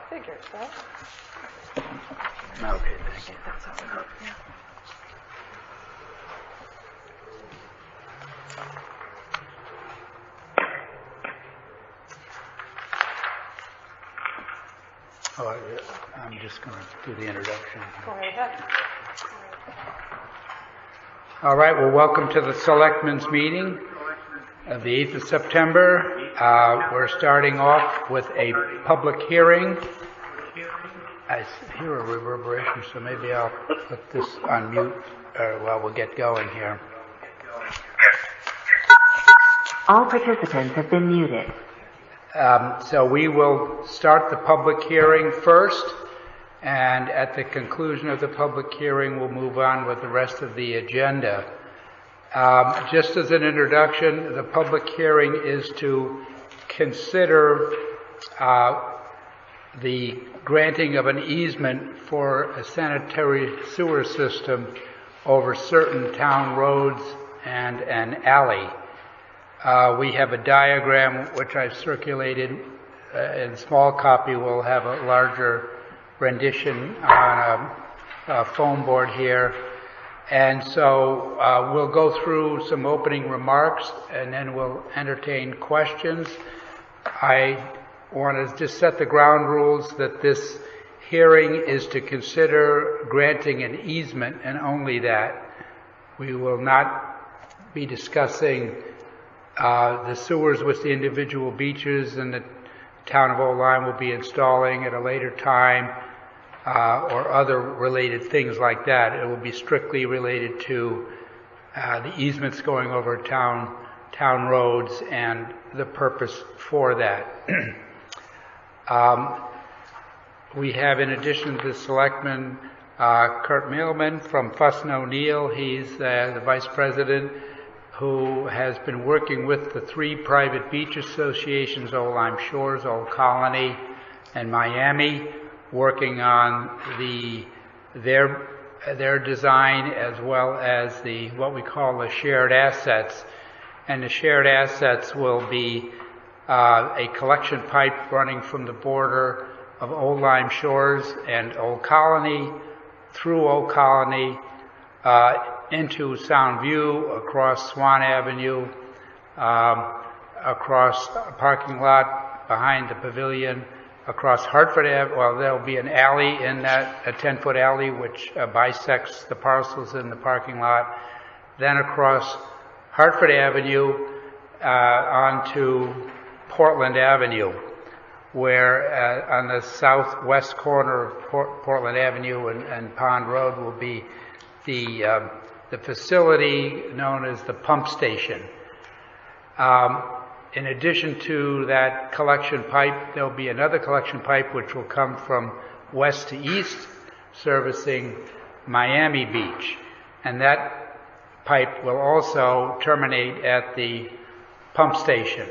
Figured that. Okay, thank you. That's all we got, yeah. Oh, I'm just going to do the introduction. Go right ahead. All right, well, welcome to the Selectmen's meeting of the 8th of September. We're starting off with a public hearing. I hear a reverberation, so maybe I'll put this on mute while we'll get going here. All participants have been muted. So we will start the public hearing first, and at the conclusion of the public hearing, we'll move on with the rest of the agenda. Just as an introduction, the public hearing is to consider the granting of an easement for a sanitary sewer system over certain town roads and an alley. We have a diagram which I've circulated in small copy. We'll have a larger rendition on a foam board here. And so we'll go through some opening remarks and then we'll entertain questions. I want to just set the ground rules that this hearing is to consider granting an easement and only that. We will not be discussing the sewers with the individual beaches and the town of Old Lyme will be installing at a later time or other related things like that. It will be strictly related to the easements going over town roads and the purpose for that. We have, in addition to the Selectmen, Kurt Mailman from Fuss & O'Neill. He's the Vice President who has been working with the three private beach associations, Old Lyme Shores, Old Colony, and Miami, working on their design as well as what we call the shared assets. And the shared assets will be a collection pipe running from the border of Old Lyme Shores and Old Colony through Old Colony into Sound View, across Swan Avenue, across a parking lot behind the pavilion, across Hartford Avenue. Well, there'll be an alley in that, a 10-foot alley which bisects the parcels in the parking lot. Then across Hartford Avenue onto Portland Avenue, where on the southwest corner of Portland Avenue and Pond Road will be the facility known as the pump station. In addition to that collection pipe, there'll be another collection pipe which will come from west to east, servicing Miami Beach. And that pipe will also terminate at the pump station.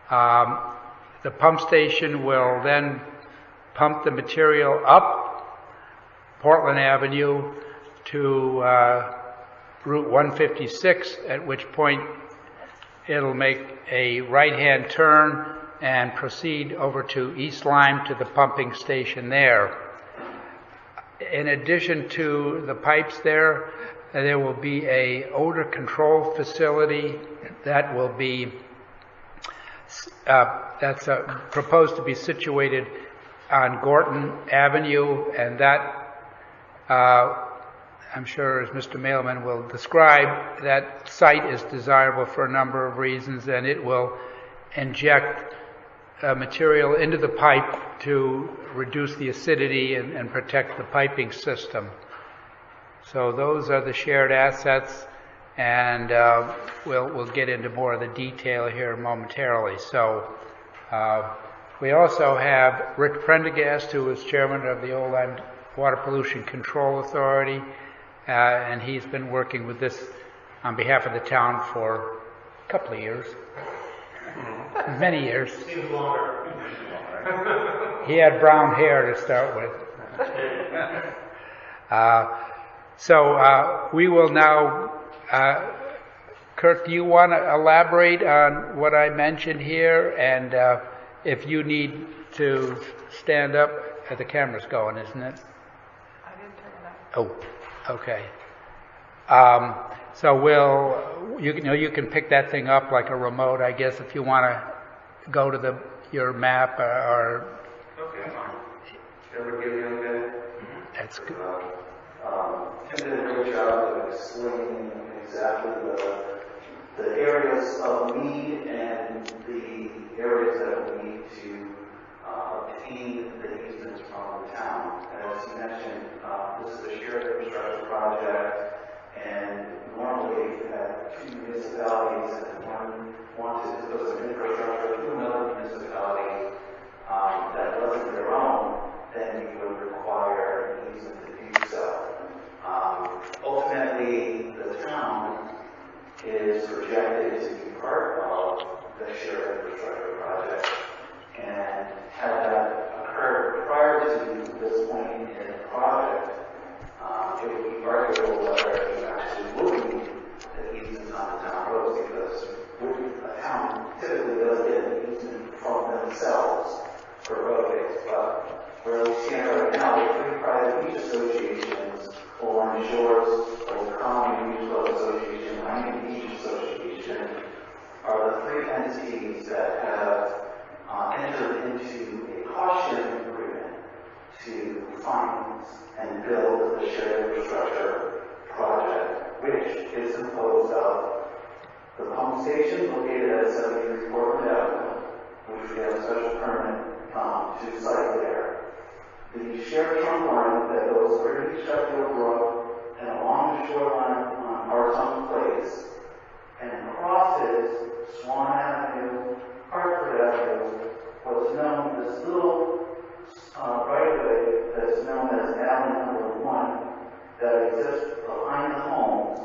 The pump station will then pump the material up Portland Avenue to Route 156, at which point it'll make a right-hand turn and proceed over to East Lyme to the pumping station there. In addition to the pipes there will be a odor control facility that will be that's proposed to be situated on Gorton Avenue, and that I'm sure, as Mr. Mailman will describe, that site is desirable for a number of reasons, and it will inject material into the pipe to reduce the acidity and protect the piping system. So those are the shared assets, and we'll get into more of the detail here momentarily. So we also have Rick Prendergast, who is chairman of the Old Lyme Water Pollution Control Authority, and he's been working with this on behalf of the town for a couple of years. Many years. Seems longer. He had brown hair to start with. So we will now, Kirk, do you want to elaborate on what I mentioned here? And if you need to stand up, the camera's going, isn't it? I didn't turn it up. Oh, okay. So you can pick that thing up like a remote, I guess, if you want to go to your map or. Okay, fine. Can we give you a minute? That's good. Tim did a great job of explaining exactly the areas of need and the areas that we need to obtain the easements from the town. As you mentioned, this is a shared infrastructure project, and normally you had two municipalities and one wanted to put some infrastructure to another municipality that wasn't their own, then you would require an easement to do so. Ultimately, the town is projected to be part of the shared infrastructure project, and had that occurred prior to this point in the project, it would be arguable whether you actually would need the easements on the town roads, because a town typically does get an easement from themselves for roadways, but where we stand right now, the three private beach associations, Orange Shores, Old Colony Beach Club Association, Miami Beach Association, are the three entities that have entered into a cost-sharing agreement to finance and build the shared infrastructure project, which is composed of the pump station located at 73 Portland Avenue, which we have a special permit to site there. The shared trunk line that goes underneath Sheffield Brook and along the shoreline on Hartson Place and crosses Swan Avenue, Hartford Avenue, what's known as this little right-of-way that's known as Alley Number 1 that exists behind the homes,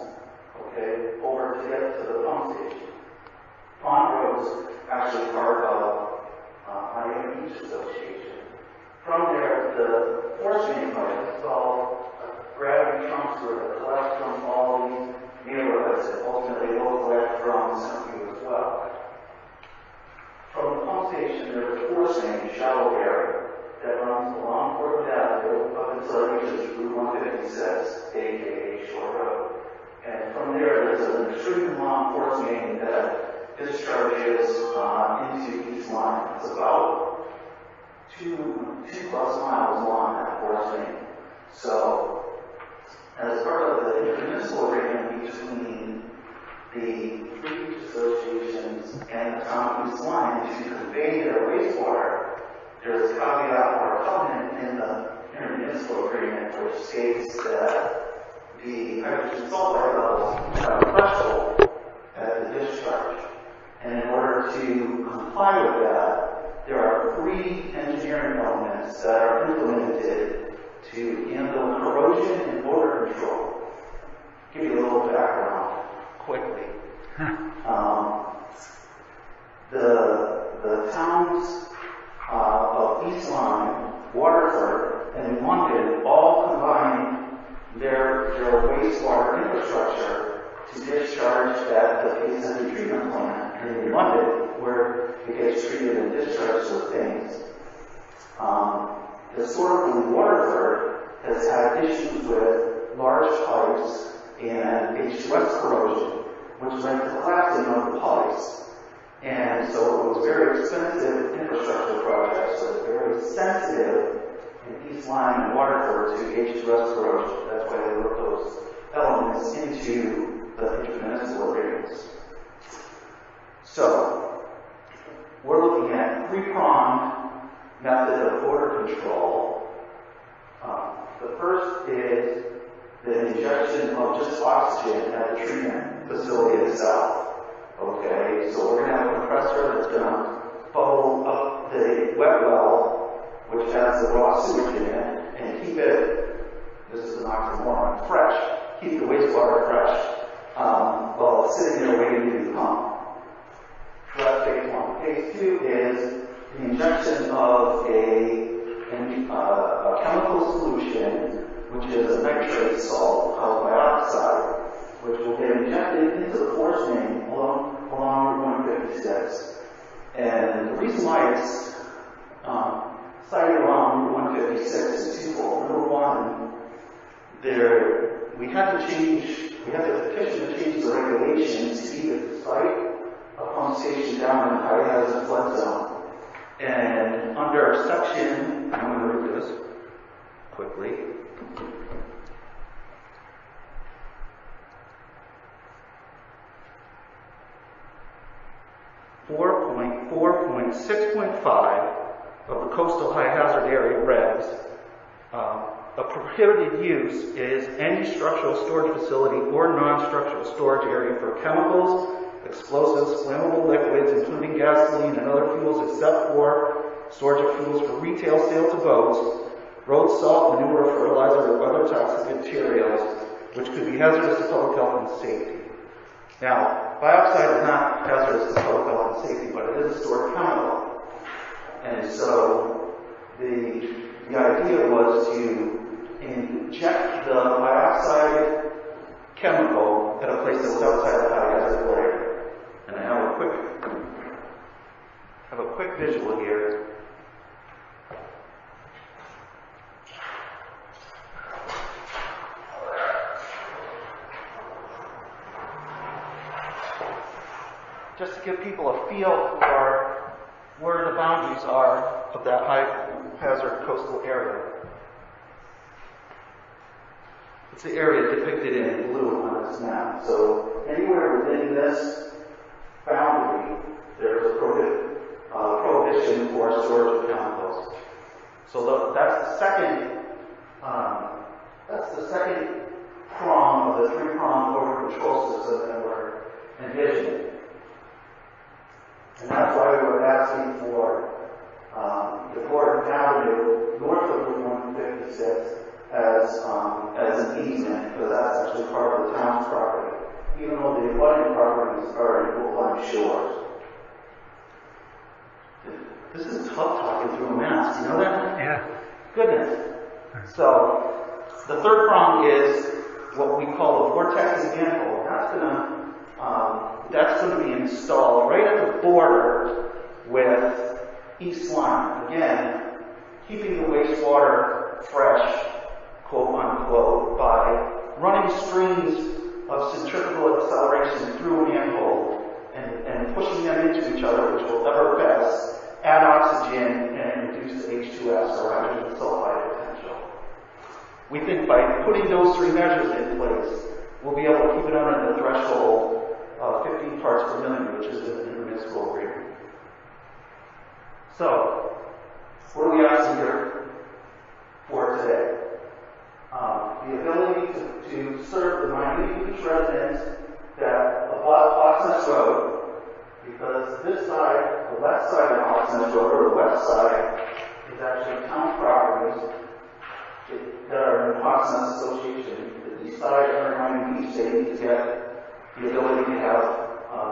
okay, over to get to the pump station. Pond Road's actually part of Miami Beach Association. From there, the force main pipe is all gravity trunks that collect from all these neighborhoods and ultimately will collect from Centerview as well. From the pump station, there's a force main shallow area that runs along Portland Avenue up until it reaches Route 156, aka Shore Road. And from there, there's an extremely long force main that discharges into East Lyme. It's about 2+ miles long, that force main. So, as part of the intermunicipal agreement between the three beach associations and the town of East Lyme to convey their wastewater, there's a caveat or a covenant in the intermunicipal agreement which states that the hydrogen sulfide levels have a threshold at the discharge. And in order to comply with that, there are 3 engineering elements that are implemented to handle corrosion and odor control. Give you a little background quickly. The towns of East Lyme, Waterford, and London all combine their their wastewater infrastructure to discharge at the Payson treatment plant in London, where it gets treated and discharged with things. Historically, Waterford has had issues with large pipes and H2S corrosion, which led to collapsing of the pipes. And so it was very expensive infrastructure projects, so it's very sensitive in East Lyme and Waterford to H2S corrosion. That's why they wrote those elements into the intermunicipal agreements. So, we're looking at three-pronged method of border control. The first is the injection of just oxygen at the treatment facility itself. Okay, so we're going to have a compressor that's going to bubble up the wet well, which has the raw sewage in it, and keep it, this is an oxymoron, fresh, keep the wastewater fresh while it's sitting there waiting to be pumped. So that's phase one. Phase two is the injection of a chemical solution, which is a nitrate salt called dioxide, which will get injected into the force main along Route 156. And the reason why it's cited along Route 156 is twofold. Number one, we had to petition to change the regulations to either site a pump station down in the high hazard flood zone. And under section, I'm going to read this quickly. .4.6.5 of the coastal high hazard area regs, a prohibited use is any structural storage facility or non-structural storage area for chemicals, explosives, flammable liquids, including gasoline and other fuels, except for storage of fuels for retail sale to boats, road salt, manure, fertilizer, or other toxic materials, which could be hazardous to public health and safety. Now, dioxide is not hazardous to public health and safety, but it is a stored chemical. And so the idea was to inject the dioxide chemical at a place that was outside the high hazard area. And I have a quick visual here. Just to give people a feel for where the boundaries are of that high hazard coastal area. It's the area depicted in blue on this map. So anywhere within this boundary, there's a prohibition for storage of chemicals. So that's the second prong of the three-pronged border control system that we're envisioning. And that's why we were asking for the Gordon Avenue north of Route 156 as an easement, because that's actually part of the town's property, even though the abutting properties are in Woodline Shores. This is tough talking through a mask, you know that? Yeah. Goodness. So, the third prong is what we call a vortexing manhole. That's going to be installed right at the border with East Lyme. Again, keeping the wastewater fresh, quote unquote, by running streams of centrifugal acceleration through a manhole and pushing them into each other, which will ever best add oxygen and reduce the H2S or hydrogen sulfide potential. We think by putting those three measures in place, we'll be able to keep it under the threshold of 15 parts per million, which is in the municipal agreement. So, what are we asking here for today? The ability to serve the Miami Beach residents that abut Oxness Road, because this side, the left side of Oxness Road, or the west side, is actually town properties that are in the Oxness Association. The east side of Miami Beach, they need to get the ability to have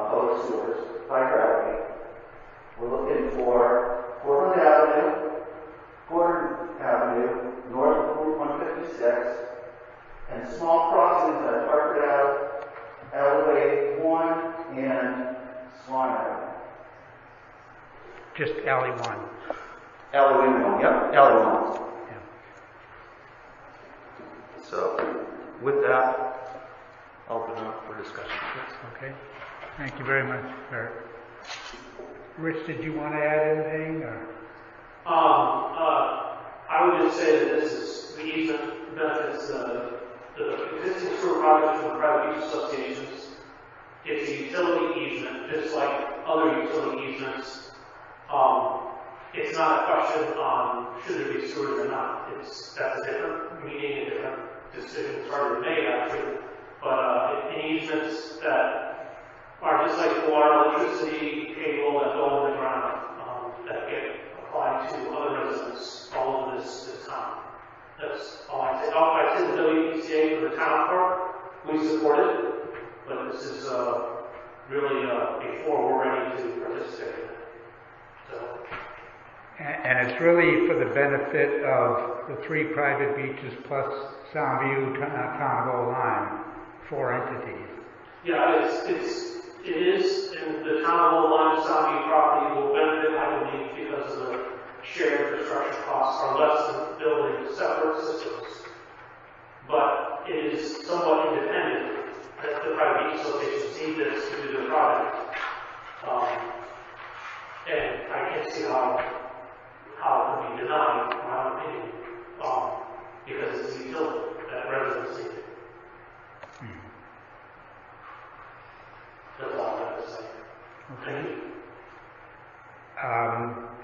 public sewers by gravity. We're looking for Gordon Avenue, North of Route 156, and the small crossings at Hartford Ave, Alleyway 1, and Swan Avenue. Just alley 1. Alleyway 1, yep, Alleyway 1. Yeah. So, with that, I'll open it up for discussion. Okay. Thank you very much, Kurt. Rich, did you want to add anything? Or? I would just say that this is the easement benefits the existing sewer projects from private use associations. It's a utility easement, just like other utility easements. It's not a question on should there be sewers or not. That's a different meaning, a different decision that's already made actually. But in easements that are just like water, electricity, cable that go in the ground, that get applied to other residents all over this town. That's all I say. I say the WPCA for the town park, we support it, but this is really before we're ready to participate in it. So. And it's really for the benefit of the 3 private beaches plus Soundview, Town of Old Lyme, 4 entities. Yeah, it is, and the Town of Old Lyme Soundview property will benefit, I believe, because of the shared infrastructure costs are less than building separate systems. But it is somewhat independent that the private beach associations need this to do their project. And I can't see how it can be denied, in my opinion, because it's a utility that residents need. That's all I have to say. Okay.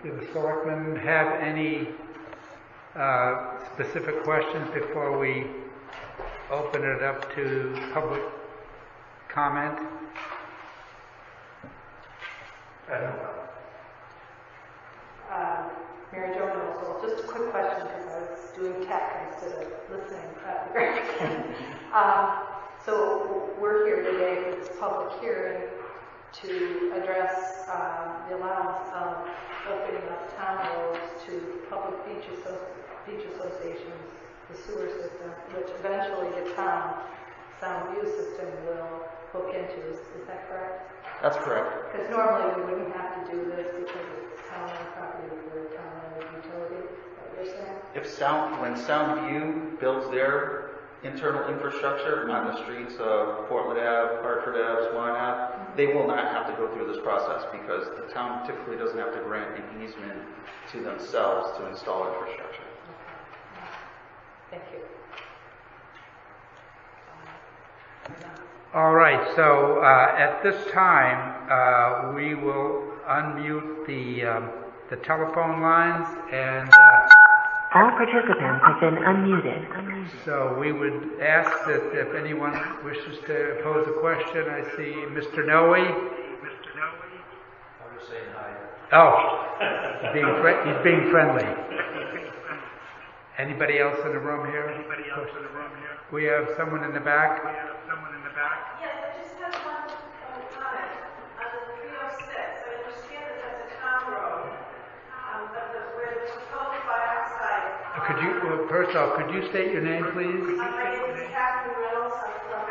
Do the selectmen have any specific questions before we open it up to public comment? I don't know. Mary Jo Knowles, just a quick question because I was doing tech instead of listening at the very beginning. So we're here today for this public hearing to address the allowance of opening up town roads to public beach associations, the sewer system, which eventually the town Soundview system will hook into. Is that correct? That's correct. Because normally we wouldn't have to do this because it's town-owned property for town-owned utility, what you're saying? When Soundview builds their internal infrastructure on the streets of Portland Ave, Hartford Ave, Swan Ave, they will not have to go through this process because the town typically doesn't have to grant an easement to themselves to install infrastructure. Okay. Thank you. All right, so at this time, we will unmute the telephone lines, and All participants have been unmuted. so we would ask that if anyone wishes to pose a question. I see Mr. Noe. I'm just saying hi. Oh, he's being friendly. Anybody else in the room here? We have someone in the back. Yes, I just have one comment. On the 306, I understand that that's a town road, but where the proposed bioxide... Could you, first off, could you state your name, please? My name is Catherine Reynolds. I'm from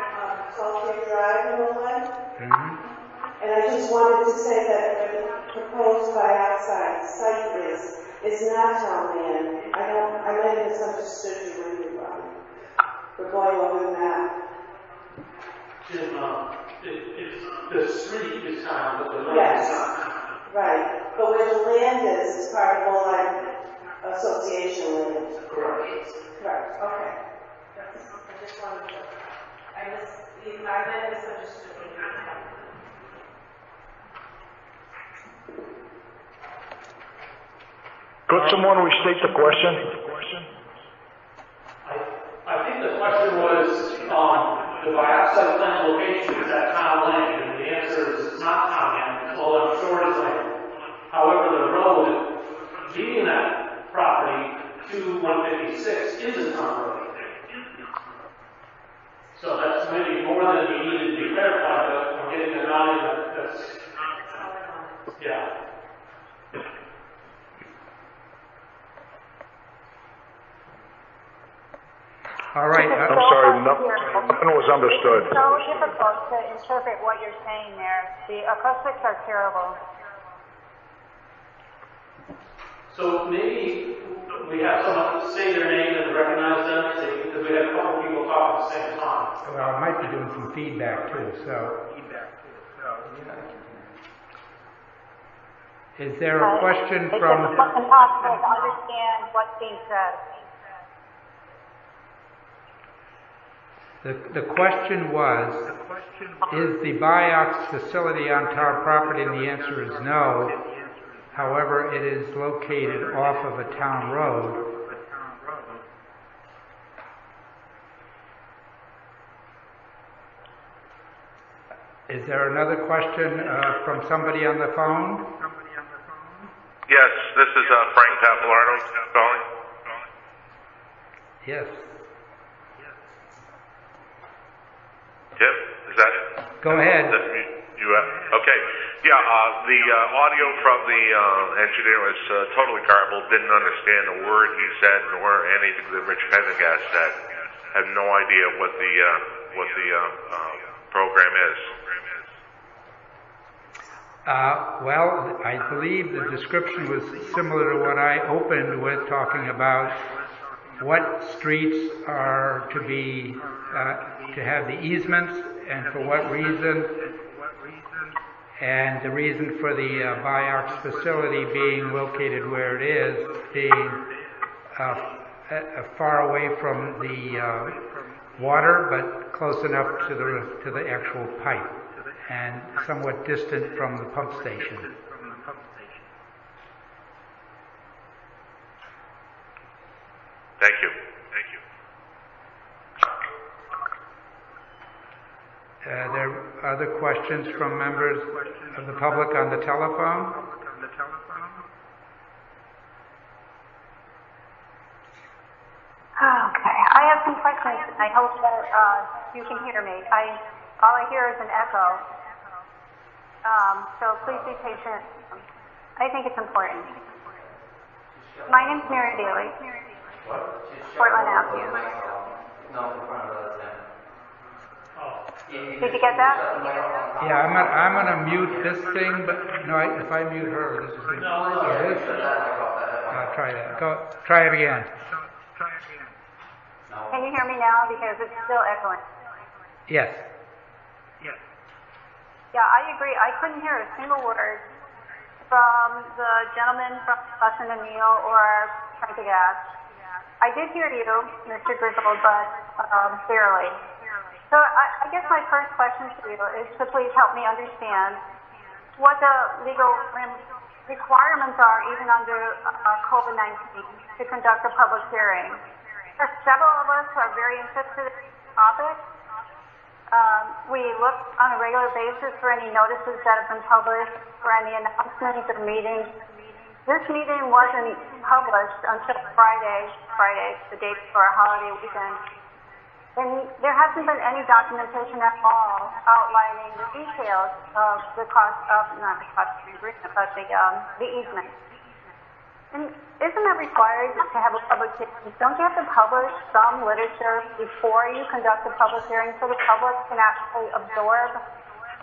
Salt Lake Drive in Oakland. And I just wanted to say that the proposed bioxide site is not town land. I might have misunderstood you when you were going over the map. The street is town, but the road Yes. is not. Right, but where the land is part of Old Lyme Association land. Correct. Correct, okay. I just wanted to, I might have misunderstood you. Could someone restate the question? I think the question was, the bioxide plant location is at town land, and the answer is it's not town land, although I'm sure it's land. However, the road leading that property to 156 is a town road. So that's maybe more than you needed to be clarified, but I'm getting a nod that's, yeah. All right. I'm sorry, was understood. It's so difficult to interpret what you're saying there. The acoustics are terrible. So maybe we have someone say their name and recognize them, because we had a couple people talk at the same time. Well, I might be doing some feedback too, so. Is there a question It's from? impossible to understand what's being said. The question was, is the Biox facility on town property? And the answer is no. However, it is located off of a town road. Is there another question from somebody on the phone? Yes, this is Frank Papalardo calling. Yes. Tim, is that it? Go ahead. Okay. Yeah, the audio from the engineer was totally garbled. Didn't understand a word he said, nor anything that Rich Pendergast said. Have no idea what the program is. Well, I believe the description was similar to what I opened with, talking about what streets are to be to have the easements and for what reason, and the reason for the Biox facility being located where it is, being far away from the water, but close enough to the actual pipe, and somewhat distant from the pump station. Thank you. There are other questions from members of the public on the telephone? Okay, I have some questions. I hope that you can hear me. All I hear is an echo. So please be patient. I think it's important. My name's Mary Daly. Portland Avenue. Did you get that? Yeah, I'm gonna mute this thing, but no, if I mute her, this is gonna. Try that. Try it again. Can you hear me now? Because it's still echoing. Yes. Yeah, I agree. I couldn't hear a single word from the gentleman from Bussin and Neal or Pendergast. I did hear you, Mr. Griswold, but barely. So I guess my first question to you is to please help me understand what the legal requirements are, even under COVID-19, to conduct a public hearing. There are several of us who are very interested in this topic. We look on a regular basis for any notices that have been published, for any announcements or meetings. This meeting wasn't published until Friday, the day before our holiday weekend. And there hasn't been any documentation at all outlining the details of the cost of, not the cost of the agreement, but the easement. And isn't that required to have a public hearing? Don't you have to publish some literature before you conduct a public hearing so the public can actually absorb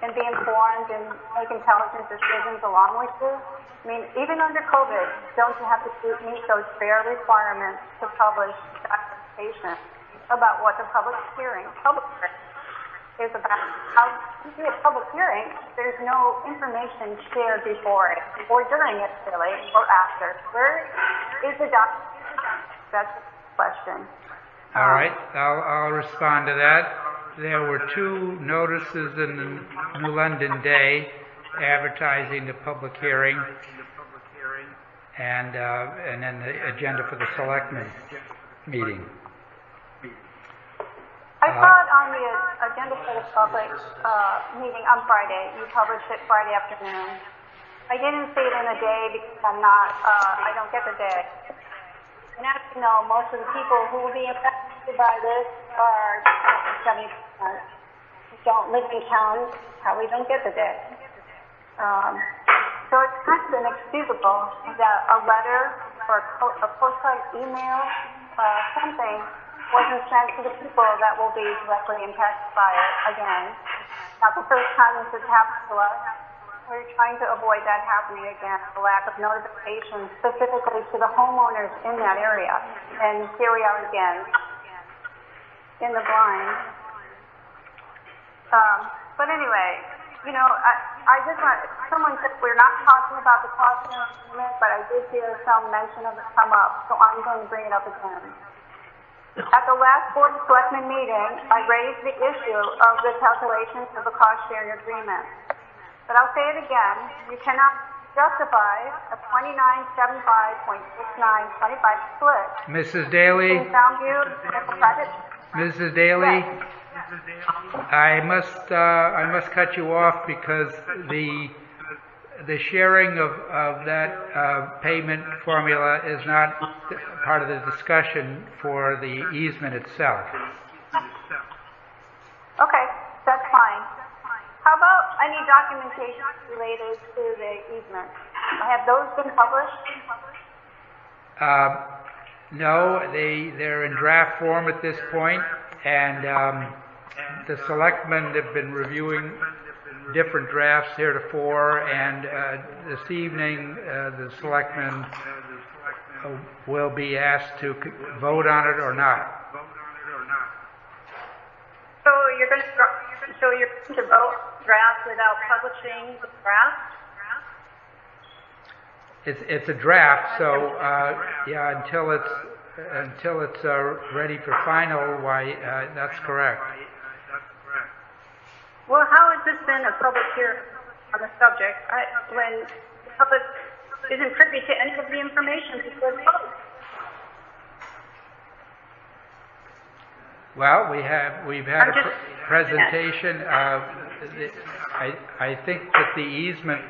and be informed and make intelligent decisions along with you? I mean, even under COVID, don't you have to meet those fair requirements to publish documentation about what the public hearing is about? How to do a public hearing, there's no information shared before it, or during it, really, or after. Where is the document? That's the question. All right, I'll respond to that. There were two notices in the New London Day advertising the public hearing, and then the agenda for the Selectmen meeting. I saw it on the agenda for the public meeting on Friday. You published it Friday afternoon. I didn't see it in the day because I don't get the day. And as you know, most of the people who will be affected by this are 70% who don't live in town, probably don't get the day. So it's kind of inexcusable that a letter or a postcard email, something wasn't sent to the people that will be directly impacted by it again. Not the first time this has happened to us. We're trying to avoid that happening again, the lack of notification specifically to the homeowners in that area. And here we are again, in the blind. But anyway, you know, I just want, someone said we're not talking about the cost of improvement, but I did hear some mention of it come up, so I'm going to bring it up again. At the last Board of Selectmen meeting, I raised the issue of the calculations of the cost sharing agreement. But I'll say it again, you cannot justify a 2975.6925 split. Mrs. Daly? In Soundview, Mrs. Daly? I must cut you off because the sharing of that payment formula is not part of the discussion for the easement itself. Okay, that's fine. How about any documentation related to the easement? Have those been published? No, they're in draft form at this point, and the selectmen have been reviewing different drafts heretofore, and this evening the selectmen will be asked to vote on it or not. So you're going to vote draft without publishing the draft? It's a draft, so yeah, until it's ready for final, why that's correct. Well, how has this been a public hearing on the subject when the public isn't privy to any of the information before the vote? Well, we've had a presentation. I think that the easement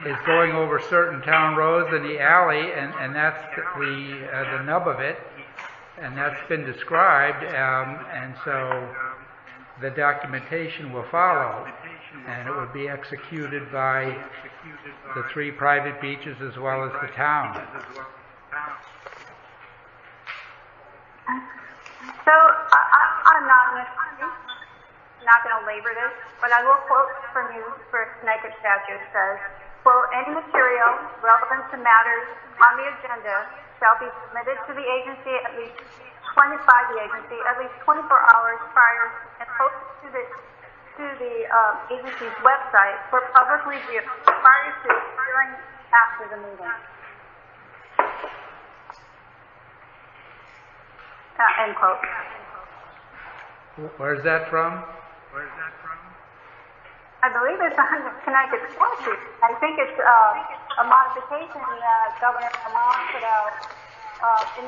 is going over certain town roads in the alley, and that's the nub of it, and that's been described, and so the documentation will follow, and it would be executed by the 3 private beaches as well as the town. So I'm not going to labor this, but I will quote from you for Connecticut statute says, quote, any material relevant to matters on the agenda shall be submitted to the agency at least 24 hours prior and posted to the agency's website for public review prior to, during, after the meeting. End quote. Where's that from? I believe it's under Connecticut statute. I think it's a modification that Governor Lamont put out in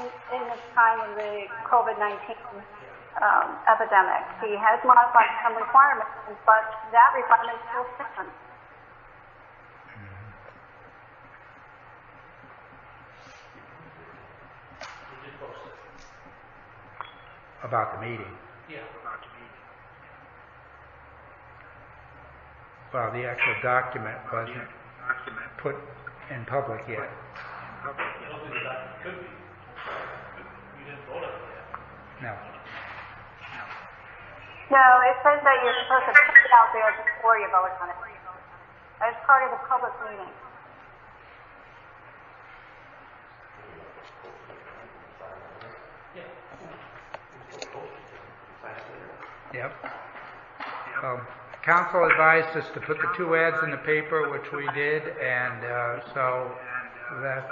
the time of the COVID-19 epidemic. He has modified some requirements, but that requirement still stands. About the meeting. Yeah. Well, the actual document wasn't put in public yet. I don't think that could be. You didn't vote on it yet. No. No, it says that you're supposed to put it out there before you vote on it. As part of the public meeting. Yep. Council advised us to put the 2 ads in the paper, which we did, and so that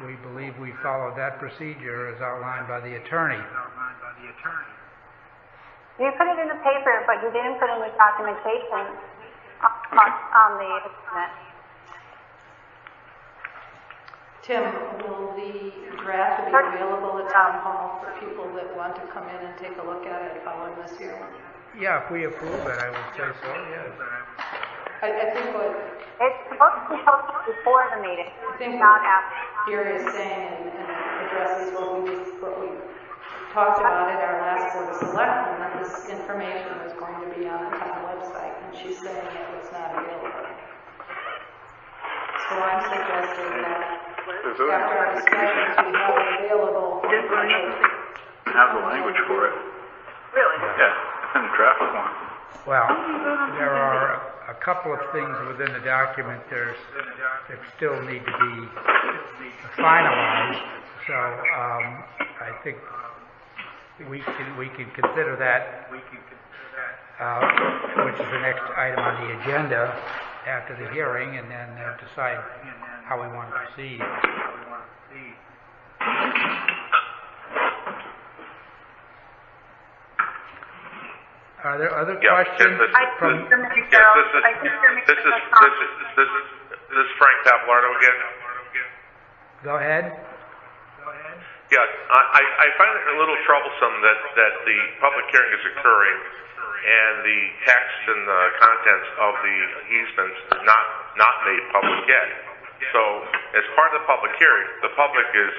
we believe we followed that procedure as outlined by the attorney. You put it in the paper, but you didn't put in the documentation on the internet. Tim, will the draft be available at Town Hall for people that want to come in and take a look at it following this hearing? Yeah, if we approve it, I would say so, yes. I think what It's supposed to be posted before the meeting, I think not what after. Gary is saying and addresses what we talked about at our last Board of Selectmen, that this information is going to be on the town website, and she's saying it was not available. So I'm suggesting that after our discussions, we have available. Have the language for it. Really? Yeah, and the draft one. Well, there are a couple of things within the document that still need to be finalized. So I think we can consider that, which is the next item on the agenda after the hearing, and then decide how we want to proceed. Are there other questions? This is Frank Pavlardo again. Go ahead. Yeah, I find it a little troublesome that the public hearing is occurring and the text and the contents of the easements is not made public yet. So, as part of the public hearing, the public is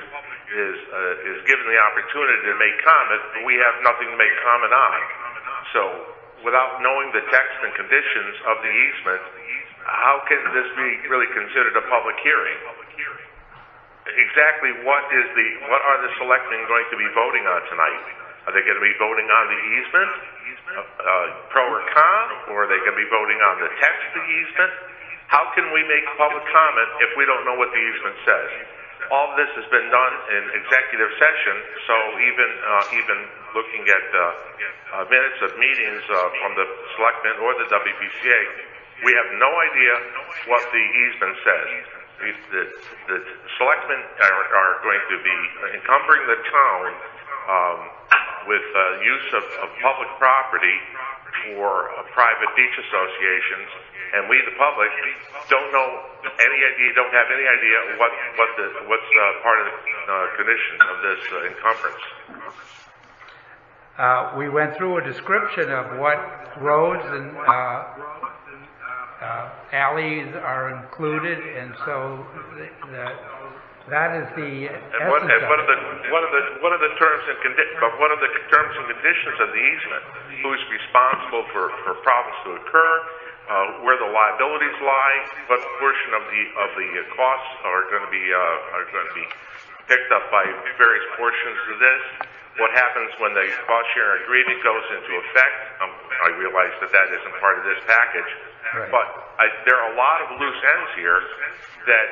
given the opportunity to make comment, but we have nothing to make comment on. So, without knowing the text and conditions of the easement, how can this be really considered a public hearing? Exactly what are the selectmen going to be voting on tonight? Are they going to be voting on the easement, pro or con, or are they going to be voting on the text of the easement? How can we make public comment if we don't know what the easement says? All this has been done in executive session, so even looking at minutes of meetings from the selectmen or the WPCA, we have no idea what the easement says. The selectmen are going to be encumbering the town with use of public property for private beach associations, and we, the public, don't have any idea what's part of the conditions of this encumbrance. We went through a description of what roads and alleys are included, and so that is the essence what are the terms and conditions of the easement? Who's responsible for problems to occur? Where the liabilities lie? What portion of the costs are going to be picked up by various portions of this? What happens when the cost sharing agreement goes into effect? I realize that isn't part of this package, right. But there are a lot of loose ends here that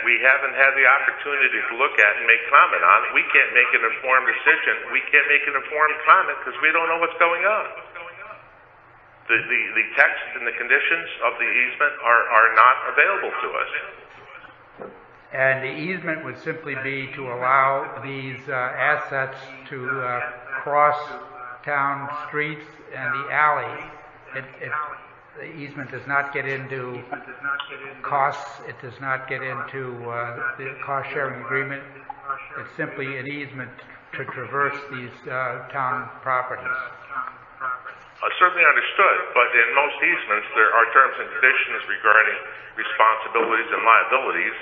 we haven't had the opportunity to look at and make comment on. We can't make an informed decision. We can't make an informed comment because we don't know what's going on. The text and the conditions of the easement are not available to us. And the easement would simply be to allow these assets to cross town streets and the alley. The easement does not get into costs. It does not get into the cost-sharing agreement. It's simply an easement to traverse these town properties. Certainly understood, but in most easements there are terms and conditions regarding responsibilities and liabilities,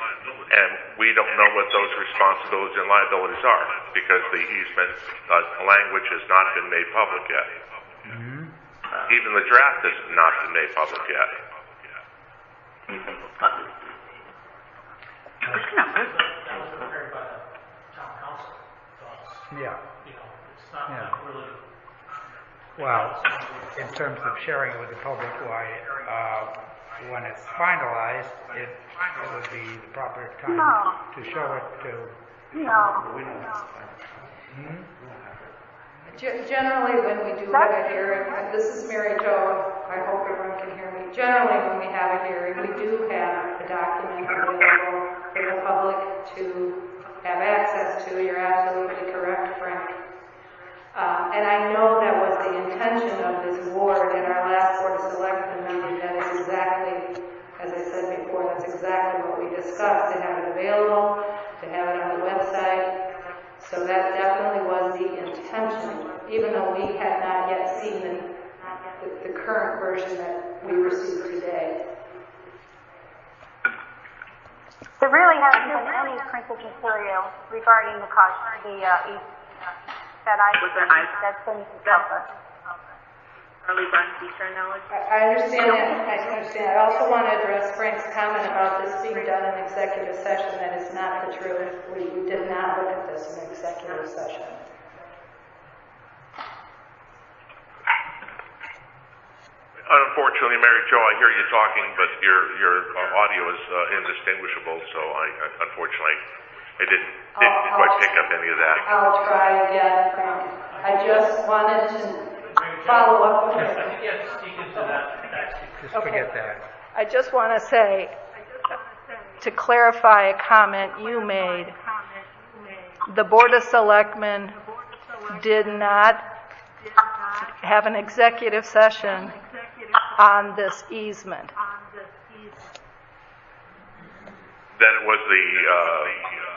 and we don't know what those responsibilities and liabilities are because the easement language has not been made public yet. Mm-hmm. Even the draft has not been made public yet. Yeah. It's not really. Well, in terms of sharing it with the public, when it's finalized, it would be the proper time to show it to. Hmm? Generally, when we do have a hearing, this is Mary Jo, I hope everyone can hear me. Generally, when we have a hearing, we do have a document available for the public to have access to. You're absolutely correct, Frank. And I know that was the intention of this board in our last Board of Selectmen meeting. That is exactly, as I said before, that's exactly what we discussed, to have it available, to have it on the website. So that definitely was the intention, even though we had not yet seen the current version that we received today. There really hasn't been any printed material regarding the cost, that's been published. I understand that. I understand. I also want to address Frank's comment about this being done in executive session. That is not the truth. We did not look at this in executive session. Unfortunately, Mary Jo, I hear you talking, but your audio is indistinguishable. So unfortunately, I didn't quite pick up any of that. I'll try again, Frank. I just wanted to follow up with you. Just forget that. I just want to say, to clarify a comment you made, the Board of Selectmen did not have an executive session on this easement. Then it was the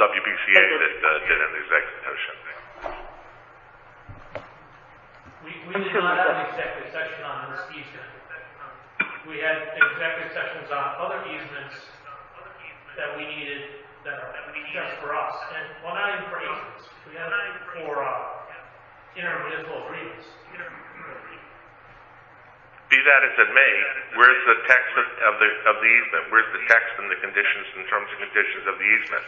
WPCA that did an executive session. We did not have an executive session on this easement. We had executive sessions on other easements that we needed that are just for us. And, well, not even for easements. We had it for intermunicipal agreements. Be that as it may, where's the text of the easement? Where's the text and the conditions and terms and conditions of the easement?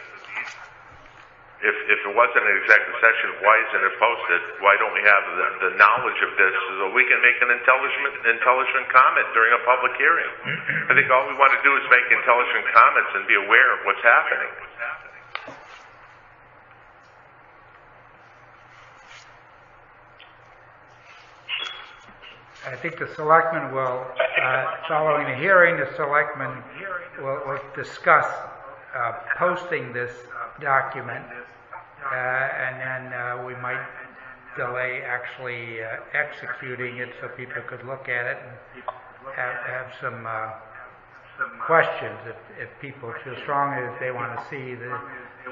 If it wasn't an executive session, why isn't it posted? Why don't we have the knowledge of this so that we can make an intelligent comment during a public hearing? I think all we want to do is make intelligent comments and be aware of what's happening. I think the selectmen will, following the hearing, the selectmen will discuss posting this document, and then we might delay actually executing it so people could look at it and have some questions if people feel strongly that they want to see the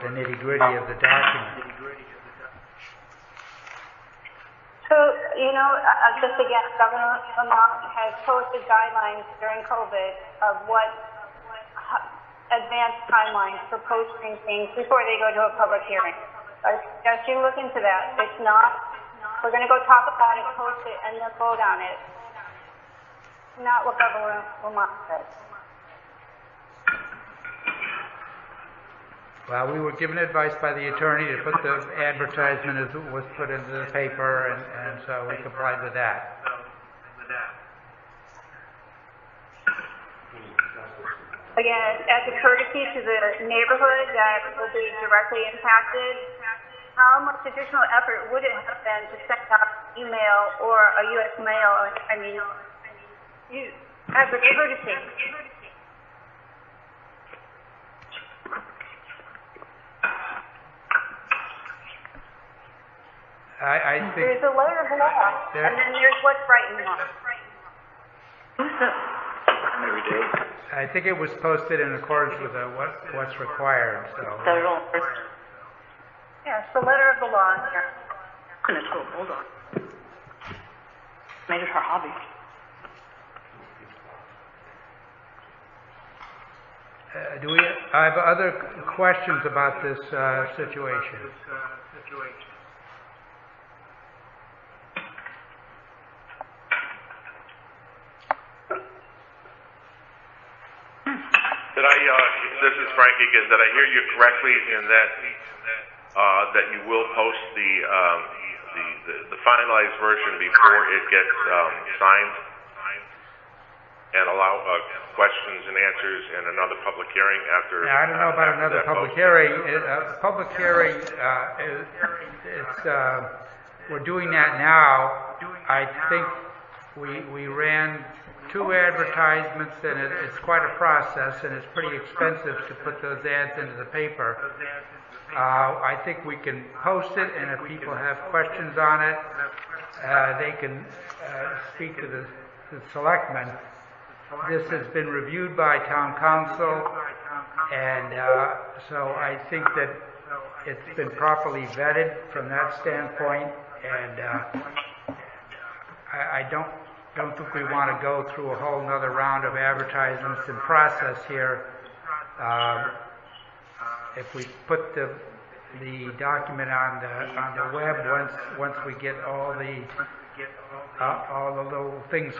nitty-gritty of the document. So, just again, Governor Lamont has posted guidelines during COVID of what advanced timelines for posting things before they go to a public hearing. I suggest you look into that. If not, we're going to go talk about it, post it, and then vote on it. Not what Governor Lamont said. Well, we were given advice by the attorney to put the advertisement as it was put into the paper, and so we complied with that. Again, as a courtesy to the neighborhood that will be directly impacted, how much additional effort would it have been to send out email or a U.S. mail? I mean, as a courtesy. I think there's a layer of law, and then there's what's right and wrong. Every day. I think it was posted in accordance with what's required. So. Yeah, it's the letter of the law here. Hold on. Made it her hobby. Do we have other questions about this situation? This is Frank again. Did I hear you correctly in that that you will post the finalized version before it gets signed, and allow questions and answers in another public hearing after? Now, I don't know about another public hearing. Public hearing, we're doing that now. I think we ran 2 advertisements, and it's quite a process, and it's pretty expensive to put those ads into the paper. I think we can post it, and if people have questions on it, they can speak to the selectmen. This has been reviewed by town council, and so I think that it's been properly vetted from that standpoint, and I don't think we want to go through a whole nother round of advertisements and process here. If we put the document on the web, once we get all the all the little things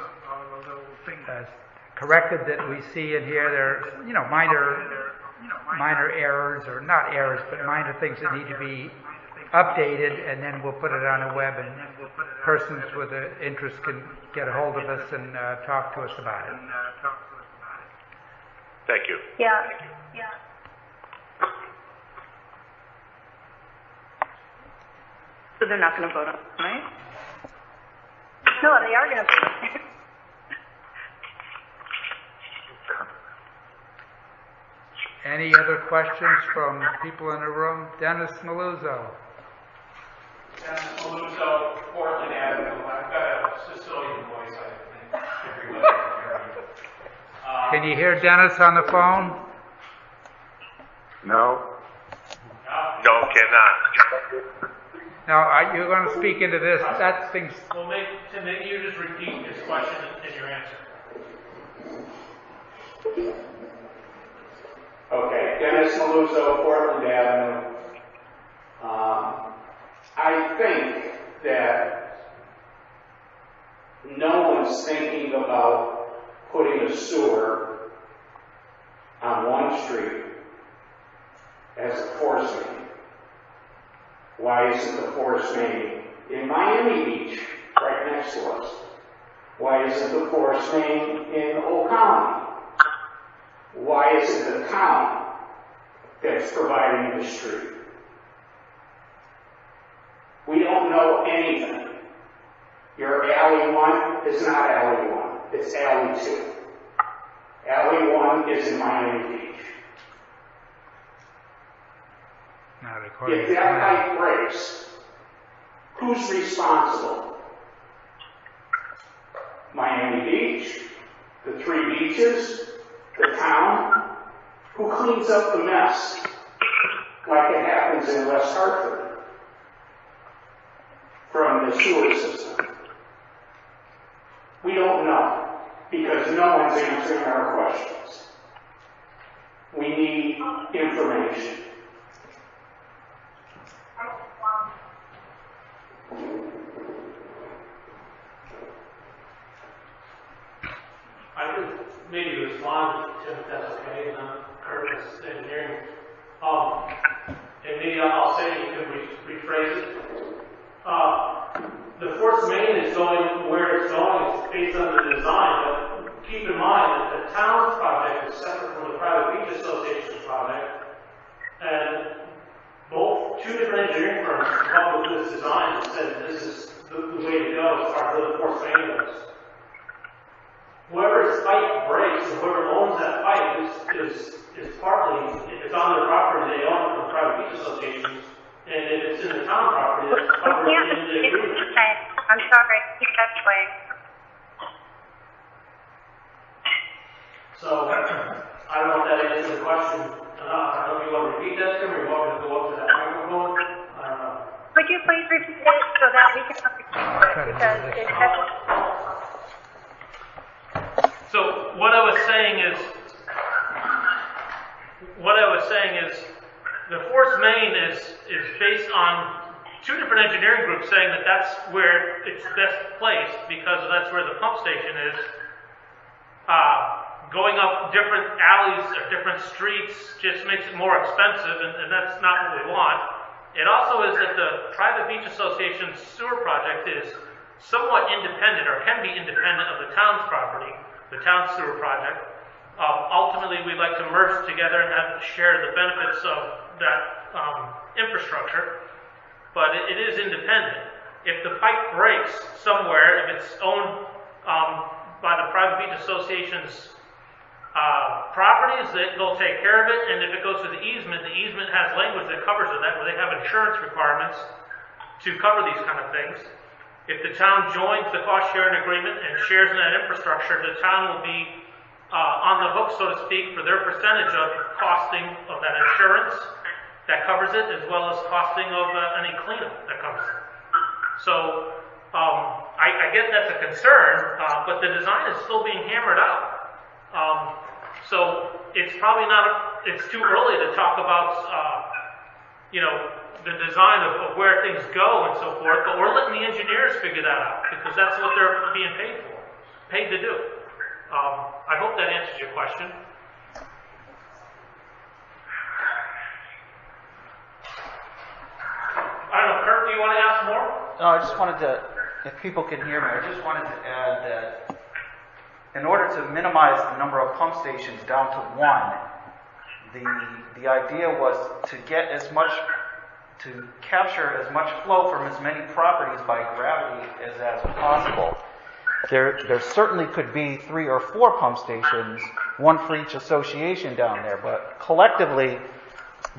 corrected that we see in here. There are, minor errors, or not errors, but minor things that need to be updated, and then we'll put it on the web, and persons with interest can get a hold of us and talk to us about it. Thank you. Yeah. So they're not going to vote on it, right? No, they are going to vote. Any other questions from people in the room? Dennis Maluzzo. Dennis Maluzzo, Portland Avenue. I've got a Sicilian voice, I think everybody can hear me. Can you hear Dennis on the phone? No. No, cannot. Now, you're going to speak into this. That thing's... Well, maybe you just repeat his question and your answer. Okay, Dennis Maluzzo, Portland Avenue. I think that no one's thinking about putting a sewer on one street as a force main. Why isn't the force main in Miami Beach, right next to us? Why isn't the force main in Old Colony? Why is it the town that's providing the street? We don't know anything. Your alley 1 is not alley 1, it's alley 2. Alley 1 is in Miami Beach. If that pipe breaks, who's responsible? Miami Beach, the 3 beaches, the town? Who cleans up the mess like it happens in West Hartford from the sewer system? We don't know, because no one's answering our questions. We need information. I could maybe respond to if that's okay, and I'm Curtis Engineering. And maybe I'll say you can rephrase it. The force main is going where it's going. It's based on the design, but keep in mind that the town's project is separate from the private beach association's project, and both 2 different engineering firms come up with this design and said this is the way to go as far as where the force main goes. Whoever's pipe breaks and whoever owns that pipe is partly, if it's on their property, they own it from private beach associations, and if it's in the town property, that's covered in the agreement. I'm sorry, keep that way. So, I don't know if that answers the question. I don't know if you want to repeat that to me or you want me to go up to that microphone. I don't know. Could you please repeat it so that we can understand it? Because it has... So what I was saying is the force main is based on 2 different engineering groups saying that that's where it's best placed because that's where the pump station is. Going up different alleys or different streets just makes it more expensive, and that's not what we want. It also is that the private beach association's sewer project is somewhat independent, or can be independent, of the town's property, the town's sewer project. Ultimately, we'd like to merge together and share the benefits of that infrastructure, but it is independent. If the pipe breaks somewhere, if it's owned by the private beach association's properties, they'll take care of it, and if it goes to the easement has language that covers it, where they have insurance requirements to cover these kind of things. If the town joins the cost-sharing agreement and shares in that infrastructure, the town will be on the hook, so to speak, for their percentage of costing of that insurance that covers it, as well as costing of any cleanup that covers it. So I get that's a concern, but the design is still being hammered out. So it's probably not, it's too early to talk about, the design of where things go and so forth, but we're letting the engineers figure that out, because that's what they're being paid to do. I hope that answers your question. I don't know, Kurt, do you want to ask more? No, I just wanted to, if people can hear me, I just wanted to add that in order to minimize the number of pump stations down to one, the idea was to get to capture as much flow from as many properties by gravity as possible. There certainly could be 3 or 4 pump stations, one for each association down there, but collectively,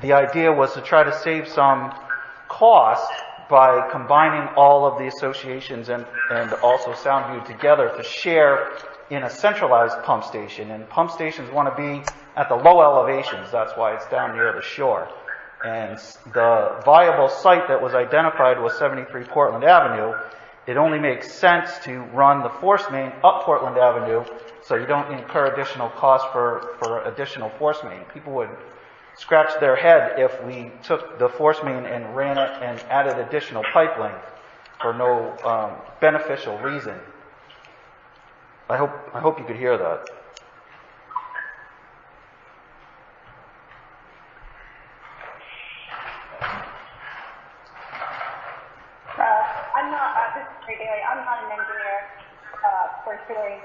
the idea was to try to save some cost by combining all of the associations and also Soundview together to share in a centralized pump station. And pump stations want to be at the low elevations, that's why it's down near the shore. And the viable site that was identified was 73 Portland Avenue. It only makes sense to run the force main up Portland Avenue so you don't incur additional cost for additional force main. People would scratch their head if we took the force main and ran it and added additional pipe length for no beneficial reason. I hope you could hear that. I'm not an engineer, personally.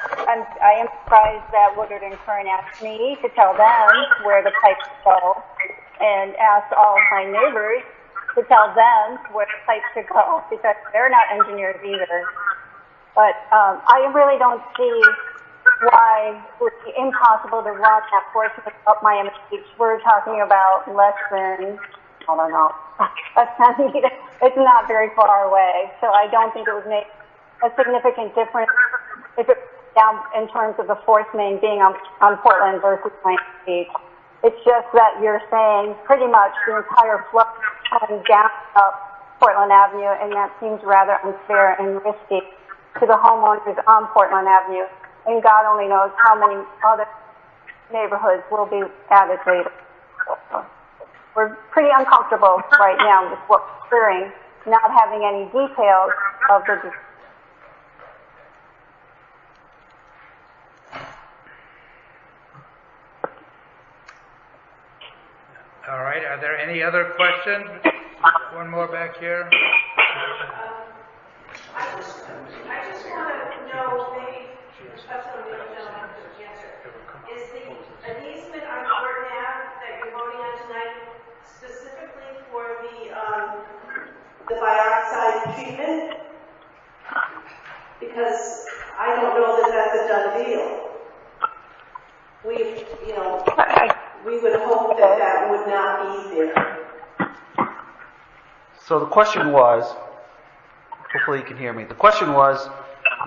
I am surprised that Woodard and Kern asked me to tell them where the pipes go, and asked all of my neighbors to tell them where the pipes should go, because they're not engineers either. But I really don't see why it would be impossible to run that portion up Miami Beach. We're talking about less than, I don't know, it's not very far away. So I don't think it would make a significant difference if it down in terms of the force main being on Portland versus Miami Beach. It's just that you're saying pretty much the entire flow coming down up Portland Avenue, and that seems rather unfair and risky to the homeowners on Portland Avenue. And God only knows how many other neighborhoods will be added later. So we're pretty uncomfortable right now with what we're hearing, not having any details of the. All right, are there any other questions? One more back here. I just want to know, maybe, that's what the gentleman could answer. Is an easement on Gordon Ave that you're voting on tonight specifically for the dioxide treatment? Because I don't know that that's a done deal. We would hope that that would not be there. So the question was, hopefully you can hear me. The question was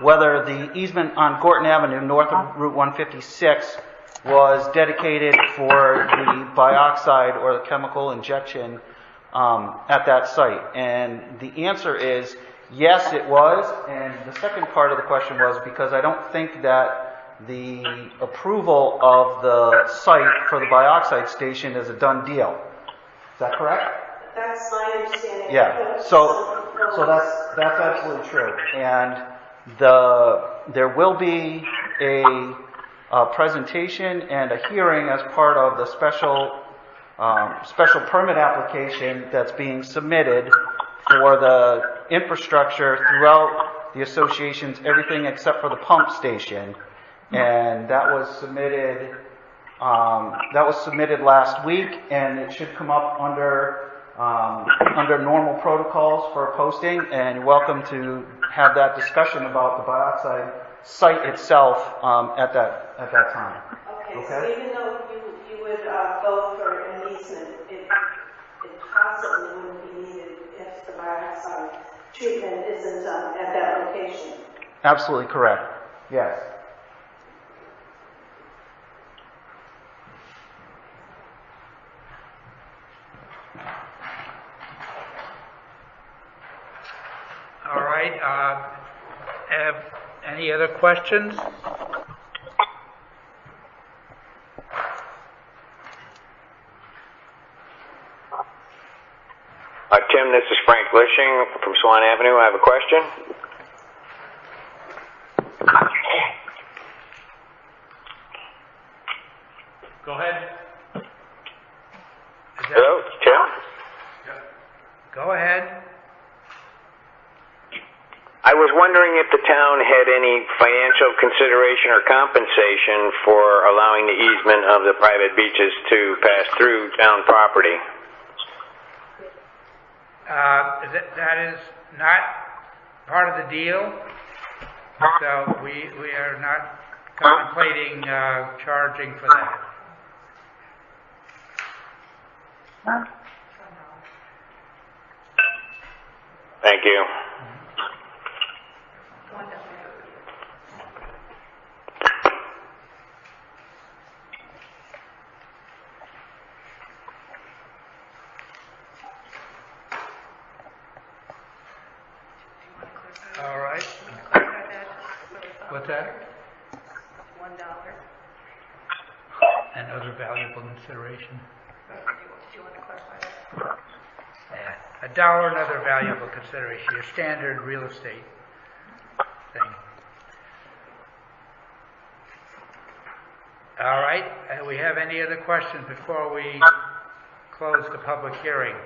whether the easement on Gorton Avenue, north of Route 156, was dedicated for the bioxide or the chemical injection at that site. And the answer is yes, it was. And the second part of the question was because I don't think that the approval of the site for the bioxide station is a done deal. Is that correct? That's my understanding. Yeah. So that's absolutely true. And there will be a presentation and a hearing as part of the special permit application that's being submitted for the infrastructure throughout the associations, everything except for the pump station. And that was submitted last week, and it should come up under normal protocols for posting, and you're welcome to have that discussion about the dioxide site itself at that time. Okay. So even though you would vote for an easement, it possibly wouldn't be needed if the dioxide treatment isn't at that location. Absolutely correct. Yes. All right. Have any other questions? Tim, this is Frank Lishing from Swan Avenue. I have a question. Go ahead. Hello, Tim? Go ahead. I was wondering if the town had any financial consideration or compensation for allowing the easement of the private beaches to pass through town property. That is not part of the deal, so we are not contemplating charging for that. Thank you. All right. What's that? $1. And other valuable consideration. Did you want to clarify that? Yeah. $1 and other valuable consideration. Your standard real estate thing. All right. We have any other questions before we close the public hearing?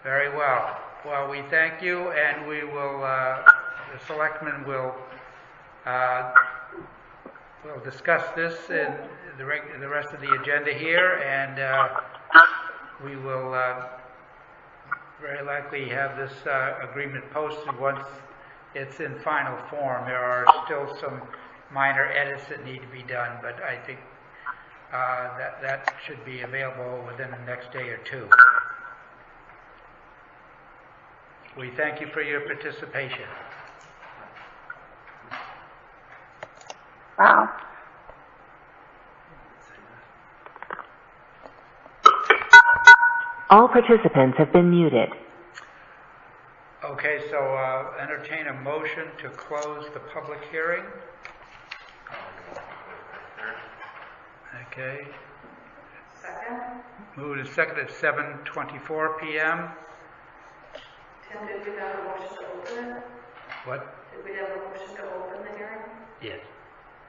Very well. Well, we thank you, and we will, the selectmen will discuss this in the rest of the agenda here, and we will very likely have this agreement posted once it's in final form. There are still some minor edits that need to be done, but I think that should be available within the next day or two. We thank you for your participation. Wow. All participants have been muted. Okay, so entertain a motion to close the public hearing. Okay. Second. Moved and seconded at 7:24 p.m. Tim, did we have a motion to open it? What? Did we have a motion to open the hearing? Yes,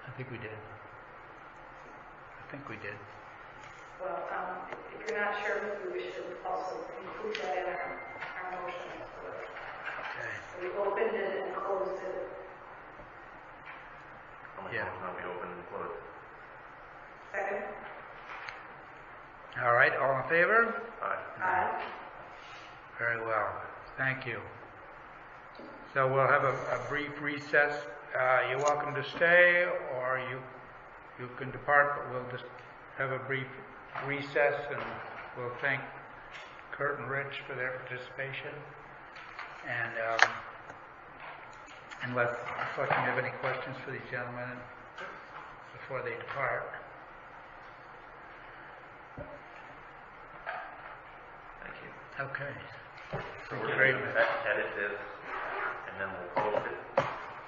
I think we did. Well, if you're not sure, maybe we should also include that in our motion. Okay. So we opened it and closed it. Yeah. We open and close. Second. All right, all in favor? Aye. Very well. Thank you. So we'll have a brief recess. You're welcome to stay, or you can depart, but we'll just have a brief recess, and we'll thank Kurt and Rich for their participation. And unless you have any questions for these gentlemen before they depart. Thank you. Okay. So we're going to edit this, and then we'll post it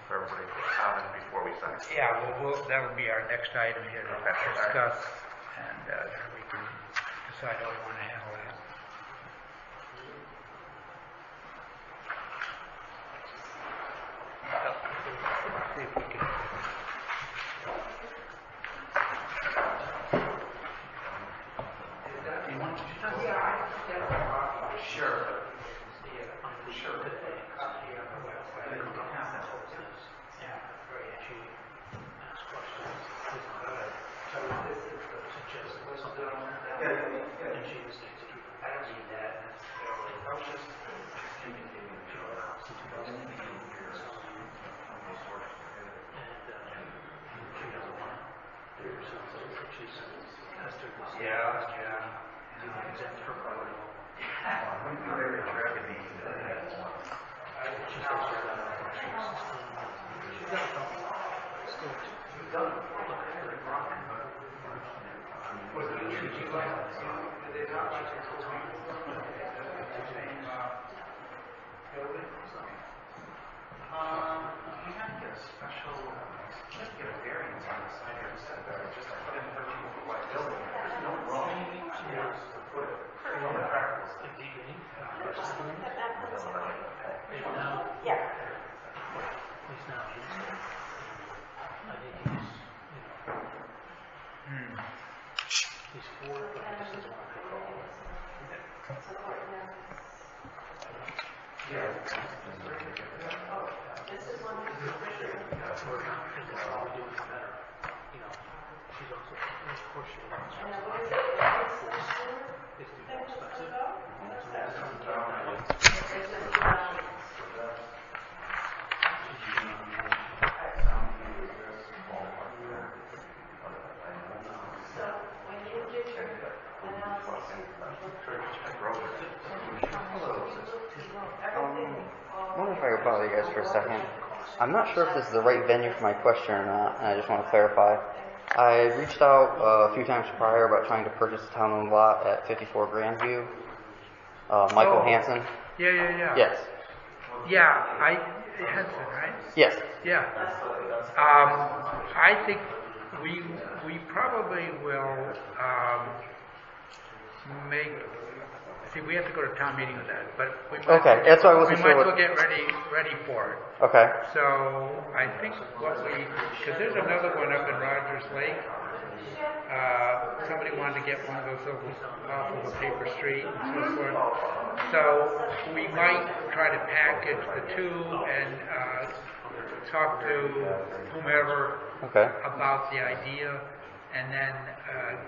for everybody to comment before we sign. Yeah, that'll be our next item here to discuss, and we can decide how we want to handle that. See if we can. And she was I wonder if I could bother you guys for a second. I'm not sure if this is the right venue for my question or not, and I just want to clarify. I reached out a few times prior about trying to purchase a town-owned lot at 54 Grandview. Michael Hansen. Yeah. Yes. Yeah, Hanson, right? Yes. Yeah. I think we probably will make. See, we have to go to town meeting with that, but we might. Okay, that's why I wasn't sure. We might get ready for it. Okay. So I think because there's another one up in Rogers Lake. Somebody wanted to get one of those off of a paper street and so forth. So we might try to package the two and talk to whomever about the idea, and then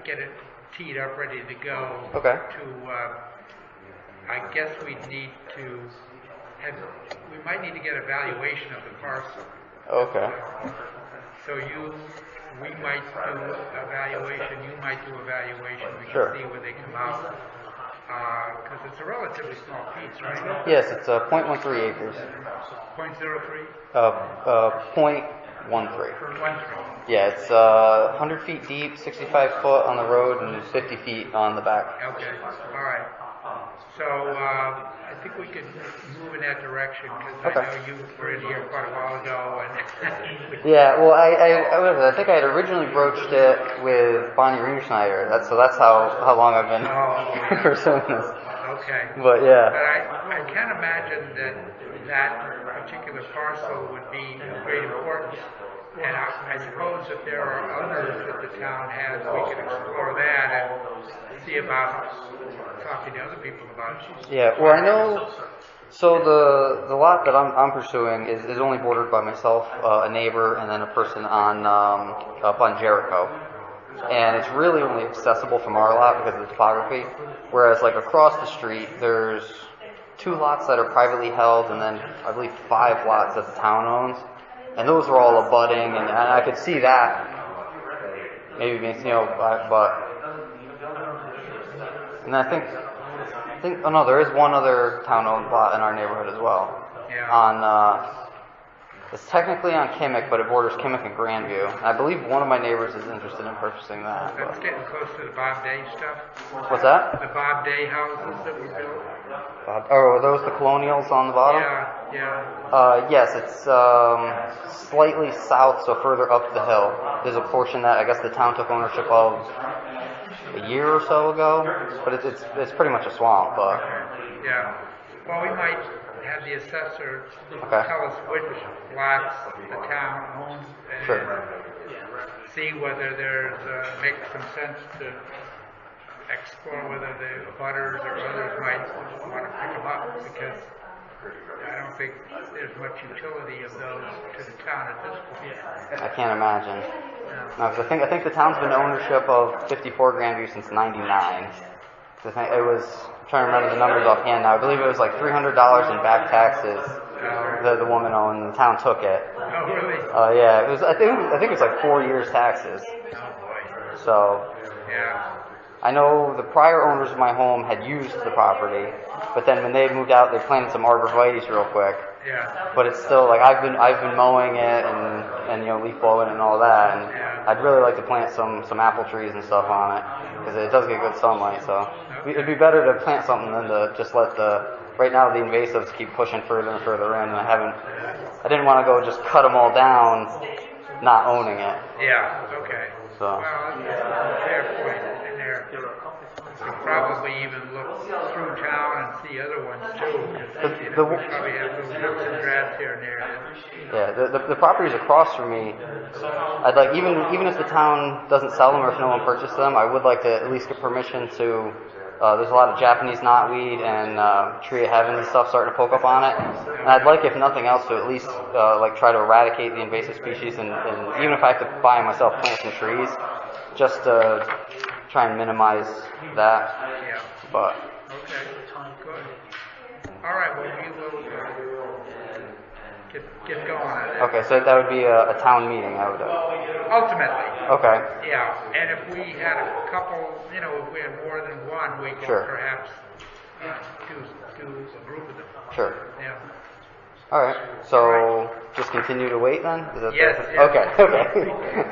get it teed up, ready to go. Okay. I guess we might need to get a valuation of the parcel. Okay. So we might do evaluation, you might do evaluation, we Sure. can see where they come out. Because it's a relatively small piece, right? Yes, it's 0.13 acres. 0.03? 0.13. Yeah, it's 100 feet deep, 65 foot on the road, and 50 feet on the back. Okay, all right. So I think we could move in that direction, because I know you were in here quite a while ago. And yeah, well, I think I had originally broached it with Bonnie Ringersnyder. That's how long I've been pursuing this. Okay. But yeah. But I can't imagine that particular parcel would be of great importance. And I suppose if there are others that the town has, we could explore that and see about talking to other people about it. Yeah, well, I know. So the lot that I'm pursuing is only bordered by myself, a neighbor, and then a person on up on Jericho, and it's really only accessible from our lot because of the topography. Whereas like across the street, there's 2 lots that are privately held, and then I believe 5 lots that the town owns. And those are all abutting, and I could see that. Maybe, but and I think, oh no, there is one other town-owned lot in our neighborhood as well. Yeah. It's technically on Kimmick, but it borders Kimmick and Grandview. I believe one of my neighbors is interested in purchasing that. That's getting close to the Bob Day stuff. What's that? The Bob Day houses that were built. Are those the colonials on the bottom? Yeah. Yes, it's slightly south, so further up the hill. There's a portion that I guess the town took ownership of a year or so ago, but it's pretty much a swamp. But yeah. Well, we might have the assessor tell us which lots the town owns, and see whether there's makes some sense to explore whether the butters or others might want to pick them up, because I don't think there's much utility of those to the town at this point. I can't imagine. No, because I think the town's been ownership of 54 Grandview since '99. It was, I'm trying to remember the numbers offhand now. I believe it was like $300 in back taxes the woman owned, and the town took it. Oh, really? Yeah, it was. I think it was like 4 years taxes. Oh boy. So. Yeah. I know the prior owners of my home had used the property, but then when they had moved out, they planted some arborvitaes real quick. Yeah. But it's still like I've been mowing it and leaf blowing it and all that, and I'd really like to plant some apple trees and stuff on it because it does get good sunlight. So it'd be better to plant something than to just let right now the invasives keep pushing further and further in, and I didn't want to go just cut them all down, not owning it. Yeah. Okay. So. Well, that's a fair point. You could probably even look through town and see other ones too. We probably have little nooks and drabs here and there. Yeah, the properties across from me, I'd like even if the town doesn't sell them or if no one purchased them, I would like to at least get permission to there's a lot of Japanese knotweed and tree of heaven and stuff starting to poke up on it. And I'd like, if nothing else, to at least like try to eradicate the invasive species, and even if I have to buy myself plant some trees, just to try and minimize that. Yeah. But Okay, good. All right, well, we will get going on it. okay, so that would be a town meeting. I would. Ultimately. Okay. Yeah, and if we had a couple, if we had more than one, we could Sure. perhaps do a group of them. Sure. Yeah. All right. So just continue to wait then. Is that Yes, the... yes. Okay.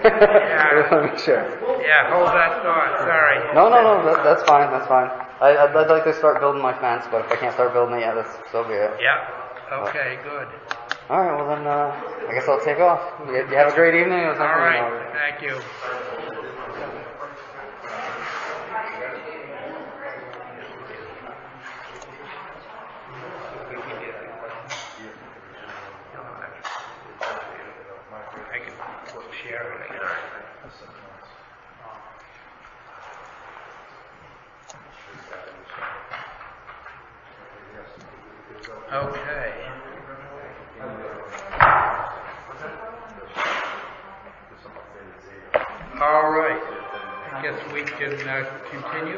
Yeah. Sure. Yeah, hold that thought. Sorry. No. That's fine. That's fine. I'd like to start building my fence, but if I can't start building it yet, so be it. Yeah. Okay. Good. All right. Well then, I guess I'll take off. You have a great evening. It was nice All meeting right. you. Thank you. I can share it. Okay. All right. I guess we can continue.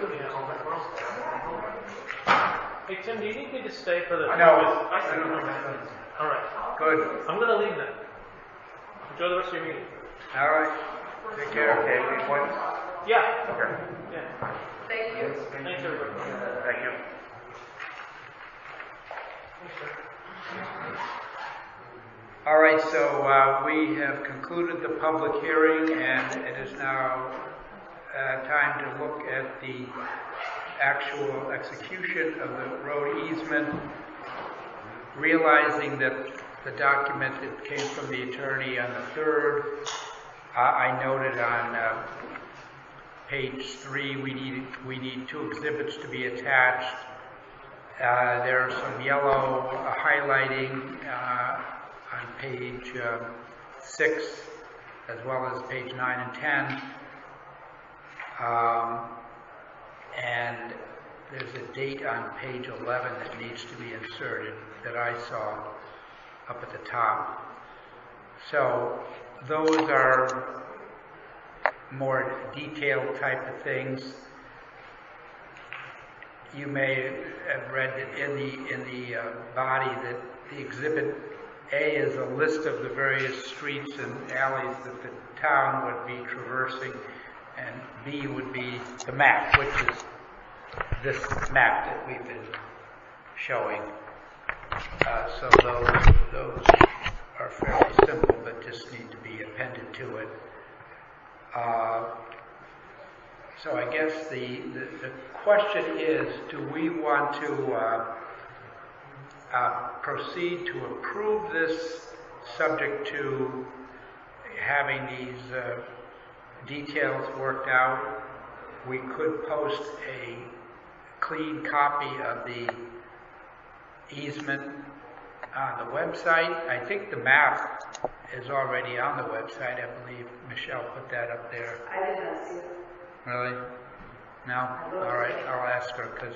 Hey Tim, do you need me to stay for the? No. All right. Good. I'm gonna leave then. Enjoy the rest of your meeting. All right. Take care. Okay, any points? Yeah. Okay. Yeah. Thank you. Thanks everybody. Thank you. All right, so we have concluded the public hearing, and it is now time to look at the actual execution of the road easement, realizing that the document that came from the attorney on the 3rd, I noted on page 3 we need 2 exhibits to be attached. There's some yellow highlighting on page 6, as well as page 9 and 10. And there's a date on page 11 that needs to be inserted that I saw up at the top. So those are more detailed type of things. You may have read that in the body that the exhibit A is a list of the various streets and alleys that the town would be traversing, and B would be the map, which is this map that we've been showing. So those are fairly simple, but just need to be appended to it. So I guess the question is, do we want to proceed to approve this subject to having these details worked out? We could post a clean copy of the easement on the website. I think the map is already on the website. I believe Michelle put that up there. I did not see it. Really? No? All right, I'll ask her, because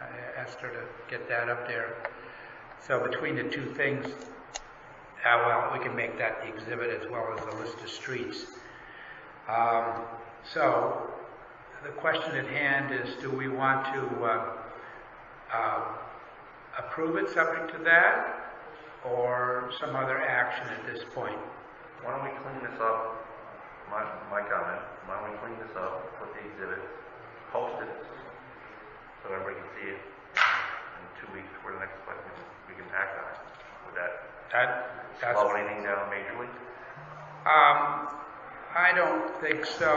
I asked her to get that up there. So between the two things, well, we can make that the exhibit as well as the list of streets. So the question at hand is, do we want to approve it subject to that, or some other action at this point? Why don't we clean this up? My comment, why don't we clean this up, put the exhibit, post it, so everybody can see it in 2 weeks before the next question, we can act on it. Would that slow anything down majorly? I don't think so.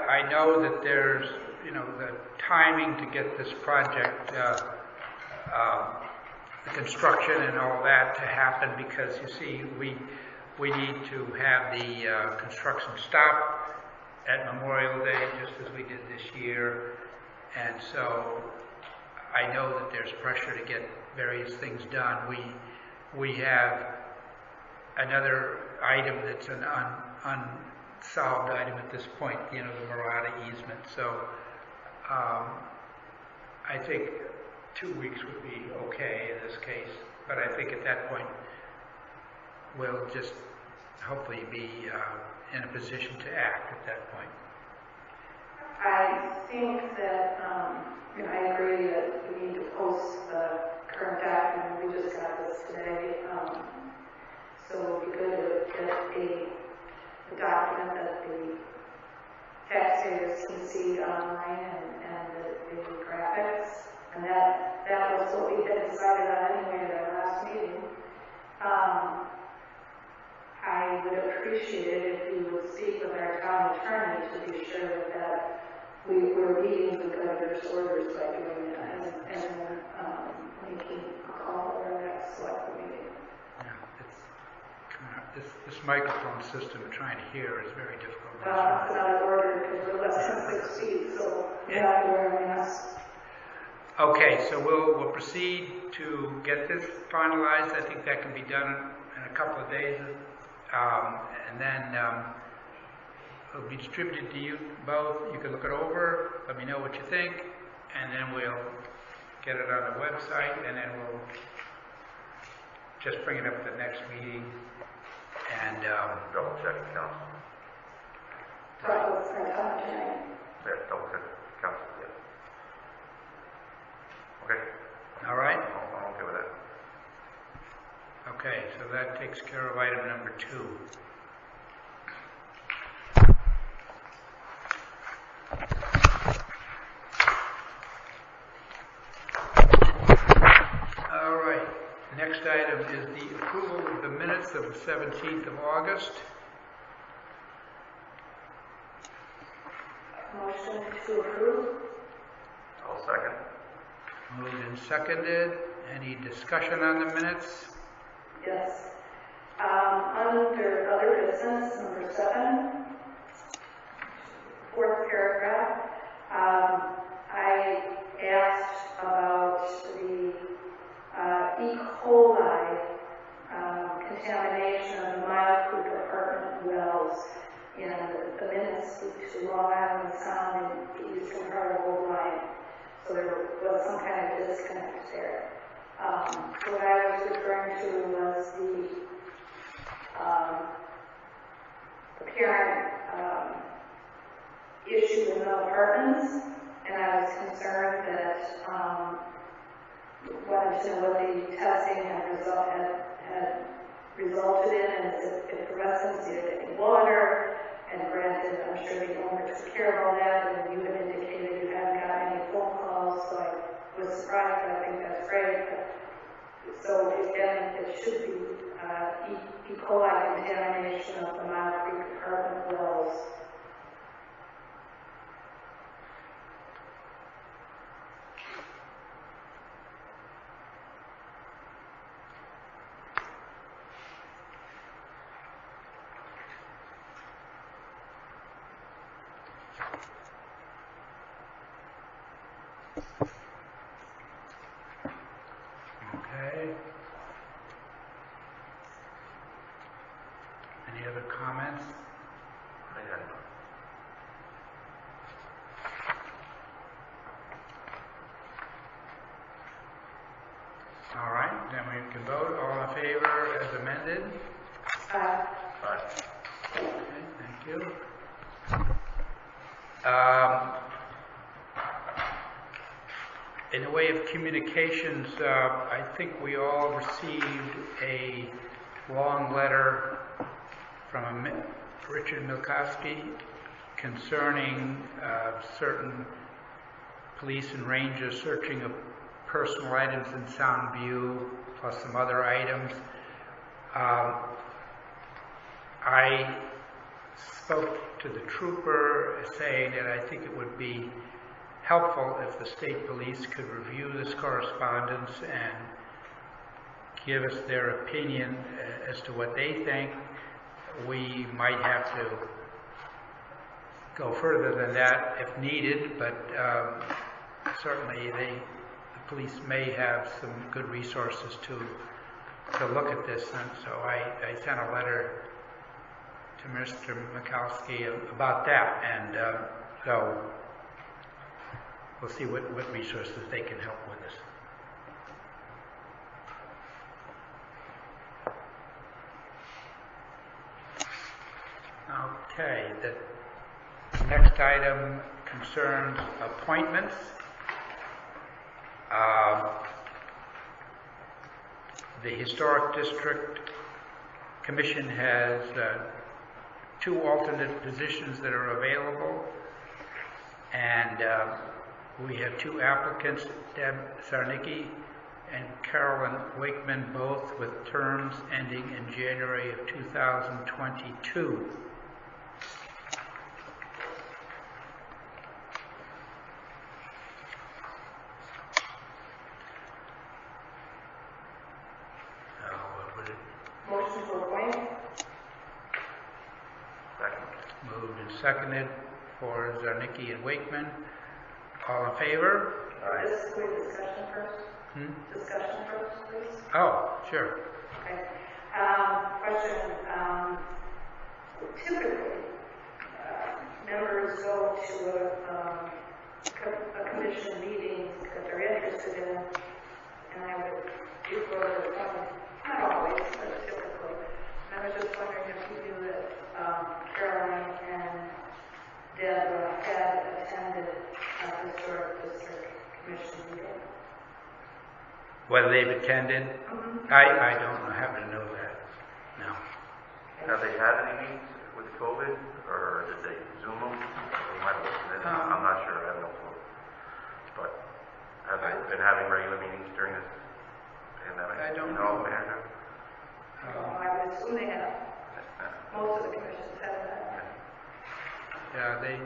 I know that there's, the timing to get this project, the construction and all that to happen, because you see, we need to have the construction stop at Memorial Day, just as we did this year. And so I know that there's pressure to get various things done. We have another item that's an unsolved item at this point, the Murata easement. So I think 2 weeks would be okay in this case, but I think at that point we'll just hopefully be in a position to act at that point. I think that, I agree that we need to post the current document. We just got this today. So it would be good to get a document that the taxpayers can see online and the graphics. And that was what we had decided on anyway at our last meeting. I would appreciate it if you would speak with our town attorney to be sure that we were meeting the governor's orders by doing that and then making a call at our next select meeting. Yeah, this microphone system trying to hear is very difficult. It's not an order because we're less than 6 feet, so we have to wear a mask. Okay, so we'll proceed to get this finalized. I think that can be done in a couple of days. And then it'll be distributed to you both. You can look it over, let me know what you think, and then we'll get it on the website, and then we'll just bring it up at the next meeting and double check the council. Right, with our town attorney. Yeah, double check the council, yeah. Okay. All right? I'm okay with that. Okay, so that takes care of item number 2. All right, the next item is the approval of the minutes of the 17th of August. Motion to approve. I'll second. Moved and seconded. Any discussion on the minutes? Yes. Under other business, number 7, 4th paragraph, I asked about the E. coli contamination of the Mile Creek apartment wells in the minutes to Long Island Sound in the eastern part of Old Lyme. So there was some kind of disconnect there. What I was referring to was the apparent issue in the apartments, and I was concerned that wanted to know what the testing had resulted in, and if fluorescence in water, and granted, I'm sure the owner took care of all that, and you had indicated you hadn't gotten any phone calls, so I was surprised, but I think that's great. So again, it should be E. coli contamination of the Mile Creek apartment wells. Okay. Any other comments? All right, then we can vote. All in favor as amended? Aye. Okay, thank you. In the way of communications, I think we all received a long letter from Richard Milkowski concerning certain police and rangers searching of personal items in Sound View, plus some other items. I spoke to the trooper saying that I think it would be helpful if the state police could review this correspondence and give us their opinion as to what they think. We might have to go further than that if needed, but certainly the police may have some good resources to look at this. And so I sent a letter to Mr. Mikowski about that, and so we'll see what resources they can help with us. Okay, the next item concerns appointments. The Historic District Commission has 2 alternate positions that are available, and we have 2 applicants, Deb Sarnicki and Carolyn Wakeman, both with terms ending in January of 2022. Motion to appoint. Moved and seconded for Zarnicki and Wakeman. All in favor? Discussion first. Discussion first, please. Oh, sure. Okay. Question. Typically, members go to a commission meeting that they're interested in, and I would do further not always, but typically. And I was just wondering if you knew that Carolyn and Deb had attended a Historic District Commission meeting. Whether they've attended? I don't happen to know that. No. Have they had any meetings with COVID, or did they Zoom them? They might have listened in. I'm not sure. I have no clue. But have they been having regular meetings during this pandemic? I don't know. I would assume they have. Most of the commissions have that. Yeah,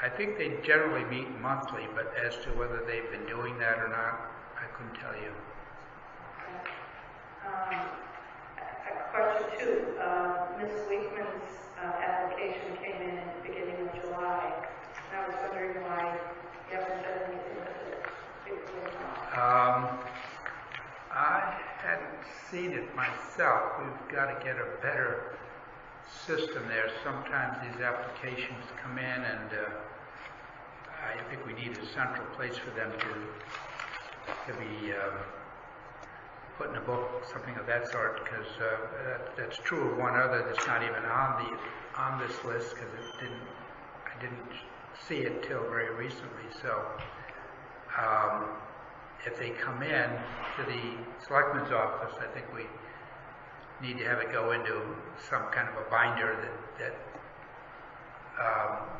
I think they generally meet monthly, but as to whether they've been doing that or not, I couldn't tell you. Question 2. Ms. Wakeman's application came in at the beginning of July. And I was wondering why you haven't done anything with it. I hadn't seen it myself. We've got to get a better system there. Sometimes these applications come in, and I think we need a central place for them to be put in a book, something of that sort, because that's true of one other that's not even on this list, because I didn't see it till very recently. So if they come in to the Selectmen's office, I think we need to have it go into some kind of a binder that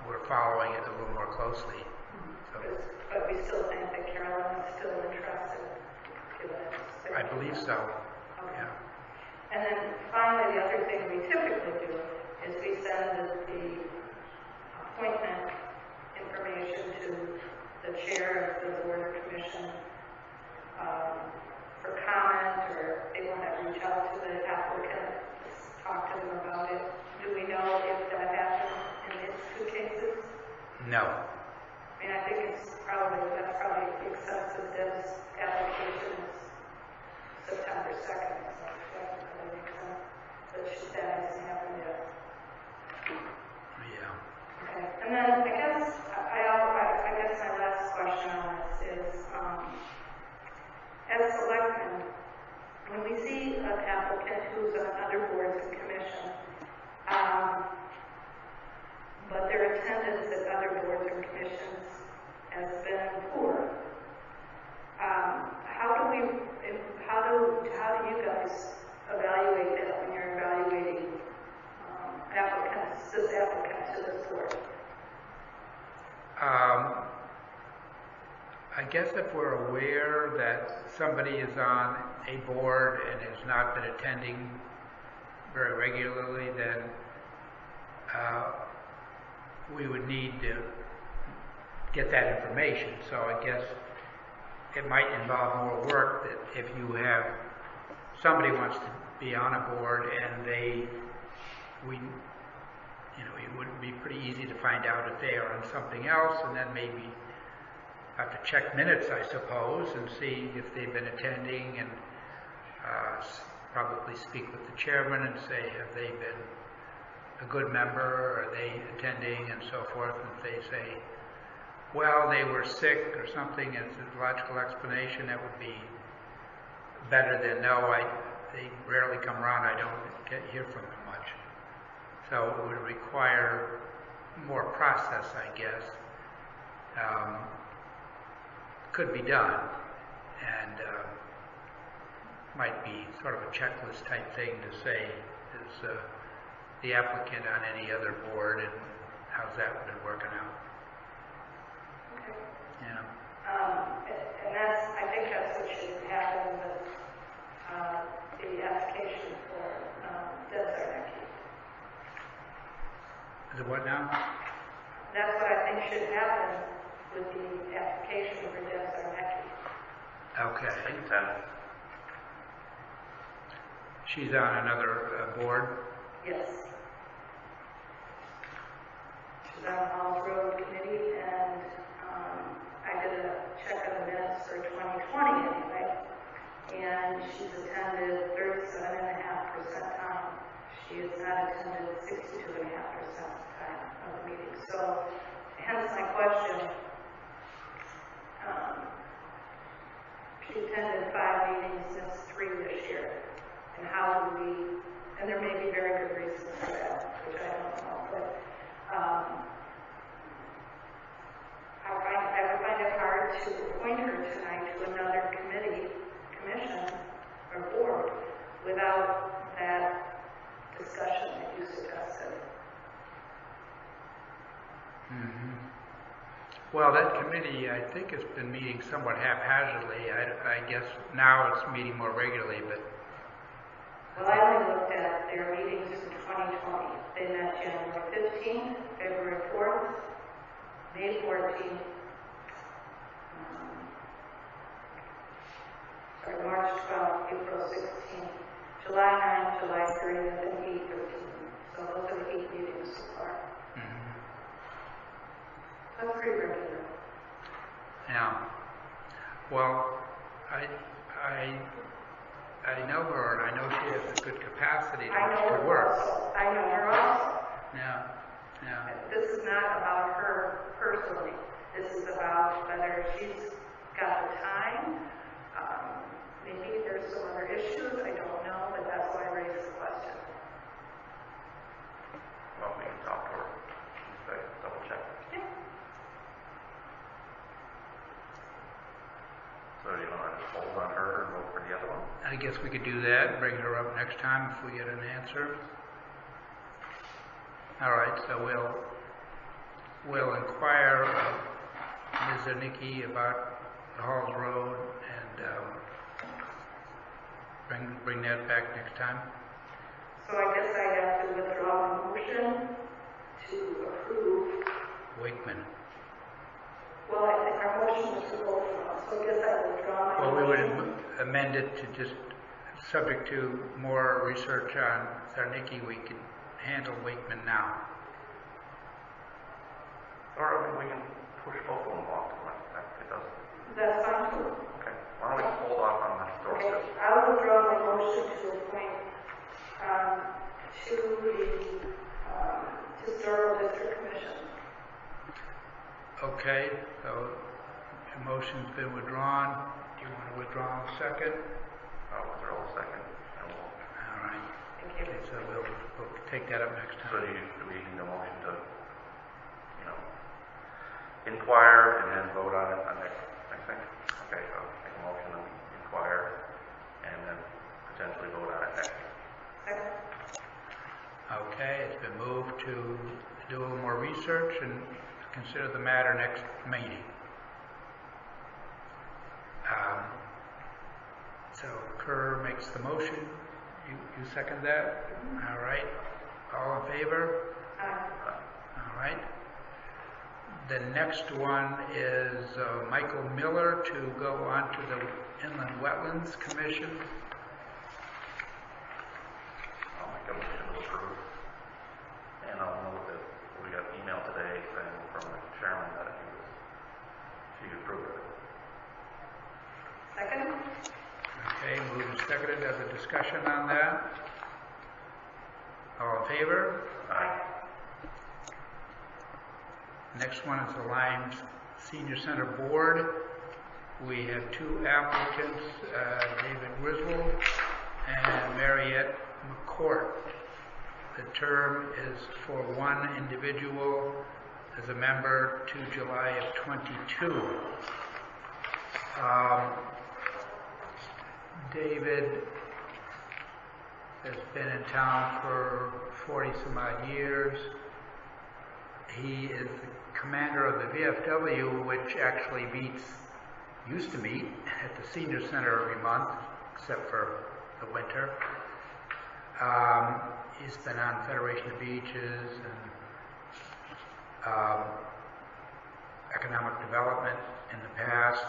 we're following it a little more closely. So, but we still think that Carolyn is still interested. I believe so. Okay. Yeah. And then finally, the other thing we typically do is we send the appointment information to the chair of the board or commission for comment, or if they want to reach out to the applicant, just talk to them about it. Do we know if that happened in these 2 cases? No. I mean, I think that's probably excessive. This application is September 2nd, so that doesn't make sense. But that hasn't happened yet. Yeah. Okay. And then I guess my last question on this is, as selectmen, when we see an applicant who's on other boards and commissions, but their attendance at other boards and commissions has been poor, how do you guys evaluate that when you're evaluating applicants to this board? I guess if we're aware that somebody is on a board and has not been attending very regularly, then we would need to get that information. So I guess it might involve more work that if you have somebody wants to be on a board and it would be pretty easy to find out if they are on something else, and then maybe have to check minutes, I suppose, and see if they've been attending, and probably speak with the chairman and say, have they been a good member, are they attending, and so forth. And if they say well, they were sick or something as a logical explanation, that would be better than no, they rarely come around, I don't hear from them much. So it would require more process, I guess. Could be done, and might be sort of a checklist type thing to say, is the applicant on any other board, and how's that been working out? Okay. Yeah. And that's, I think that's what should happen with the application for Desert. The what now? That's what I think should happen with the application for Desert. Okay. She's on another board? Yes. She's on the Halls Road Committee, and I did a check of the minutes for 2020 anyway, and she's attended 37.5% time. She has not attended 62.5% time of the meeting. So, hence my question. She attended 5 meetings, missed 3 this year. And how do we, and there may be very good reasons for that, which I don't know, but I find it hard to appoint her tonight to another commission, or board, without that discussion that you suggested. Mm-hmm. Well, that committee, I think, has been meeting somewhat haphazardly. I guess now it's meeting more regularly, but... Well, I only looked at their meetings in 2020. They met January 15th, February 4th, May 14th, March 12th, April 16th, July 9th, July 30th, and May 13th. So those are the 8 meetings so far. Mm-hmm. That's pretty regular. Yeah. Well, I know her, and I know she has a good capacity to work. I know her also. Yeah. Yeah. This is not about her personally. This is about whether she's got the time. Maybe there's some other issues. I don't know, but that's why I raised the question. Well, we can talk to her. Double check. Yeah. So do you want to hold on her and vote for the other one? I guess we could do that, bring her up next time if we get an answer. All right, so we'll inquire of Ms. Zanicki about the Halls Road and bring that back next time. So I guess I have to withdraw the motion to approve. Wakeman. Well, I think our motion was to vote for, so I guess I withdraw my Well, we motion. would amend it to just, subject to more research on Zarnicki, we could handle Wakeman now. Or we can push both of them off to like that. It doesn't. That's fine too. Okay. Why don't we hold off on the historical? Okay, I'll withdraw my motion to appoint to the Historical District Commission. Okay, so your motion's been withdrawn. Do you want to withdraw a second? I'll withdraw a second. All right. Thank you. Okay, so we'll take that up next time. So do we need a motion to, inquire and then vote on it on next thing? Okay, so make a motion to inquire and then potentially vote on it next. Okay, it's been moved to do a little more research and consider the matter next meeting. So Kerr makes the motion. You second that? All right. All in favor? All right. The next one is Michael Miller to go on to the Inland Wetlands Commission. I'll make a motion to approve. And I'll note that we got an email today saying from the chairman that he approved it. Second? Okay, moved and seconded. Have a discussion on that. All in favor? Aye. Next one is the Lime Senior Center Board. We have two applicants, David Griswold and Mariette McCourt. The term is for one individual as a member to July of 22. David has been in town for 40 some odd years. He is the commander of the VFW, which actually used to meet at the Senior Center every month, except for the winter. He's been on Federation of Beaches and economic development in the past.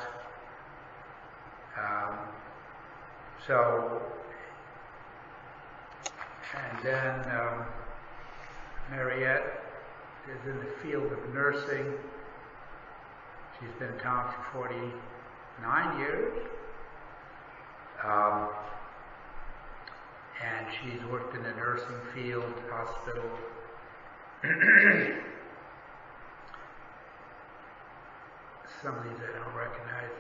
And then Mariette is in the field of nursing. She's been in town for 49 years. And she's worked in the nursing field, hospital. Some of these I don't recognize.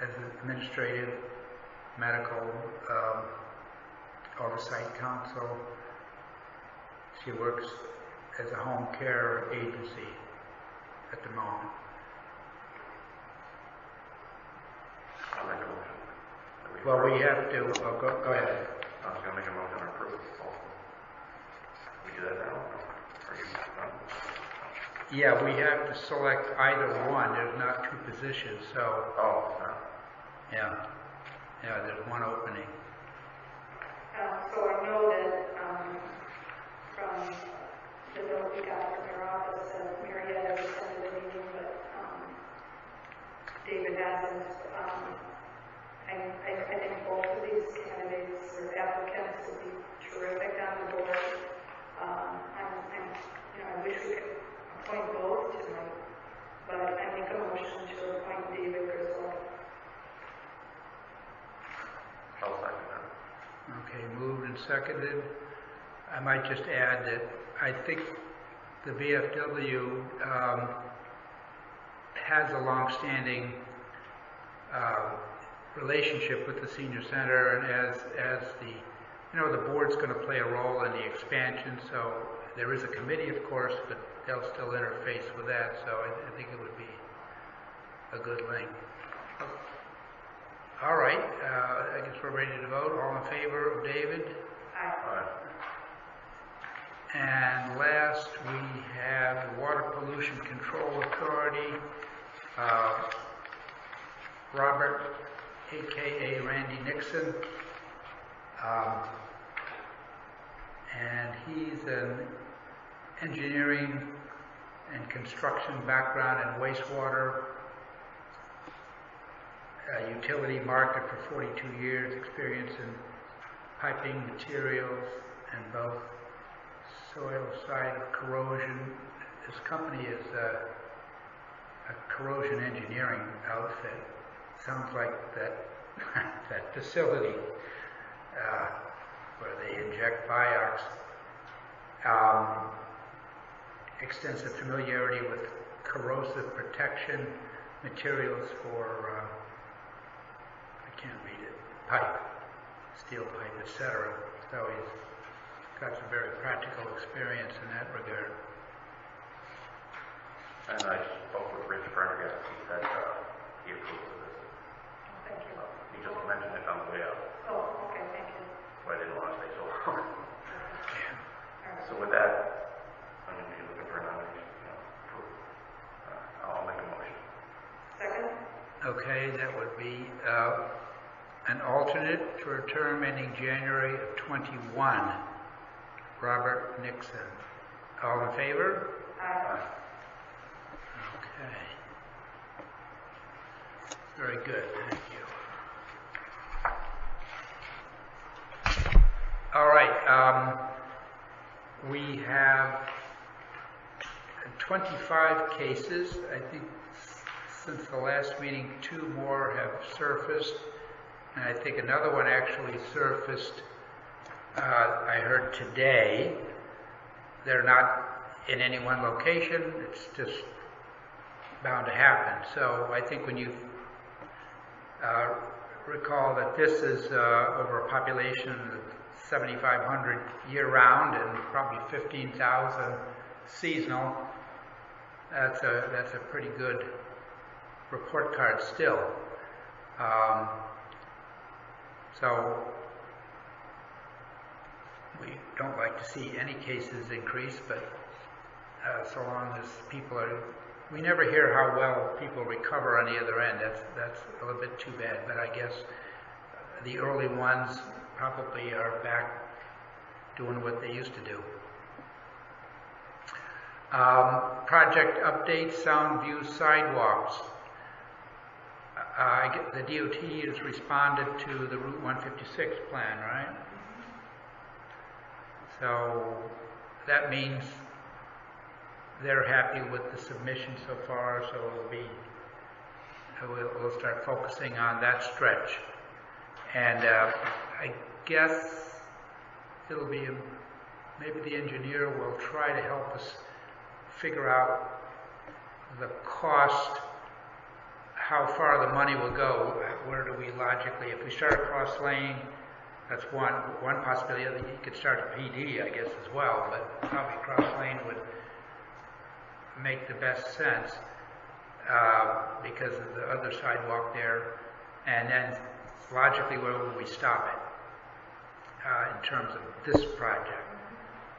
As an administrative, medical, oversight council. She works as a home care agency at the moment. I'll make a motion. Well, we have to, go ahead. I was going to make a motion to approve this also. We do that now? Are you done? Yeah, we have to select either one. There's not two positions, so. Oh, no. Yeah, there's one opening. So I know that from the note we got from your office, Marietta has attended the meeting, but David hasn't. I think both of these candidates or applicants would be terrific on the board. I wish we could appoint both tonight, but I make a motion to appoint David Griswold. I'll second that. Okay, moved and seconded. I might just add that I think the VFW has a long-standing relationship with the senior center, and as the board's going to play a role in the expansion, so there is a committee, of course, but they'll still interface with that, so I think it would be a good link. All right, I guess we're ready to vote. All in favor of David? Aye. And last, we have the Water Pollution Control Authority, Robert, a.k.a. Randy Nixon. And he's an engineering and construction background in wastewater, utility market for 42 years, experience in piping materials and both soil side corrosion. This company is a corrosion engineering outfit. Sounds like that facility where they inject Vioxx. Extensive familiarity with corrosive protection materials for, I can't read it, pipe, steel pipe, etc. So he's got some very practical experience in that regard. And I spoke with Rich Prendergast. He said he approved of this. Thank you. He just mentioned it on the way out. Oh, okay, thank you. So I didn't want to say so long. So with that, I'm going to be looking for a nomination. I'll make a motion. Second? Okay, that would be an alternate for a term ending January of 21, Robert Nixon. All in favor? Aye. Okay. Very good, thank you. All right, we have 25 cases. I think since the last meeting, 2 more have surfaced, and I think another one actually surfaced, I heard today. They're not in any one location, it's just bound to happen. So I think when you recall that this is over a population of 7,500 year-round and probably 15,000 seasonal, that's a pretty good report card still. So we don't like to see any cases increase, but so long as people are, we never hear how well people recover on the other end. That's a little bit too bad, but I guess the early ones probably are back doing what they used to do. Project update, Soundview sidewalks. The DOT has responded to the Route 156 plan, right? So that means they're happy with the submission so far, so we'll start focusing on that stretch. And I guess it'll be, maybe the engineer will try to help us figure out the cost, how far the money will go. Where do we logically, if we start a cross lane, that's one possibility. You could start a PD, I guess, as well, but probably cross lane would make the best sense because of the other sidewalk there. And then logically, where would we stop it in terms of this project?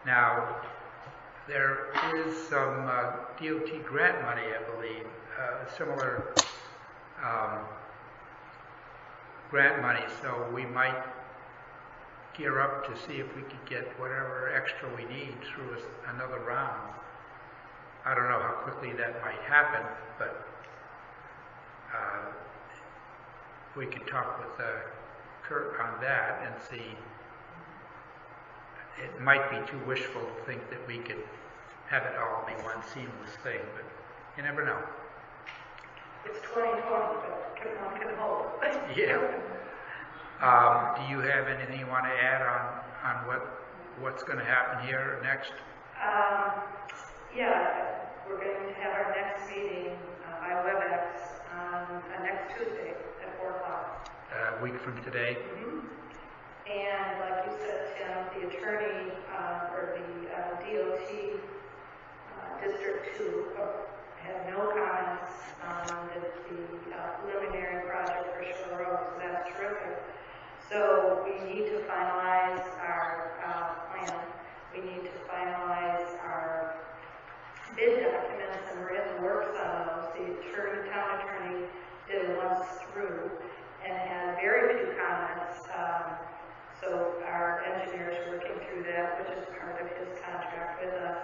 Now, there is some DOT grant money, I believe, similar grant money, so we might gear up to see if we could get whatever extra we need through another round. I don't know how quickly that might happen, but we could talk with Kurt on that and see. It might be too wishful to think that we could have it all be one seamless thing, but you never know. It's 2020, but one can hope. Yeah. Do you have anything you want to add on what's going to happen here next? Yeah, we're going to have our next meeting by WebEx on next Tuesday at 4 o'clock. A week from today. Mm-hmm. And like you said, Tim, the attorney for the DOT District 2 had no comments on the preliminary project for Shore Road, so that's terrific. So we need to finalize our plan. We need to finalize our bid documents, and we're in the works on those. The town attorney did it once through and had very few comments. So our engineer is working through that, which is part of his contract with us.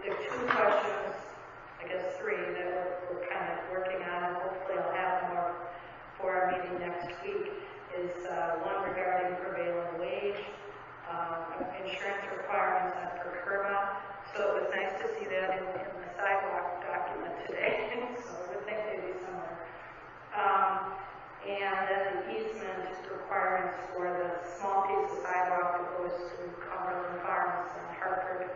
There are two questions, I guess three, that we're kind of working on, and hopefully I'll have more for our meeting next week, is one regarding prevailing wage, insurance requirements for KERMA. So it was nice to see that in the sidewalk document today, so I would think they'd be somewhere. And then the easement requirements for the small piece of sidewalk that goes to Cumberland Farms and Hartford.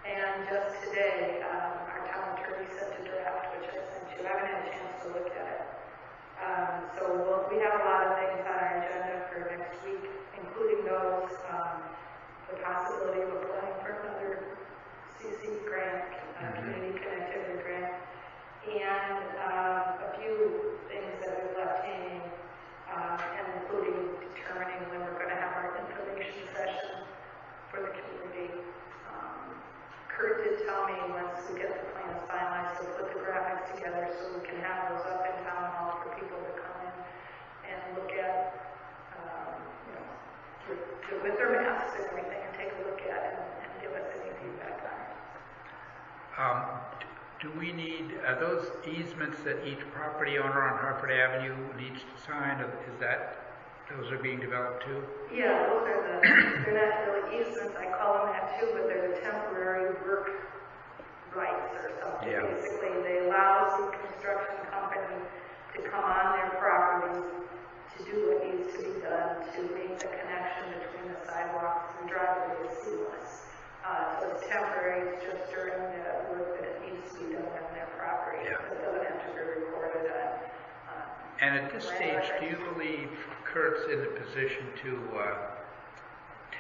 And just today, our town attorney sent a draft, which I sent you. I haven't had a chance to look at it. So we have a lot of things on our agenda for next week, including those, the possibility of applying for another CC grant, community connectivity grant, and a few things that we've left hanging, and including determining when we're going to have our information session for the community. Kurt did tell me once we get the plans finalized to put the graphics together so we can have those up in town hall for people to come in and look at, with their masks and everything, and take a look at it and give us any feedback on it. Do we need, are those easements that each property owner on Hartford Avenue needs to sign? Those are being developed too? Yeah, those are they're not really easements, I call them that too, but they're the temporary work rights or something. Yeah. Basically, they allow the construction company to come on their property to do what needs to be done to make the connection between the sidewalks and driveway seamless. So it's temporary, it's just during the work that it needs needs to be done on their property. Yeah. It doesn't have to be recorded on. And at this stage, do you believe Kurt's in a position to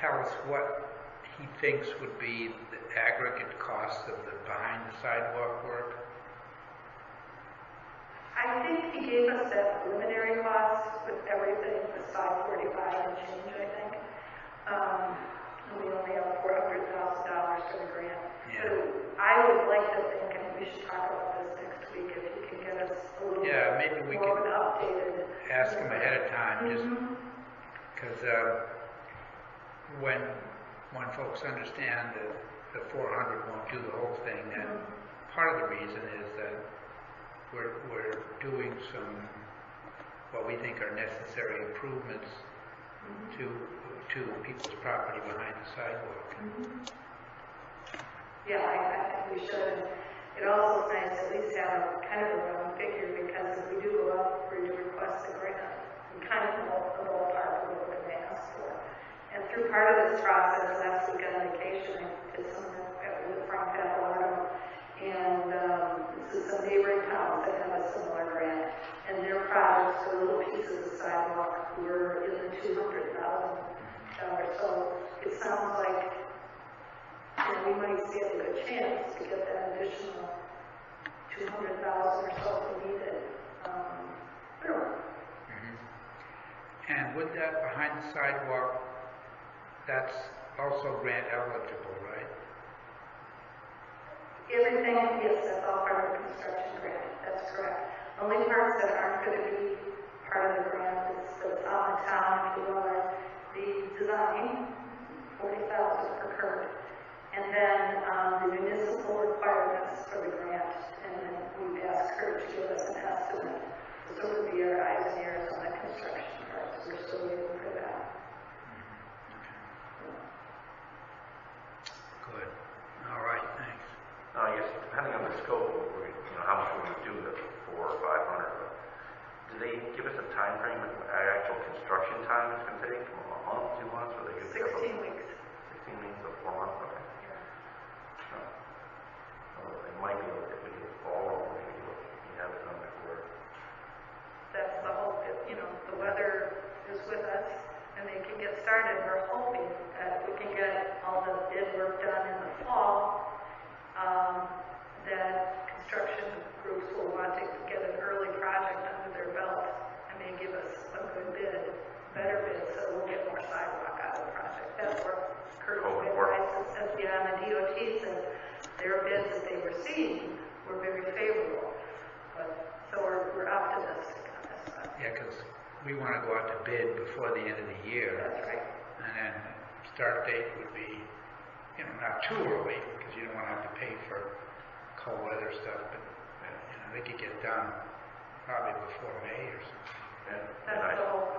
tell us what he thinks would be the aggregate cost of the behind the sidewalk work? I think he gave us that preliminary cost with everything was $545 and change, I think. We only have $400,000 for the grant. Yeah. So I would like to think, and we should talk about this next week, if you can get us a little maybe we more can of an updated. ask him ahead of time, just because when folks understand that the 400 won't do the whole thing, then part of the reason is that we're doing some what we think are necessary improvements to people's property behind the sidewalk. Yeah, I think we should. It also is nice to at least have kind of a round figure, because if we do go up for your request to grant, we kind of know the ballpark of what we're going to ask for. And through part of this process, last week on vacation, I did some work with Frank Papalardo, and some neighboring towns that have a similar grant, and their projects for little pieces of sidewalk were in the $200,000. So it sounds like we might see a good chance to get that additional $200,000 or so if we need it. And with that behind the sidewalk, that's also grant eligible, right? Everything, yes, that's all part of the construction grant. That's correct. Only parts that aren't going to be part of the grant that's on the town, if you will, are the design, $40,000 per curb, and then the municipal requirements for the grant, and then we've asked her to give us an estimate. So it would be our eyes and ears on the construction part. So we're still waiting for that. Good. All right, thanks. I guess depending on the scope, how much we're going to do, the 400 or 500. Do they give us a time frame, actual construction time it's going to take? A month, 2 months, or they give 16 weeks. 16 weeks or 4 months? Okay. So, it might be if we get fall, maybe we have it done before. That's the hope. The weather is with us, and they can get started. We're hoping that we can get all the bid work done in the fall. That construction groups will want to get an early project under their belt and may give us a good bid, better bid, so we'll get more sidewalk out of the project. That's where Kurt's bid prices says, and the DOT says their bids that they were seeing were very favorable. So we're optimistic on this one. Yeah, because we want to go out to bid before the end of the year. That's right. And then start date would be, not too early, because you don't want to have to pay for cold weather stuff, but they could get done probably before May or something. That's the hope.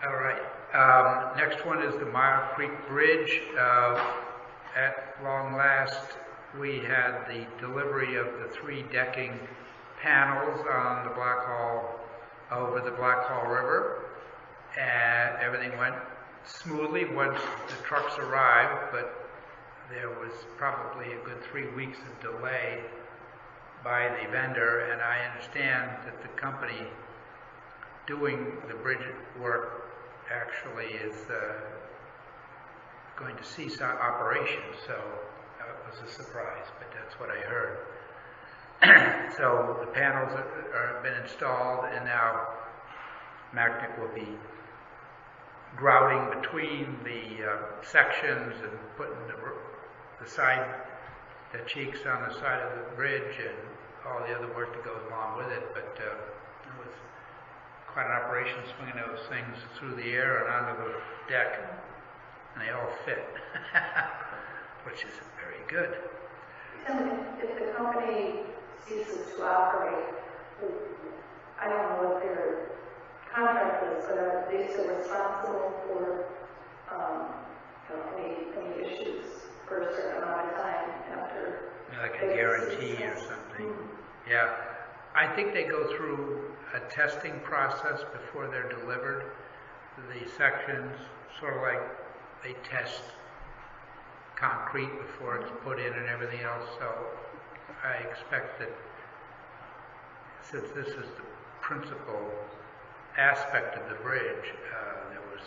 All right. Next one is the Mile Creek Bridge. At long last, we had the delivery of the 3 decking panels on the over the Black Hall River, and everything went smoothly once the trucks arrived, but there was probably a good 3 weeks of delay by the vendor, and I understand that the company doing the bridge work actually is going to cease operations, so that was a surprise, but that's what I heard. So the panels have been installed, and now Macnic will be grouting between the sections and putting the cheeks on the side of the bridge and all the other work that goes along with it. But it was quite an operation, swinging those things through the air and onto the deck, and they all fit, which is very good. If the company ceases to operate, I don't know what their contract is, but are they still responsible for any issues for a certain amount of time after? Like a guarantee or something. Yeah. I think they go through a testing process before they're delivered. The sections, sort of like they test concrete before it's put in and everything else. So I expect that since this is the principal aspect of the bridge, there was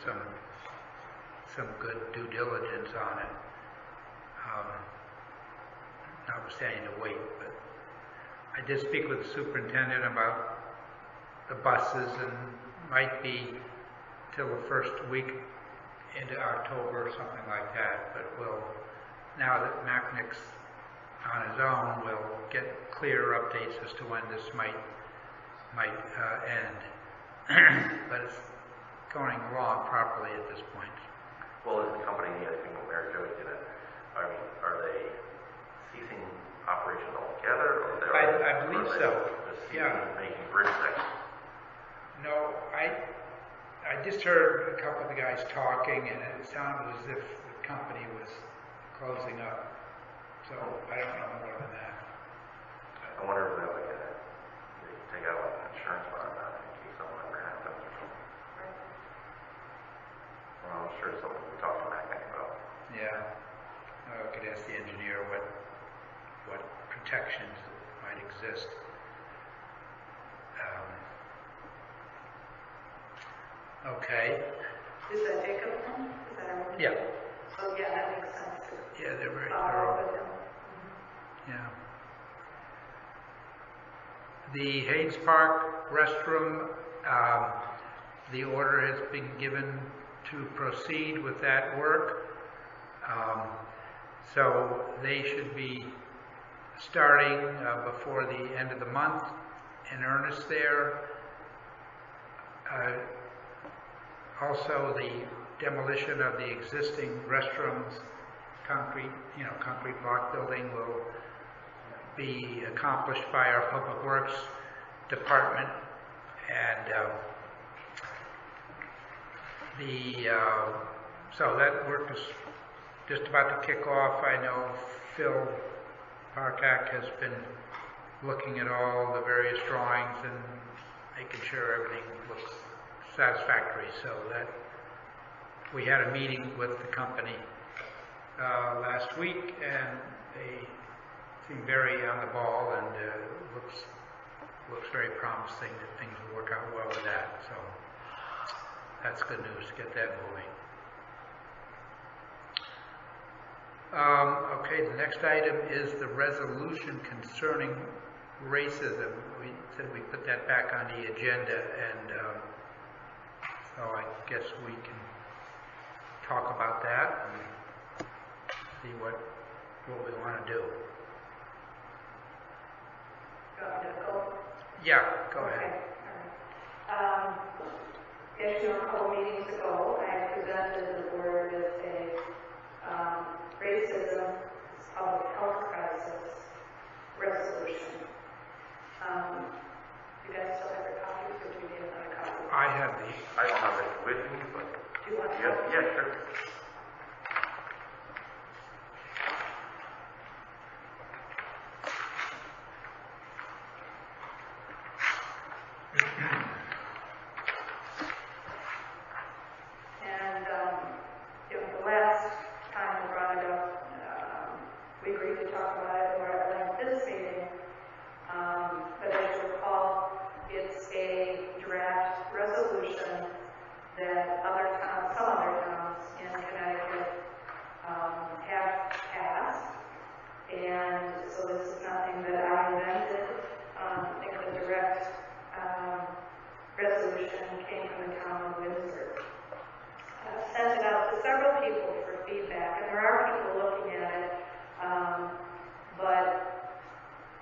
some good due diligence on it, notwithstanding the weight. But I did speak with the superintendent about the buses, and might be till the first week into October or something like that. But now that Macnick's on his own, we'll get clear updates as to when this might end. But it's going along properly at this point. Well, is the company anything from Mary Jo to that? I mean, are they ceasing operation altogether? Or I believe so. Yeah. Making bridge sections? No, I just heard a couple of the guys talking, and it sounded as if the company was closing up. So I don't know more than that. I wonder if they take out like an insurance fund on that in case something ever happens or something. Well, I'm sure it's something we talked to Mac about. Yeah. I could ask the engineer what protections might exist. Okay. Is that Jacob? Is that our? Yeah. Oh, yeah, that makes sense. Yeah, they're very thorough. thorough. Yeah. The Hayes Park restroom, the order has been given to proceed with that work. So they should be starting before the end of the month in earnest there. Also, the demolition of the existing restrooms, concrete block building will be accomplished by our Public Works Department, and so that work is just about to kick off. I know Phil Partak has been looking at all the various drawings and making sure everything looks satisfactory. So that we had a meeting with the company last week, and they seem very on the ball, and looks very promising that things will work out well with that. So that's good news to get that moving. Okay, the next item is the resolution concerning racism. We said we put that back on the agenda, and so I guess we can talk about that and see what we want to do. You want me to go? Yeah, go ahead. As you know, a couple meetings ago, I presented the board with a racism public health crisis resolution. You guys still have your copies, or do you need another copy? I have the. I don't have it with me, but. Do you want to? Yeah, sure. And the last time we brought it up, we agreed to talk about it more at length this meeting. But as you recall, it's a draft resolution that some other towns in Connecticut have passed. And so this is nothing that I invented. I think the direct resolution came from the town of Windsor. Sent it out to several people for feedback, and there are people looking at it, but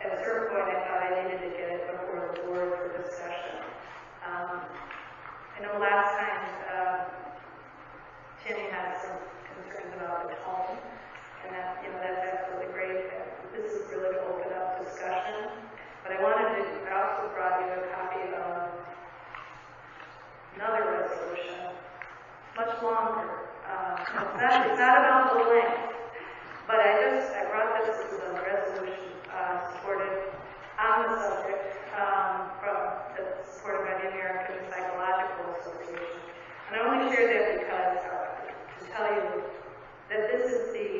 at a certain point I thought I needed to get it before the board for discussion. I know last time Timmy had some concerns about the tone, and that's absolutely great. This is really to open up discussion, but I also brought you a copy of another resolution, much longer. It's not about the length, but I brought this as a resolution supported on the subject supported by the American Psychological Association. And I only share that because to tell you that this is the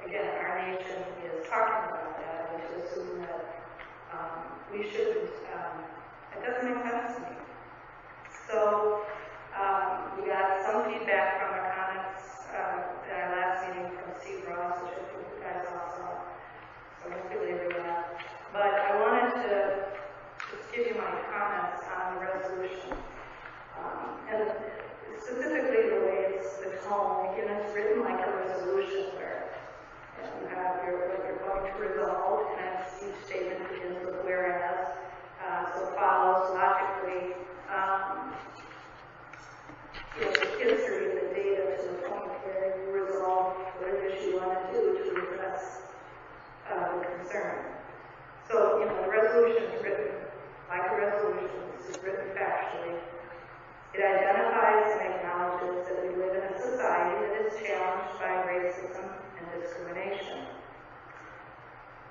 again, our nation is talking about that, and to assume that we shouldn't, it doesn't make sense to me. So we got some feedback from our comments at our last meeting from Steve Ross, which I think you guys all saw, so I won't belabor that. But I wanted to just give you my comments on the resolution. And specifically the way it's the tone, again, it's written like a resolution where you have what you're going to resolve, and each statement begins with whereas, so it follows logically the history of the data to the point where you resolve whatever issue you want to do to address the concern. So, the resolution is written like a resolution. This is written factually. It identifies and acknowledges that we live in a society that is challenged by racism and discrimination.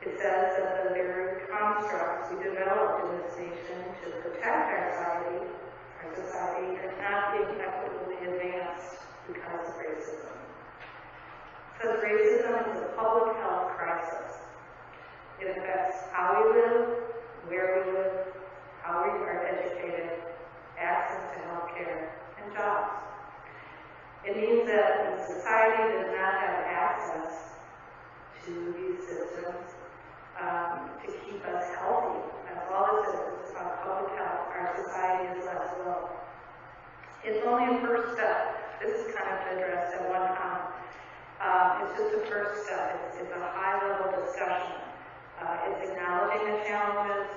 It says that the very constructs we developed in this nation to protect our society are not being equitably advanced because of racism. Because racism is a public health crisis. It affects how we live, where we live, how we are educated, access to health care, and jobs. It means that when society does not have access to these systems to keep us healthy, that's all this is. It's about public health. Our society is less well. It's only a first step. This is kind of addressed at one comment. It's just a first step. It's a high-level discussion. It's acknowledging the challenges.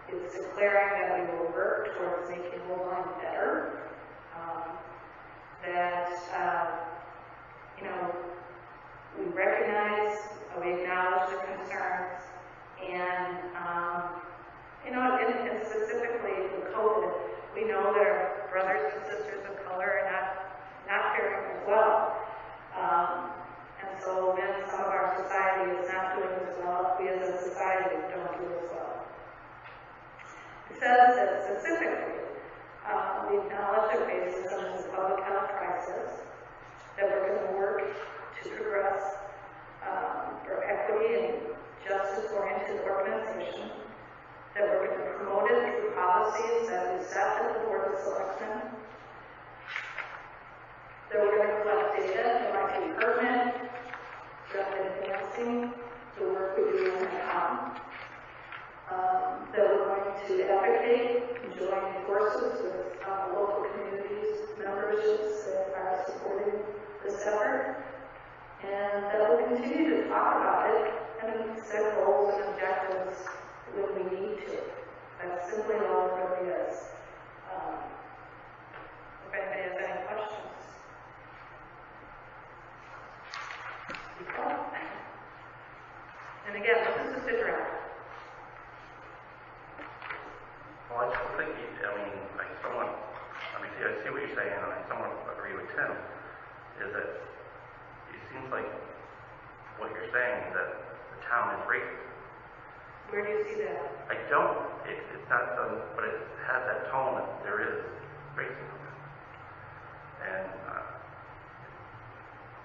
It's declaring that we will work towards making Woodline better. We recognize, we acknowledge the concerns, and and specifically with COVID, we know that our brothers and sisters of color are not faring as well. And so when some of our society is not doing as well, we as a society don't do as well. It says that specifically, we acknowledge that racism is a public health crisis, that we're going to work to progress for equity and justice-oriented organization, that we're going to promote it through policies that we set at the Board of Selectmen, that we're going to collect data that might be pertinent, advancing the work we do in the town, that we're going to advocate and join forces with local communities, memberships that are supporting this effort, and that we'll continue to talk about it and set goals and objectives when we need to. That's simply all it really is. If anybody has any questions. And again, this is just a draft. Well, I still think, I see what you're saying, and I somewhat agree with Tim, is that it seems like what you're saying is that the town is racist. Where do you see that? I don't. It's not, but it has that tone that there is racism.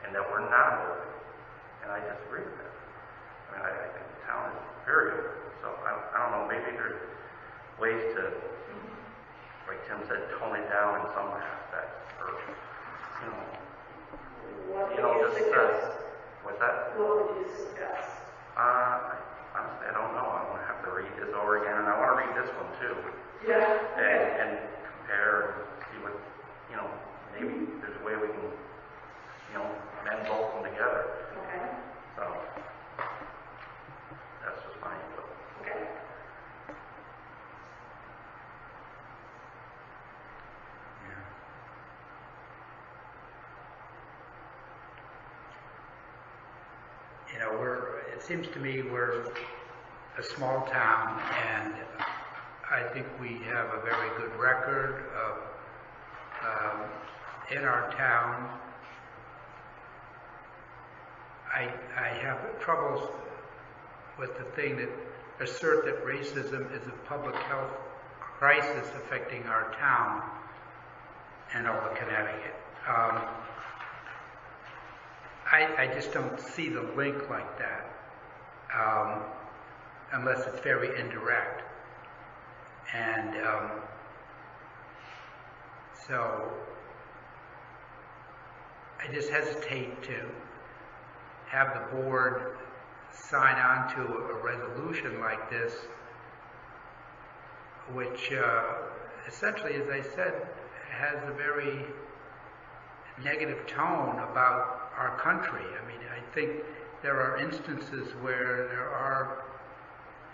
And that we're not open. And I disagree with that. I think the town is very open. So I don't know, maybe there's ways to, like Tim said, tone it down in some aspects, or what would you suggest? What's that? What would you suggest? Honestly, I don't know. I'm going to have to read this over again, and I want to read this one too. Yeah. And compare and see what, maybe there's a way we can, amend both of them together. Okay. So that's just my input. Okay. It seems to me we're a small town, and I think we have a very good record of in our town. I have troubles with the thing that assert that racism is a public health crisis affecting our town and all of Connecticut. I just don't see the link like that, unless it's very indirect. And so I just hesitate to have the board sign on to a resolution like this, which essentially, as I said, has a very negative tone about our country. I mean, I think there are instances where there are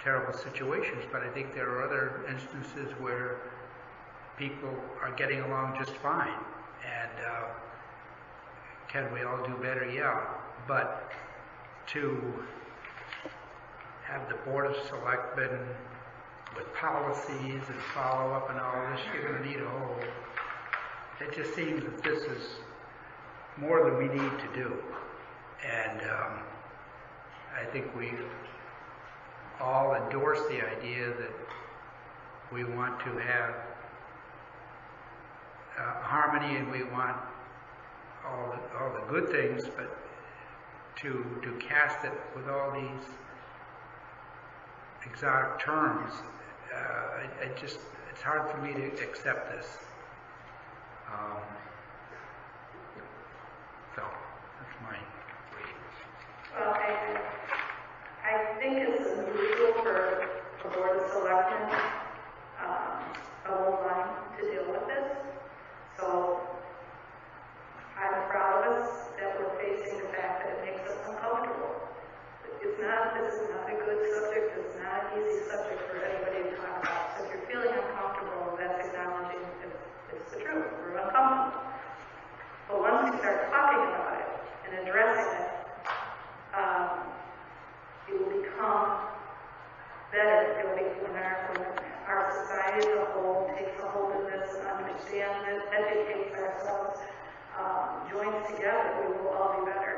terrible situations, but I think there are other instances where people are getting along just fine. And can we all do better? Yeah. But to have the Board of Selectmen with policies and follow up and all this, you're going to need a whole... It just seems that this is more than we need to do. And I think we all endorse the idea that we want to have harmony and we want all the good things, but to cast it with all these exotic terms, it's hard for me to accept this. So that's my reading. Well, I think it's unusual for the Board of Selectmen, a whole line to deal with this. So I'm proud of us that we're facing the fact that it makes us uncomfortable. This is not a good subject. It's not an easy subject for anybody to talk about. So if you're feeling uncomfortable, that's acknowledging it's the truth. We're uncomfortable. But once we start talking about it and addressing it, it will become better. It will be when our society as a whole takes a hold of this and understands it, educates ourselves, joins together, we will all be better.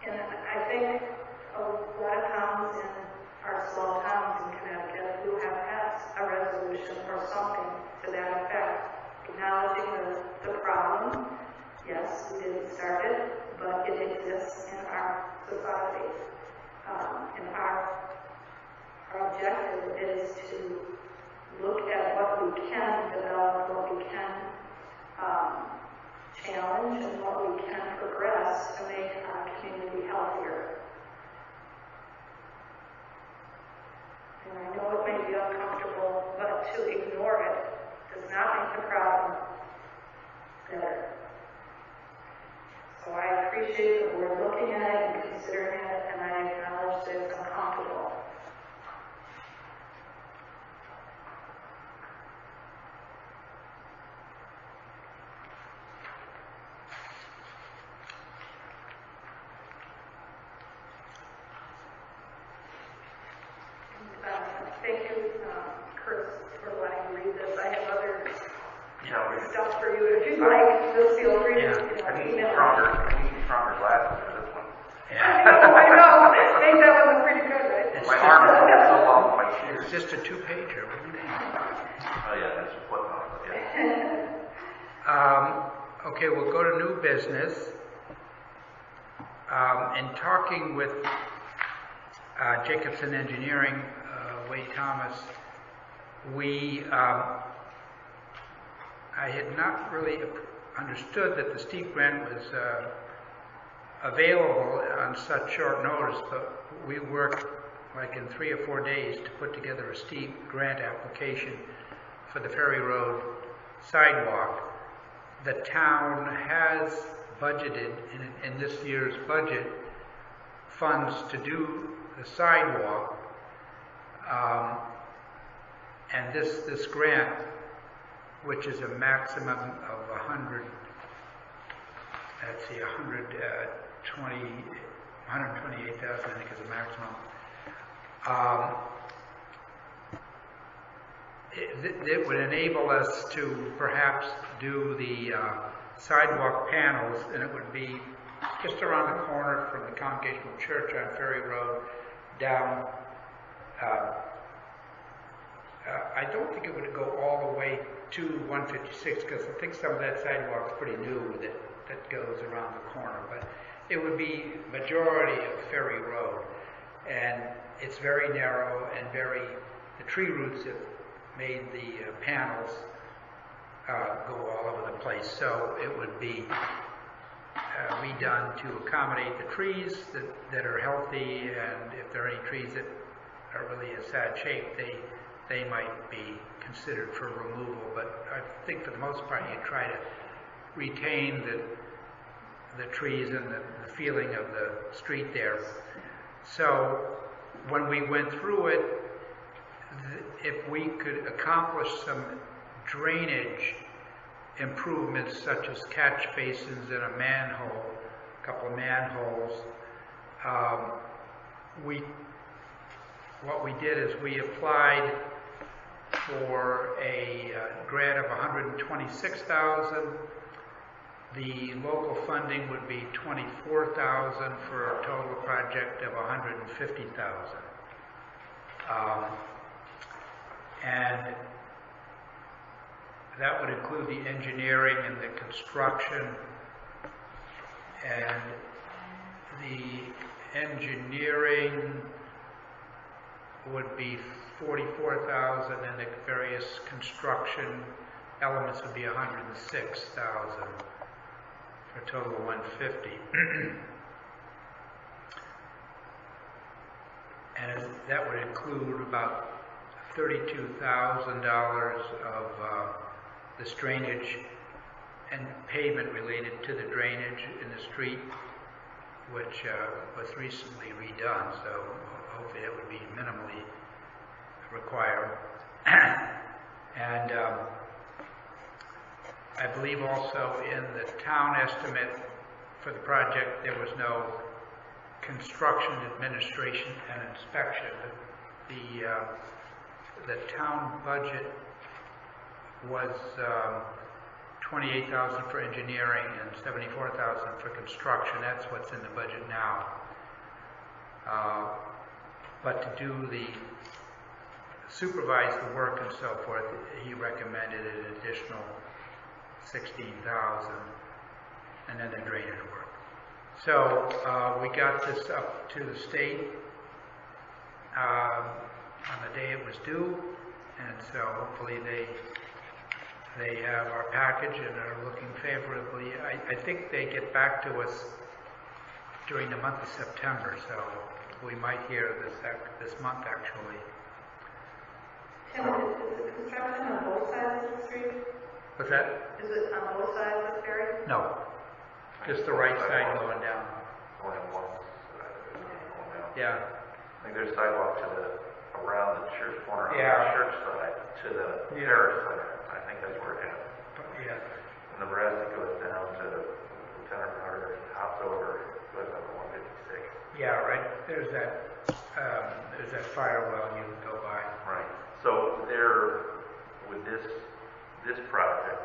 And I think a lot of towns in our small towns in Connecticut who have passed a resolution or something to that effect, acknowledging the problem. Yes, we didn't start it, but it exists in our society. And our objective is to look at what we can develop, what we can challenge, and what we can progress to make our community healthier. And I know it may be uncomfortable, but to ignore it does not make the problem better. So I appreciate that we're looking at it and considering it, and I acknowledge that it's uncomfortable. Thank you, Chris, for letting me read this. I have other stuff for you if you'd like. Just feel free to I need stronger glasses for this one. I know. I think that was pretty good, right? My arm is so long with my shoes. It's just a two-pager. What do you think? Oh yeah, that's a flip on it. Yeah. Okay, we'll go to new business. In talking with Jacobson Engineering, Wade Thomas, I had not really understood that the steep grant was available on such short notice, but we worked like in 3 or 4 days to put together a steep grant application for the Ferry Road sidewalk. The town has budgeted in this year's budget funds to do the sidewalk, and this grant, which is a maximum of 128,000, I think, is a maximum. It would enable us to perhaps do the sidewalk panels, and it would be just around the corner from the Congregational Church on Ferry Road down I don't think it would go all the way to 156 because I think some of that sidewalk's pretty new that goes around the corner. But it would be majority of Ferry Road, and it's very narrow and the tree roots have made the panels go all over the place. So it would be redone to accommodate the trees that are healthy, and if there are any trees that are really in sad shape, they might be considered for removal. But I think for the most part you try to retain the trees and the feeling of the street there. So when we went through it, if we could accomplish some drainage improvements such as catch basins and a manhole, a couple of manholes, what we did is we applied for a grant of $126,000. The local funding would be $24,000 for a total project of $150,000. And that would include the engineering and the construction. And the engineering would be $44,000, and the various construction elements would be $106,000 for a total of $150,000. And that would include about $32,000 of this drainage and pavement related to the drainage in the street, which was recently redone, so hopefully it would be minimally required. And I believe also in the town estimate for the project there was no construction, administration, and inspection. The town budget was $28,000 for engineering and $74,000 for construction. That's what's in the budget now. But to do supervise the work and so forth, he recommended an additional $16,000, and then the drainage work. So we got this up to the state on the day it was due, and so hopefully they have our package and are looking favorably. I think they get back to us during the month of September, so we might hear this month actually. Tim, is the construction on both sides of the street? What's that? Is it on both sides of the ferry? No, just the right side going down. Only one side going down. Yeah. I think there's sidewalk around the church corner on Yeah. the church side to the terrace side. I think that's where it ends. Yeah. And the rest goes down to Lieutenant Carter, hops over, goes up to 156. Yeah, right. There's that fire well you go by. Right. So with this project,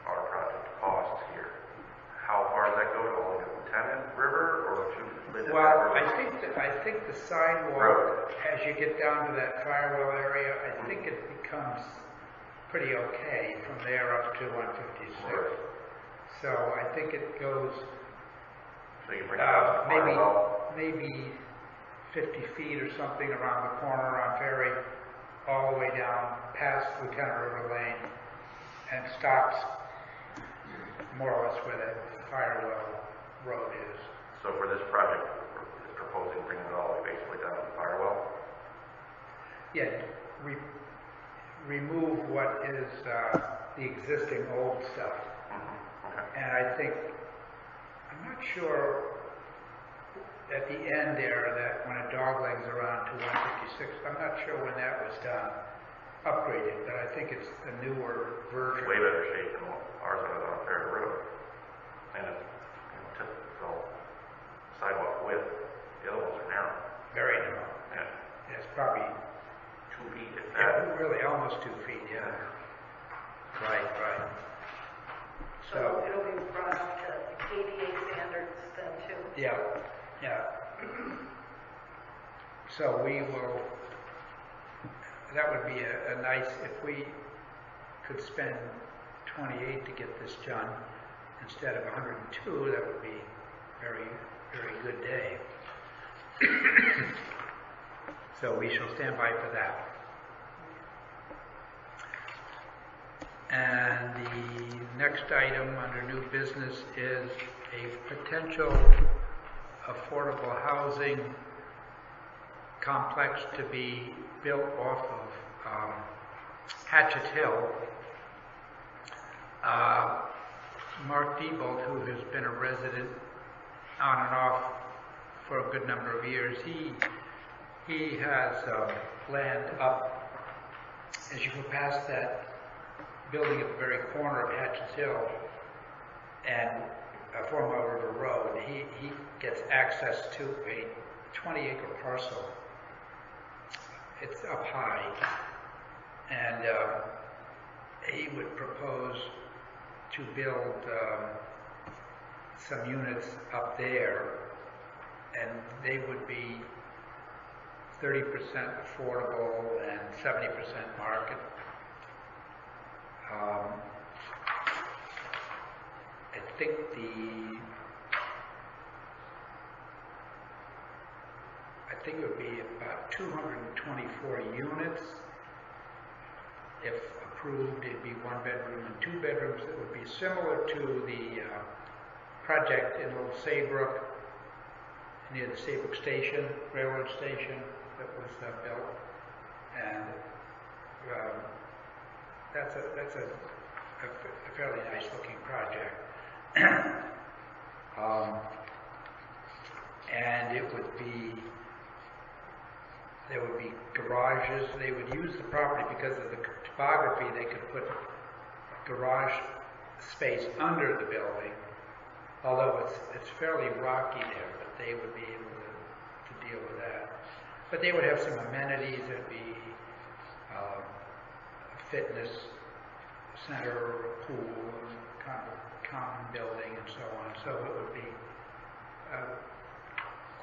our project cost here, how far does that go to only the Lieutenant River or to Linden Well, River? I think the sidewalk, as you get down to that firewall area, I think it becomes pretty okay from there up to 156. Right. So I think it goes So you bring it down to the firewall? maybe 50 feet or something around the corner on Ferry, all the way down past Lieutenant River Lane, and stops more or less where that firewall road is. So for this project, we're proposing bringing it all the way basically down to the firewall? Yeah, remove what is the existing old stuff. Okay. And I think, I'm not sure at the end there that when a dog legs around to 156, I'm not sure when that was done, upgraded, but I think it's the newer version. Way better shape than ours was on Ferry Road. And it's typical sidewalk width. The other ones are narrow. Very narrow. Yeah. It's probably 2 feet if that. really almost 2 feet, yeah. Right. So it'll be brought up to ADA standards then too? Yeah. So we will, that would be a nice, if we could spend 28 to get this done instead of 102, that would be very, very good day. So we shall stand by for that. And the next item under new business is a potential affordable housing complex to be built off of Hatchet Hill. Mark Diebold, who has been a resident on and off for a good number of years, he has land up as you go past that building at the very corner of Hatchet Hill and 4 Mile River Road. He gets access to a 20-acre parcel. It's up high, and he would propose to build some units up there, and they would be 30% affordable and 70% market. I think it would be about 224 units. If approved, it'd be 1 bedroom and 2 bedrooms. It would be similar to the project in Old Saybrook, near the Saybrook Station, railroad station, that was built. And that's a fairly nice looking project. And there would be garages. They would use the property because of the topography. They could put garage space under the building, although it's fairly rocky there, but they would be able to deal with that. But they would have some amenities. There'd be a fitness center, a pool, common building, and so on. So it would be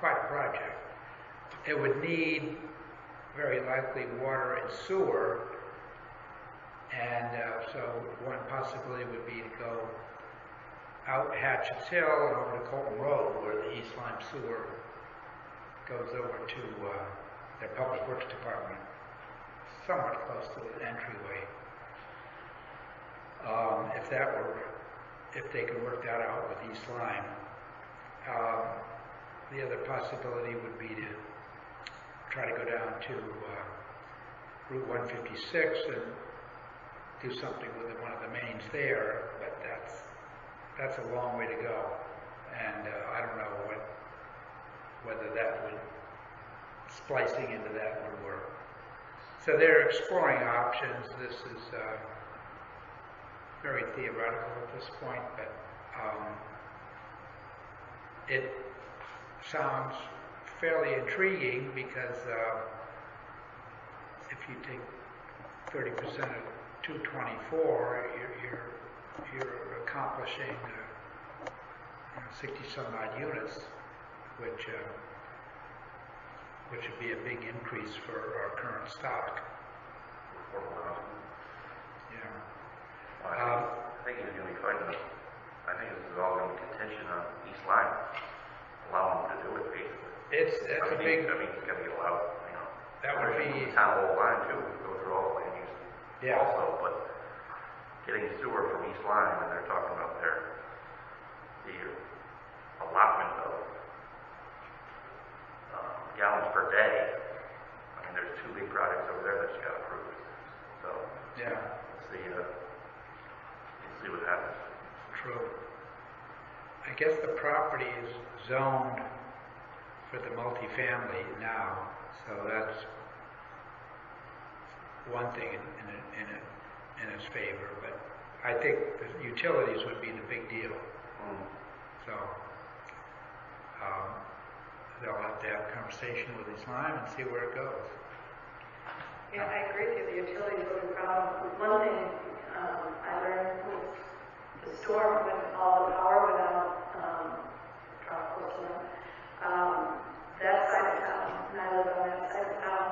quite a project. It would need very likely water and sewer, and so one possibility would be to go out Hatchet's Hill and over to Colton Road, where the East Lyme Sewer goes over to their Public Works Department, somewhat close to the entryway. If they could work that out with East Lyme. The other possibility would be to try to go down to Route 156 and do something with one of the mains there, but that's a long way to go, and I don't know whether that would, splicing into that would work. So they're exploring options. This is very theoretical at this point, but it sounds fairly intriguing because if you take 30% of 224, you're accomplishing 60 some odd units, which would be a big increase for our current stock. Yeah. Well, I think you're going to be fighting this. I think this is all going to be contention on East Line, allowing them to do it, basically. It's a big. I mean, it's going to be allowed, you know. That would be. Town whole line too. We go through all the land use. Yeah. Also, but getting sewer from East Line, and they're talking about the allotment of gallons per day. I mean, there's 2 big projects over there that just got approved. So yeah, let's see what happens. True. I guess the property is zoned for the multifamily now, so that's one thing in its favor. But I think the utilities would be the big deal. So they'll have to have a conversation with East Lyme and see where it goes. Yeah, I agree with you. The utilities will be a problem. One thing I learned was the storm when all the power went out, tropical storm. That side of town, and I live on that side of town,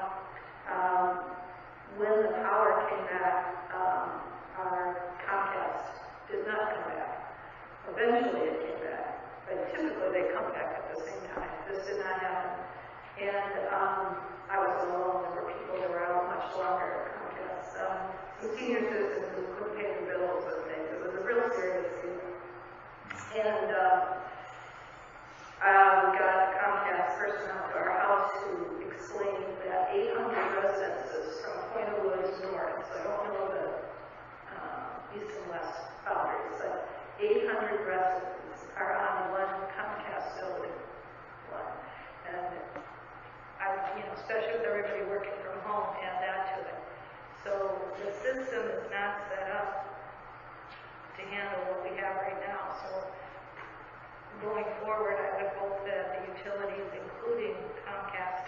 eventually it came back. But typically they come back at the same time. This did not happen. And I was alone. There were people that were out much longer. Some senior citizens who couldn't pay their bills and things. It was a real serious deal. And we got a Comcast person out to our house who explained that 800 residences from Point of Woods north, so I don't know the east and west boundaries, but 800 residents are on one Comcast building. And especially with everybody working from home, add that to it. So the system is not set up to handle what we have right now. So going forward, I would hope that the utilities, including Comcast,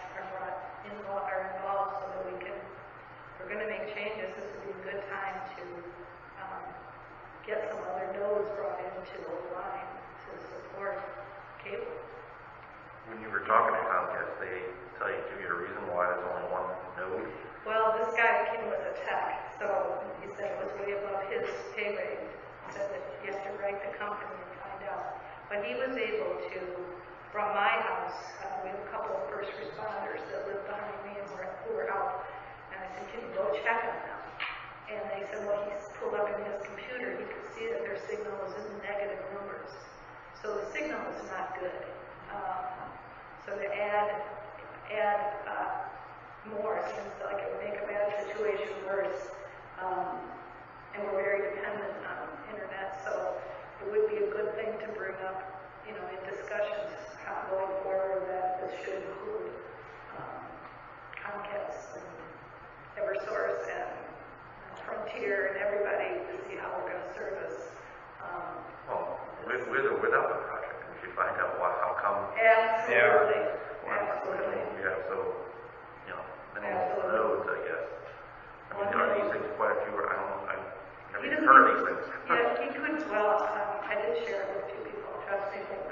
are involved so that if we're going to make changes, this would be a good time to get some other nodes brought into the line to support cable. When you were talking to Comcast, they give you a reason why there's only one node? Well, this guy came with a tech, so he said it was way above his pay rate. He said that you have to write the company and find out. But he was able to, from my house, we have a couple of first responders that live behind me and who were out. And I said, can you go check on them? And they said, well, he pulled up in his computer, he could see that their signal was in negative numbers. So the signal is not good. So to add more seems like it would make a bad situation worse. And we're very dependent on internet, so it would be a good thing to bring up, in discussions going forward that this should include Comcast and Eversource and Frontier and everybody to see how we're going to service. Well, with or without the project, we should find out how come. Absolutely. Yeah. Absolutely. Yeah, so, minimal nodes, I guess. I mean, are these things quite a few, I don't know, I've never even heard of these things. Yeah, he could, I did share it with a few people, trust me, but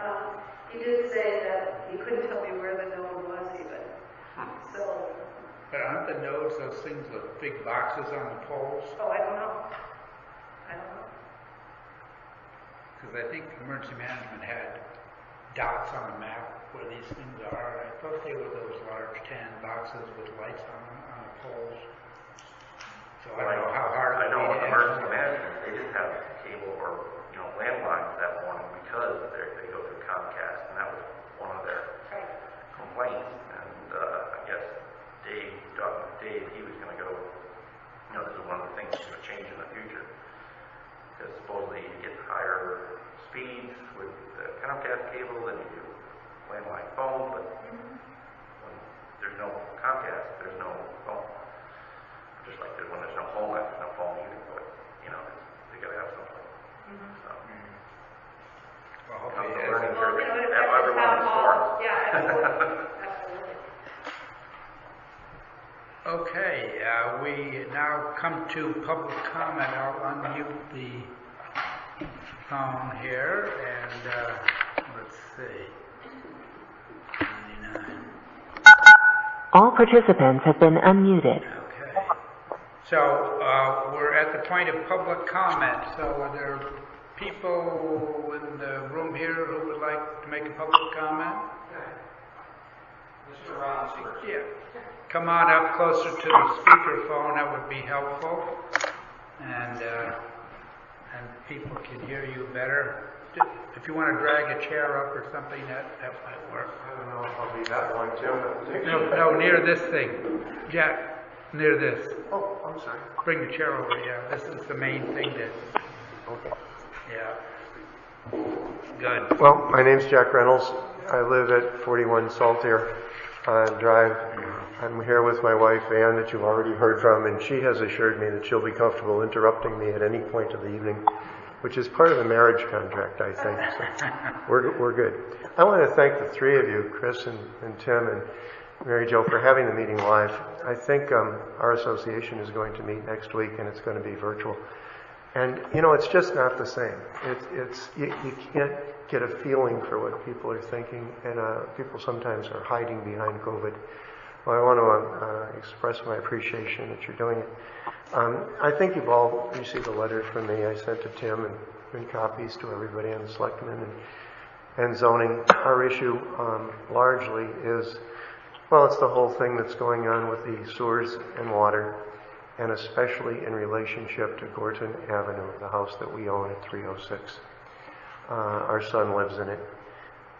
he did say that he couldn't tell me where the node was even. So. But aren't the nodes those things with big boxes on the poles? Oh, I don't know. Because I think emergency management had dots on the map where these things are. I thought they were those large tan boxes with lights on them on the poles. So I don't know how hard it would be to I know with add emergency more. management, they just have cable or landlines that morning because they go through Comcast, and that was one of their complaints. And I guess Dave, he was going to go. This is one of the things that's going to change in the future because supposedly you get higher speeds with the Comcast cable than you do landline phone, but when there's no Comcast, there's no phone. Just like when there's no home line, there's no phone either, but they got to have something. So, Well, hopefully the it learning is. curve, have everyone informed. Yeah, absolutely. Absolutely. Okay, we now come to public comment. I'll unmute the phone here, and let's see. 99. All participants have been unmuted. Okay. So we're at the point of public comment. So are there people in the room here who would like to make a public comment? Mr. Rollins first. Yeah. Come on up closer to the speakerphone. That would be helpful, and people can hear you better. If you want to drag a chair up or something, that might work. I don't know if I'll be that long too. No, near this thing. Jack, near this. Oh, I'm sorry. Bring the chair over, yeah. This is the main thing that... Okay. Yeah. Good. Well, my name's Jack Reynolds. I live at 41 Saltier Drive. I'm here with my wife, Ann, that you've already heard from, and she has assured me that she'll be comfortable interrupting me at any point of the evening, which is part of the marriage contract, I think. So we're good. I want to thank the three of you, Chris and Tim and Mary Jo, for having the meeting live. I think our association is going to meet next week, and it's going to be virtual. And, it's just not the same. You can't get a feeling for what people are thinking, and people sometimes are hiding behind COVID. Well, I want to express my appreciation that you're doing it. I think you've all received a letter from me. I sent to Tim and been copies to everybody on the Selectmen and zoning. Our issue largely is, well, it's the whole thing that's going on with the sewers and water, and especially in relationship to Gorton Avenue, the house that we own at 306. Our son lives in it.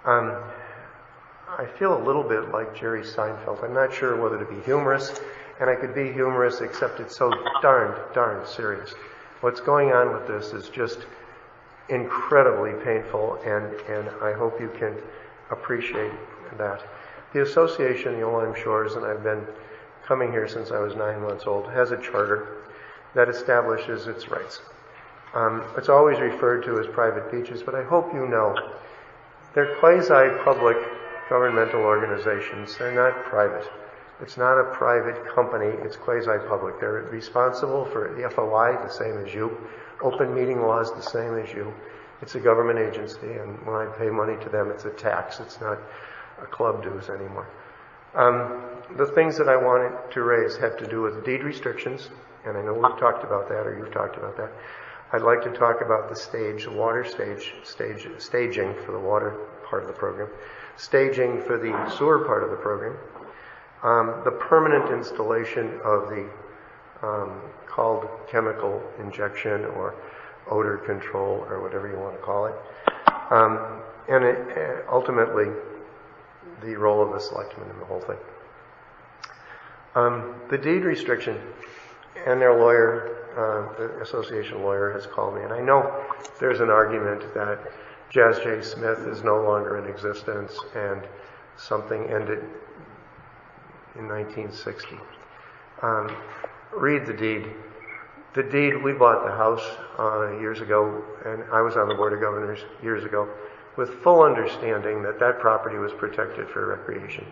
I feel a little bit like Jerry Seinfeld. I'm not sure whether to be humorous, and I could be humorous, except it's so darn serious. What's going on with this is just incredibly painful, and I hope you can appreciate that. The association, the Old Lyme Shores, and I've been coming here since I was 9 months old, has a charter that establishes its rights. It's always referred to as private beaches, but I hope you know they're quasi-public governmental organizations. They're not private. It's not a private company. It's quasi-public. They're responsible for the FOI, the same as you. Open meeting laws, the same as you. It's a government agency, and when I pay money to them, it's a tax. It's not a club dues anymore. The things that I wanted to raise have to do with deed restrictions, and I know we've talked about that, or you've talked about that. I'd like to talk about the water staging for the water part of the program, staging for the sewer part of the program, the permanent installation of the called chemical injection or odor control or whatever you want to call it, and ultimately the role of the selectmen in the whole thing. The deed restriction, and their lawyer, the association lawyer, has called me, and I know there's an argument that Jazz J. Smith is no longer in existence and something ended in 1960. Read the deed. The deed, we bought the house years ago, and I was on the Board of Governors years ago, with full understanding that that property was protected for recreation.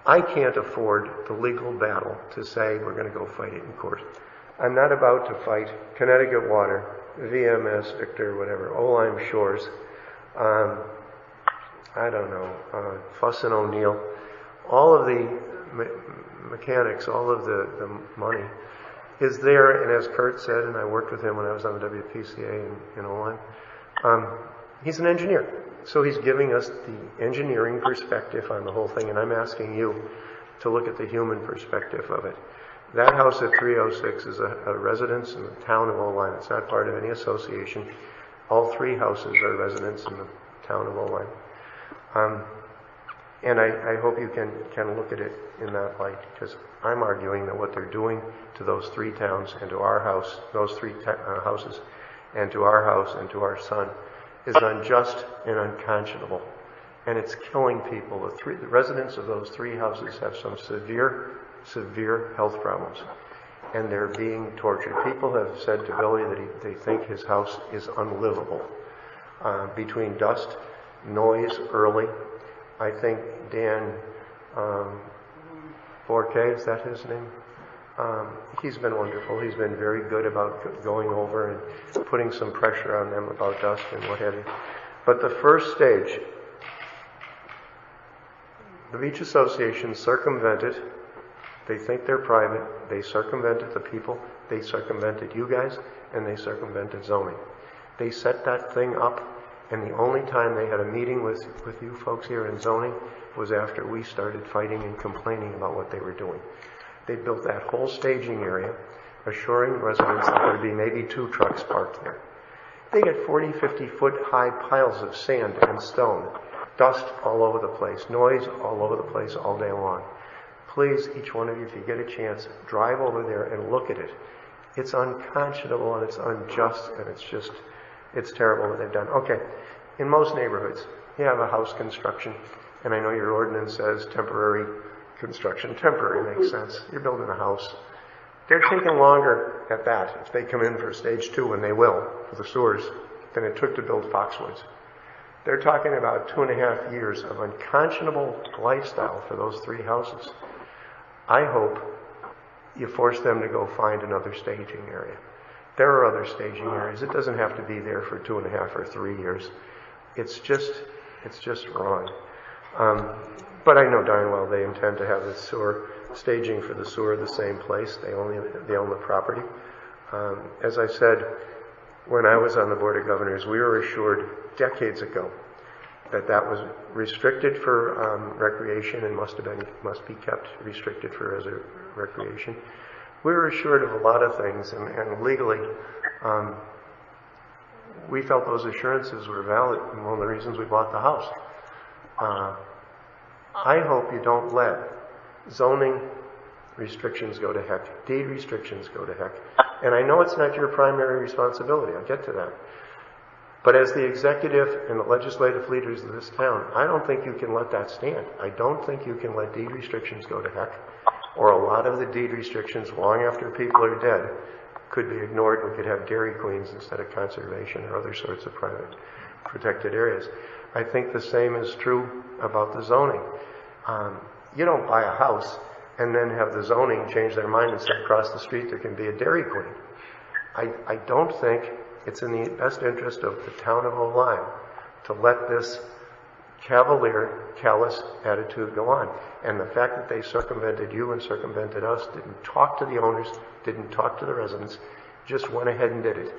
I can't afford the legal battle to say we're going to go fight it in court. I'm not about to fight Connecticut Water, VMS, Victor, whatever, Old Lyme Shores, I don't know, Fuss and O'Neill, all of the mechanics, all of the money is there, and as Kurt said, and I worked with him when I was on the WPCA in Old Lyme, he's an engineer. So he's giving us the engineering perspective on the whole thing, and I'm asking you to look at the human perspective of it. That house at 306 is a residence in the town of Old Lyme. It's not part of any association. All three houses are residents in the town of Old Lyme. And I hope you can look at it in that light, because I'm arguing that what they're doing to those three towns and to our house, those three houses, and to our house and to our son, is unjust and unconscionable. And it's killing people. The residents of those three houses have some severe health problems. And they're being tortured. People have said to Billy that they think his house is unlivable. Between dust, noise early, I think Dan Forquet, is that his name? He's been wonderful. He's been very good about going over and putting some pressure on them about dust and what have you. But the first stage, the Beach Association circumvented. They think they're private. They circumvented the people. They circumvented you guys, and they circumvented zoning. They set that thing up, and the only time they had a meeting with you folks here in zoning was after we started fighting and complaining about what they were doing. They built that whole staging area, assuring residents that there'd be maybe 2 trucks parked there. They get 40, 50 foot high piles of sand and stone, dust all over the place, noise all over the place all day long. Please, each one of you, if you get a chance, drive over there and look at it. It's unconscionable and it's unjust, and it's terrible what they've done. Okay, in most neighborhoods, you have a house construction, and I know your ordinance says temporary construction. Temporary makes sense. You're building a house. They're taking longer at that, if they come in for stage 2, and they will, for the sewers, than it took to build Foxwoods. They're talking about 2.5 years of unconscionable lifestyle for those 3 houses. I hope you force them to go find another staging area. There are other staging areas. It doesn't have to be there for 2.5 or 3 years. It's just wrong. But I know darn well they intend to have the sewer staging for the sewer the same place. They own the property. As I said, when I was on the Board of Governors, we were assured decades ago that that was restricted for recreation and must be kept restricted for recreation. We were assured of a lot of things, and legally, we felt those assurances were valid, and one of the reasons we bought the house. I hope you don't let zoning restrictions go to heck, deed restrictions go to heck. And I know it's not your primary responsibility, I'll get to that. But as the executive and the legislative leaders of this town, I don't think you can let that stand. I don't think you can let deed restrictions go to heck, or a lot of the deed restrictions long after people are dead could be ignored. We could have dairy queens instead of conservation or other sorts of private protected areas. I think the same is true about the zoning. You don't buy a house and then have the zoning change their mind and say across the street there can be a dairy queen. I don't think it's in the best interest of the town of Oline to let this cavalier, callous attitude go on. And the fact that they circumvented you and circumvented us, didn't talk to the owners, didn't talk to the residents, just went ahead and did it,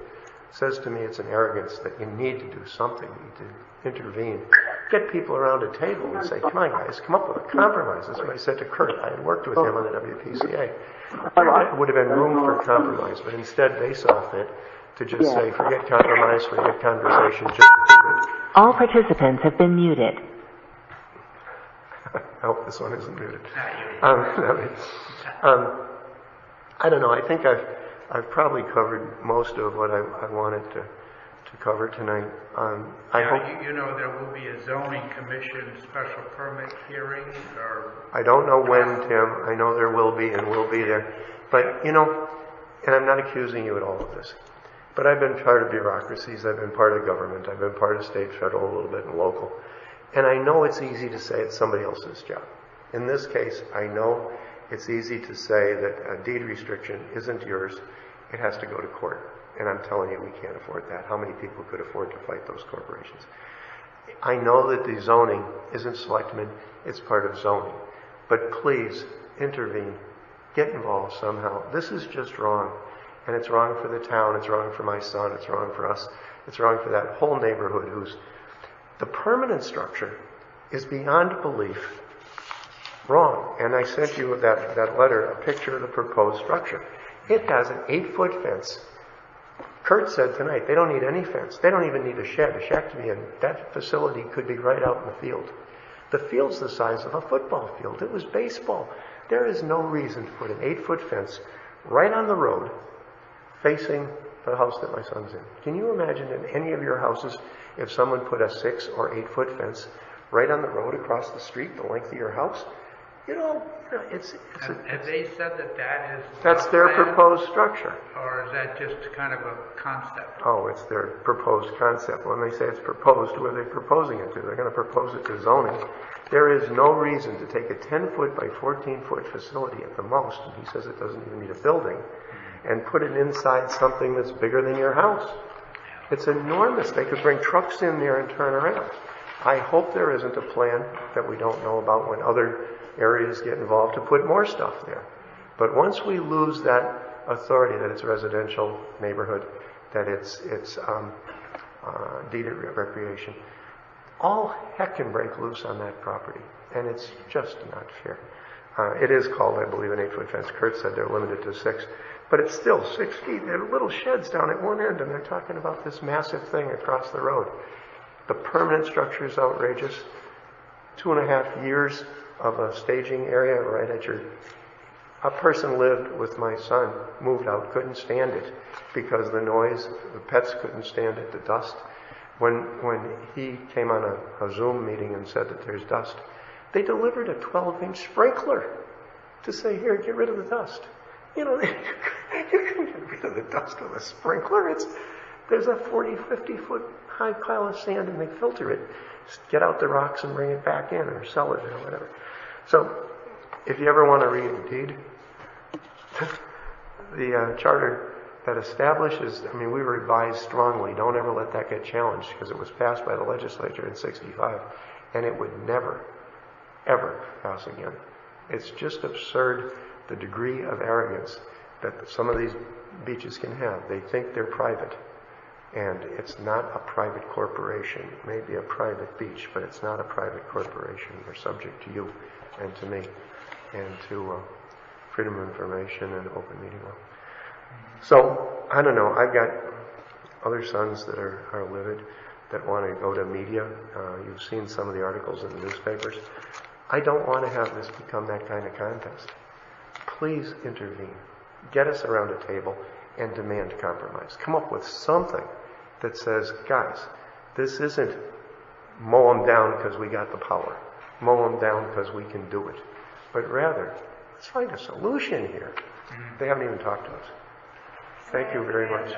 says to me it's an arrogance that you need to do something, you need to intervene. Get people around a table and say, come on guys, come up with a compromise. That's what I said to Kurt. I had worked with him on the WPCA. There would have been room for compromise, but instead they saw fit to just say, forget compromise, forget conversation, just do it. All participants have been muted. I hope this one isn't muted. I don't know. I think I've probably covered most of what I wanted to cover tonight. I hope. You know there will be a zoning commission special permit hearing, or I don't know when, Tim. I know there will be and will be there. But, you know, and I'm not accusing you at all of this, but I've been part of bureaucracies. I've been part of government. I've been part of state, federal, a little bit, and local. And I know it's easy to say it's somebody else's job. In this case, I know it's easy to say that a deed restriction isn't yours. It has to go to court. And I'm telling you, we can't afford that. How many people could afford to fight those corporations? I know that the zoning isn't selectmen. It's part of zoning. But please, intervene. Get involved somehow. This is just wrong. And it's wrong for the town. It's wrong for my son. It's wrong for us. It's wrong for that whole neighborhood who's... The permanent structure is beyond belief wrong. And I sent you that letter, a picture of the proposed structure. It has an 8-foot fence. Kurt said tonight, they don't need any fence. They don't even need a shed. A shed to be in. That facility could be right out in the field. The field's the size of a football field. It was baseball. There is no reason to put an 8-foot fence right on the road facing the house that my son's in. Can you imagine in any of your houses if someone put a 6 or 8-foot fence right on the road across the street, the length of your house? You know, have they said that is... That's their proposed structure. Or is that just kind of a concept? Oh, it's their proposed concept. When they say it's proposed, who are they proposing it to? They're going to propose it to zoning. There is no reason to take a 10-foot by 14-foot facility at the most, and he says it doesn't even need a building, and put it inside something that's bigger than your house. It's enormous. They could bring trucks in there and turn around. I hope there isn't a plan that we don't know about when other areas get involved to put more stuff there. But once we lose that authority that it's a residential neighborhood, that it's deeded recreation, all heck can break loose on that property, and it's just not fair. It is called, I believe, an 8-foot fence. Kurt said they're limited to 6, but it's still 6 feet. There are little sheds down at one end, and they're talking about this massive thing across the road. The permanent structure is outrageous. 2.5 years of a staging area right at your... A person lived with my son, moved out, couldn't stand it because the noise, the pets couldn't stand it, the dust. When he came on a Zoom meeting and said that there's dust, they delivered a 12-inch sprinkler to say, here, get rid of the dust. You know, you can get rid of the dust with a sprinkler. There's a 40, 50-foot high pile of sand and they filter it. Just get out the rocks and bring it back in or sell it or whatever. So, if you ever want to read a deed, the charter that establishes, we revised strongly, don't ever let that get challenged because it was passed by the legislature in '65 and it would never, ever pass again. It's just absurd the degree of arrogance that some of these beaches can have. They think they're private. And it's not a private corporation. It may be a private beach, but it's not a private corporation. We're subject to you and to me and to freedom of information and open meeting law. So, I don't know. I've got other sons that are livid, that want to go to media. You've seen some of the articles in the newspapers. I don't want to have this become that kind of contest. Please intervene. Get us around a table and demand compromise. Come up with something that says, guys, this isn't mow them down because we got the power, mow them down because we can do it, but rather, let's find a solution here. They haven't even talked to us. Thank you very much.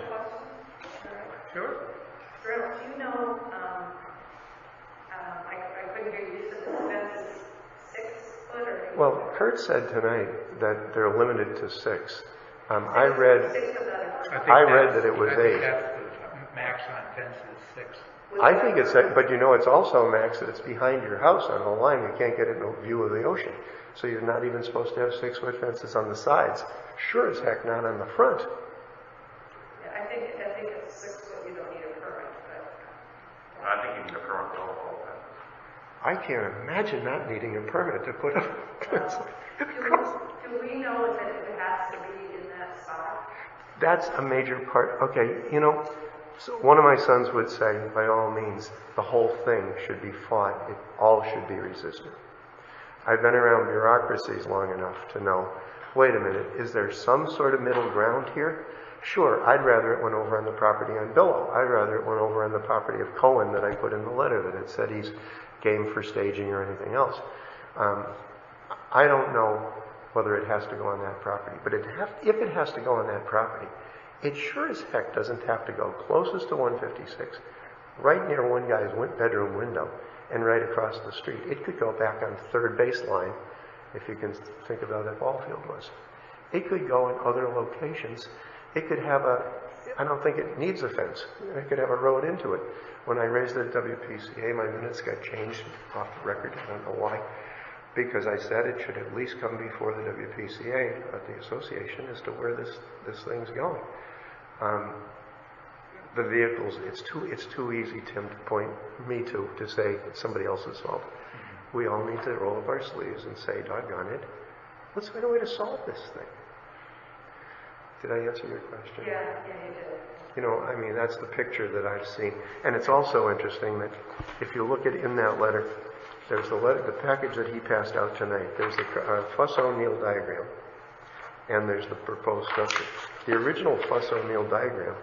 Sure. Drew, do you know, I couldn't hear you, said the fence is 6 foot or 8 Well, Kurt said tonight that they're limited to 6. I read that it was 8. I think that's the max on fence is 6. I think it's, but you know, it's also max that it's behind your house on the line. You can't get no view of the ocean. So you're not even supposed to have 6-foot fences on the sides. Sure as heck not on the front. Yeah, I think it's 6 foot, you don't need a permit. I think you need a permit to hold that. I can't imagine not needing a permit to put up a fence. Do we know that it has to be in that spot? That's a major part. Okay, you know, so one of my sons would say, by all means, the whole thing should be fought. It all should be resisted. I've been around bureaucracies long enough to know, wait a minute, is there some sort of middle ground here? Sure, I'd rather it went over on the property on Billow. I'd rather it went over on the property of Cohen that I put in the letter that it said he's game for staging or anything else. I don't know whether it has to go on that property, but if it has to go on that property, it sure as heck doesn't have to go closest to 156, right near one guy's bedroom window, and right across the street. It could go back on third baseline, if you can think of how that ball field was. It could go in other locations. It could have I don't think it needs a fence. It could have a road into it. When I raised the WPCA, my minutes got changed off the record. I don't know why. Because I said it should at least come before the WPCA, the association, as to where this thing's going. The vehicles, it's too easy, Tim, to point me to say it's somebody else's fault. We all need to roll up our sleeves and say, doggone it, let's find a way to solve this thing. Did I answer your question? Yeah, you did. You know, I mean, that's the picture that I've seen. And it's also interesting that if you look at in that letter, there's the package that he passed out tonight. There's the Fuss-O'Neill diagram, and there's the proposed structure. The original Fuss-O'Neill diagram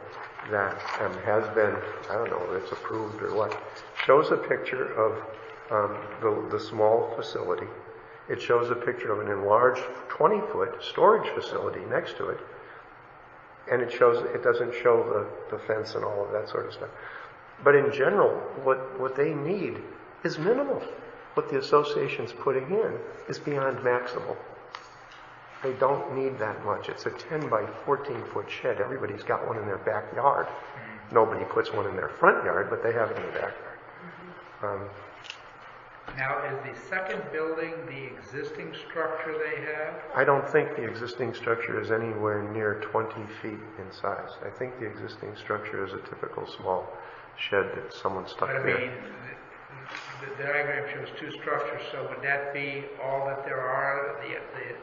that has been, I don't know whether it's approved or what, shows a picture of the small facility. It shows a picture of an enlarged 20-foot storage facility next to it, and it doesn't show the fence and all of that sort of stuff. But in general, what they need is minimal. What the association's putting in is beyond maximal. They don't need that much. It's a 10 by 14 foot shed. Everybody's got one in their backyard. Nobody puts one in their front yard, but they have it in their backyard. Now, is the second building the existing structure they have? I don't think the existing structure is anywhere near 20 feet in size. I think the existing structure is a typical small shed that someone stuck there. But I mean, the diagram shows 2 structures, so would that be all that there are?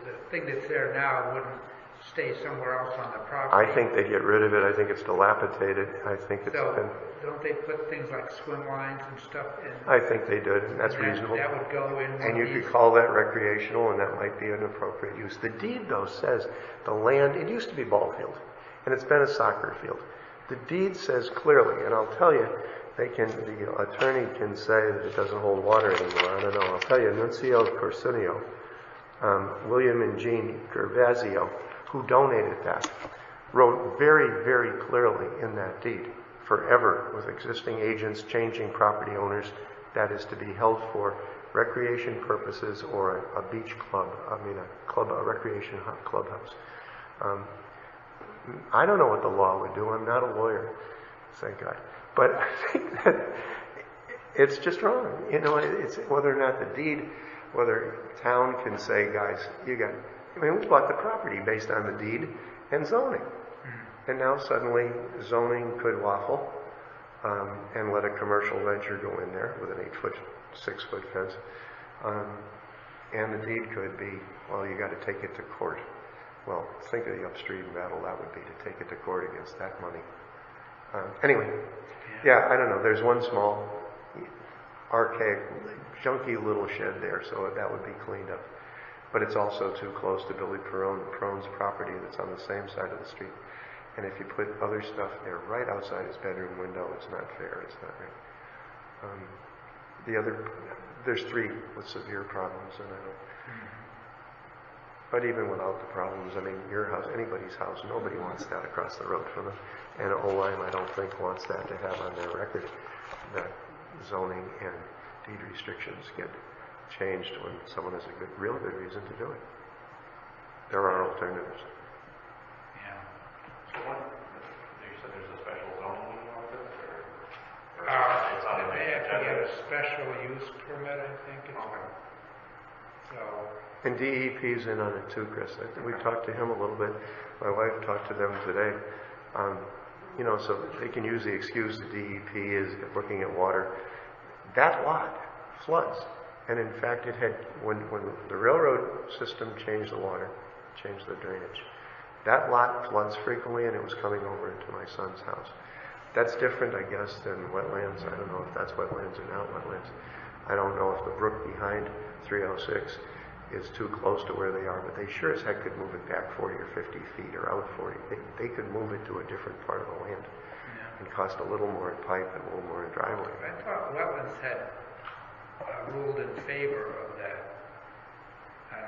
The thing that's there now wouldn't stay somewhere else on the property? I think they get rid of it. I think it's dilapidated. I think it's so been... Don't they put things like swim lines and stuff in? I think they did, and that's reasonable. That would go in. And you could call that recreational, and that might be an appropriate use. The deed, though, says the land, it used to be ball field, and it's been a soccer field. The deed says clearly, and I'll tell you, the attorney can say that it doesn't hold water anymore. I don't know. I'll tell you, Nuncio Corsinio, William and Jean Gervasio, who donated that, wrote very, very clearly in that deed, forever with existing agents changing property owners, that is to be held for recreation purposes or a beach club, a recreation clubhouse. I don't know what the law would do. I'm not a lawyer, thank God. But I think that it's just wrong. You know, it's whether or not the deed, whether town can say, guys, we bought the property based on the deed and zoning. And now suddenly zoning could waffle and let a commercial venture go in there with an 8-foot, 6-foot fence. And the deed could be, well, you got to take it to court. Well, think of the upstream battle that would be to take it to court against that money. Anyway, yeah, I don't know. There's one small, archaic, junky little shed there, so that would be cleaned up. But it's also too close to Billy Perone's property that's on the same side of the street. And if you put other stuff there right outside his bedroom window, it's not fair. It's not right. There's 3 with severe problems, and I don't. But even without the problems, I mean, your house, anybody's house, nobody wants that across the road from them. And OLIM, I don't think, wants that to have on their record that zoning and deed restrictions get changed when someone has a real good reason to do it. There are alternatives. Yeah. So what, you said there's a special zone when you want this, or it's on they have to get a special use permit, I think. So. And DEP's in on it too, Chris. We talked to him a little bit. My wife talked to them today. So they can use the excuse that DEP is looking at water. That lot floods. And in fact, it had, when the railroad system changed the water, changed the drainage, that lot floods frequently, and it was coming over into my son's house. That's different, I guess, than wetlands. I don't know if that's wetlands or not wetlands. I don't know if the brook behind 306 is too close to where they are, but they sure as heck could move it back 40 or 50 feet or out 40. They could move it to a different part of the land and cost a little more in pipe and a little more in driveway. I thought wetlands had ruled in favor of that. I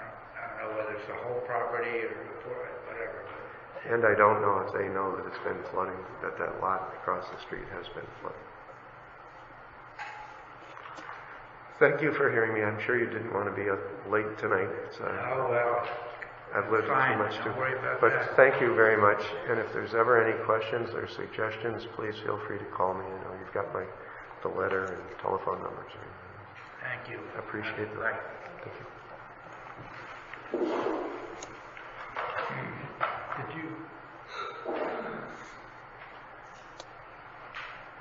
don't know whether it's the whole property or whatever. And I don't know if they know that it's been flooding, that lot across the street has been flooding. Thank you for hearing me. I'm sure you didn't want to be late tonight. Oh, well. I've lived fine. too much Don't to. worry about but that. Thank you very much. And if there's ever any questions or suggestions, please feel free to call me. You've got the letter and telephone numbers. Thank you. I appreciate that. Thank you. Did you?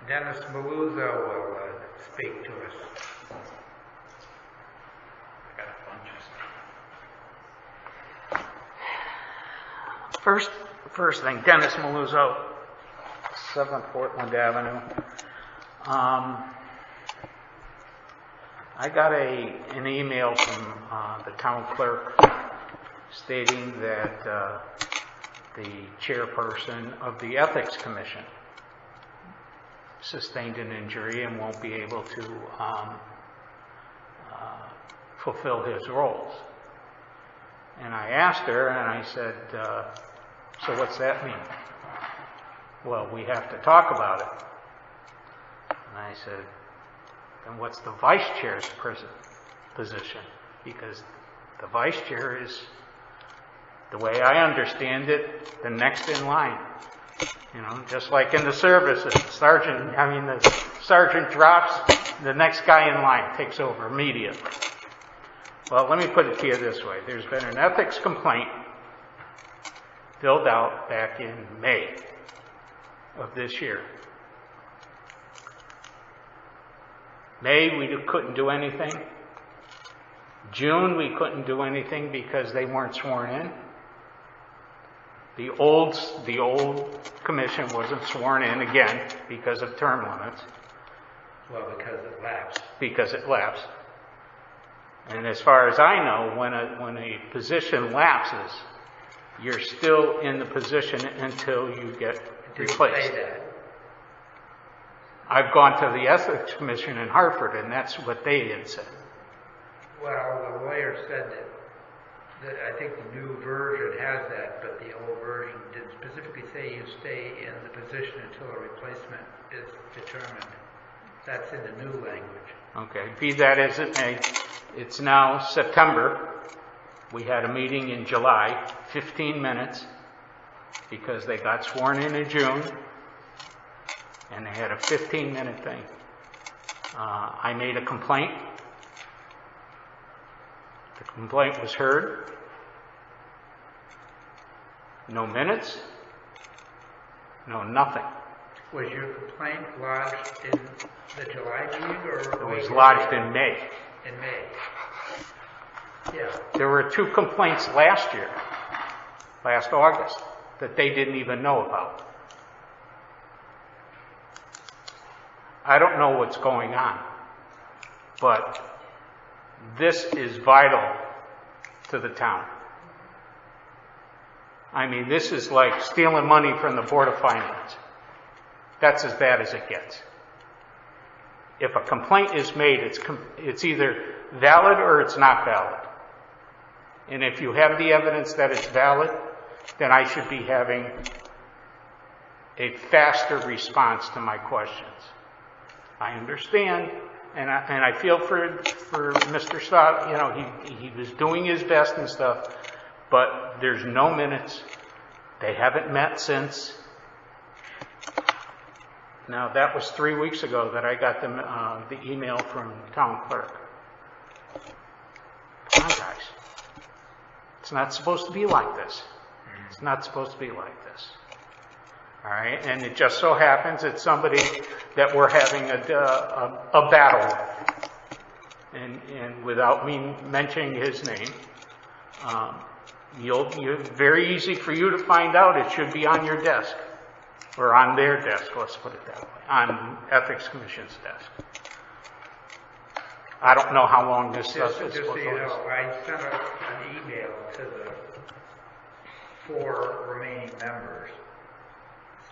Dennis Maluzzo will speak to us. I got a bunch of stuff. First thing, Dennis Maluzzo, 7 Portland Avenue. I got an email from the town clerk stating that the chairperson of the Ethics Commission sustained an injury and won't be able to fulfill his roles. And I asked her, and I said, so what's that mean? Well, we have to talk about it. And I said, then what's the vice chair's position? Because the vice chair is, the way I understand it, the next in line. Just like in the services, the sergeant drops, the next guy in line takes over immediately. Well, let me put it to you this way. There's been an ethics complaint filled out back in May of this year. May, we couldn't do anything. June, we couldn't do anything because they weren't sworn in. The old commission wasn't sworn in again because of term limits. Well, because it lapsed. Because it lapsed. And as far as I know, when a position lapses, you're still in the position until you get replaced. Say that. I've gone to the Ethics Commission in Hartford, and that's what they had said. Well, the lawyer said that I think the new version has that, but the old version didn't specifically say you stay in the position until a replacement is determined. That's in the new language. Okay, be that as it may, it's now September. We had a meeting in July, 15 minutes, because they got sworn in June, and they had a 15-minute thing. I made a complaint. The complaint was heard. No minutes. No nothing. Was your complaint lodged in the July meeting or? It was lodged in May. In May. Yeah. There were 2 complaints last year, last August, that they didn't even know about. I don't know what's going on, but this is vital to the town. I mean, this is like stealing money from the Board of Finance. That's as bad as it gets. If a complaint is made, it's either valid or it's not valid. And if you have the evidence that it's valid, then I should be having a faster response to my questions. I understand, and I feel for Mr. Stott. You know, he was doing his best and stuff, but there's no minutes. They haven't met since. Now, that was 3 weeks ago that I got the email from town clerk. Come on, guys. It's not supposed to be like this. It's not supposed to be like this. All right? And it just so happens it's somebody that we're having a battle with. And without me mentioning his name, very easy for you to find out. It should be on your desk. Or on their desk, let's put it that way, on Ethics Commission's desk. I don't know how long this stuff is supposed to last. Just so you know, I sent an email to the 4 remaining members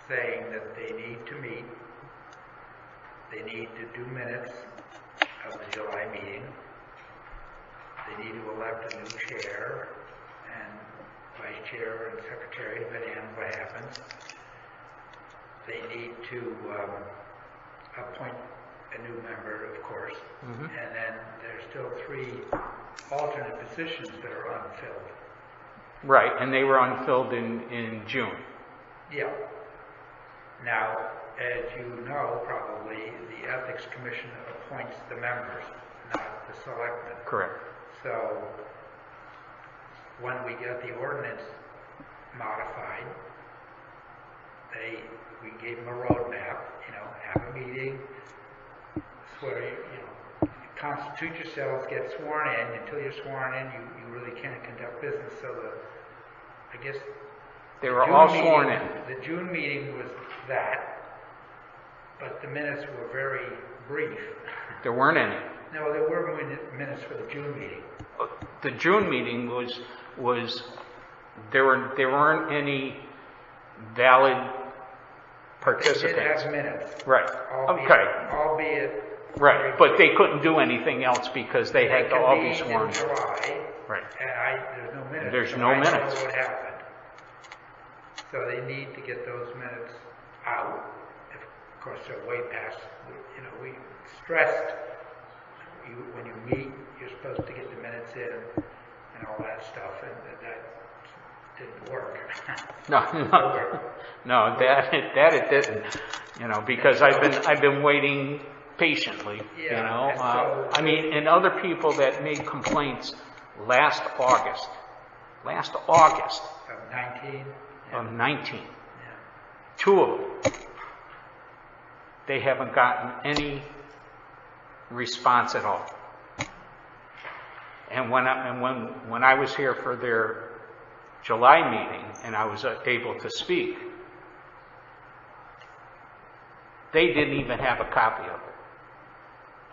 saying that they need to meet, they need to do minutes of the July meeting, they need to elect a new chair and vice chair and secretary, depending on what happens. They need to appoint a new member, of course, and then there's still 3 alternate positions that are unfilled. Right, and they were unfilled in June. Yeah. Now, as you know, probably, the Ethics Commission appoints the members, not the selectmen. Correct. So, when we get the ordinance modified, we gave them a roadmap, have a meeting, swear, constitute yourselves, get sworn in. Until you're sworn in, you really can't conduct business. So I guess they were all sworn in. The June meeting was that, but the minutes were very brief. There weren't any. No, there were minutes for the June meeting. The June meeting was there weren't any valid participants. They did have minutes. Right. Albeit. Right, but they couldn't do anything else because they had to all be sworn in. July, right. And there's no minutes. There's so no I minutes. don't know what happened. So they need to get those minutes out. Of course, they're way past. We stressed when you meet, you're supposed to get the minutes in and all that stuff, and that didn't work. No, that it didn't. Because I've been waiting patiently. Yeah, I mean, and other people that made complaints last August. Of 19. 2 of them. They haven't gotten any response at all. And when I was here for their July meeting and I was able to speak, they didn't even have a copy of it.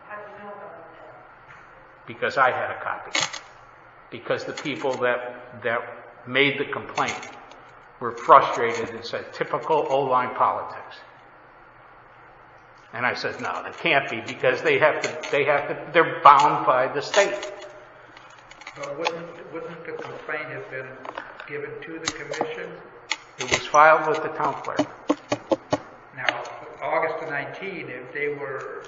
How do you know about that? Because I had a copy. Because the people that made the complaint were frustrated and said, typical O-line politics. And I said, no, it can't be, because they're bound by the state. But wouldn't the complaint have been given to the commission? It was filed with the town clerk. Now, August of 19, if they were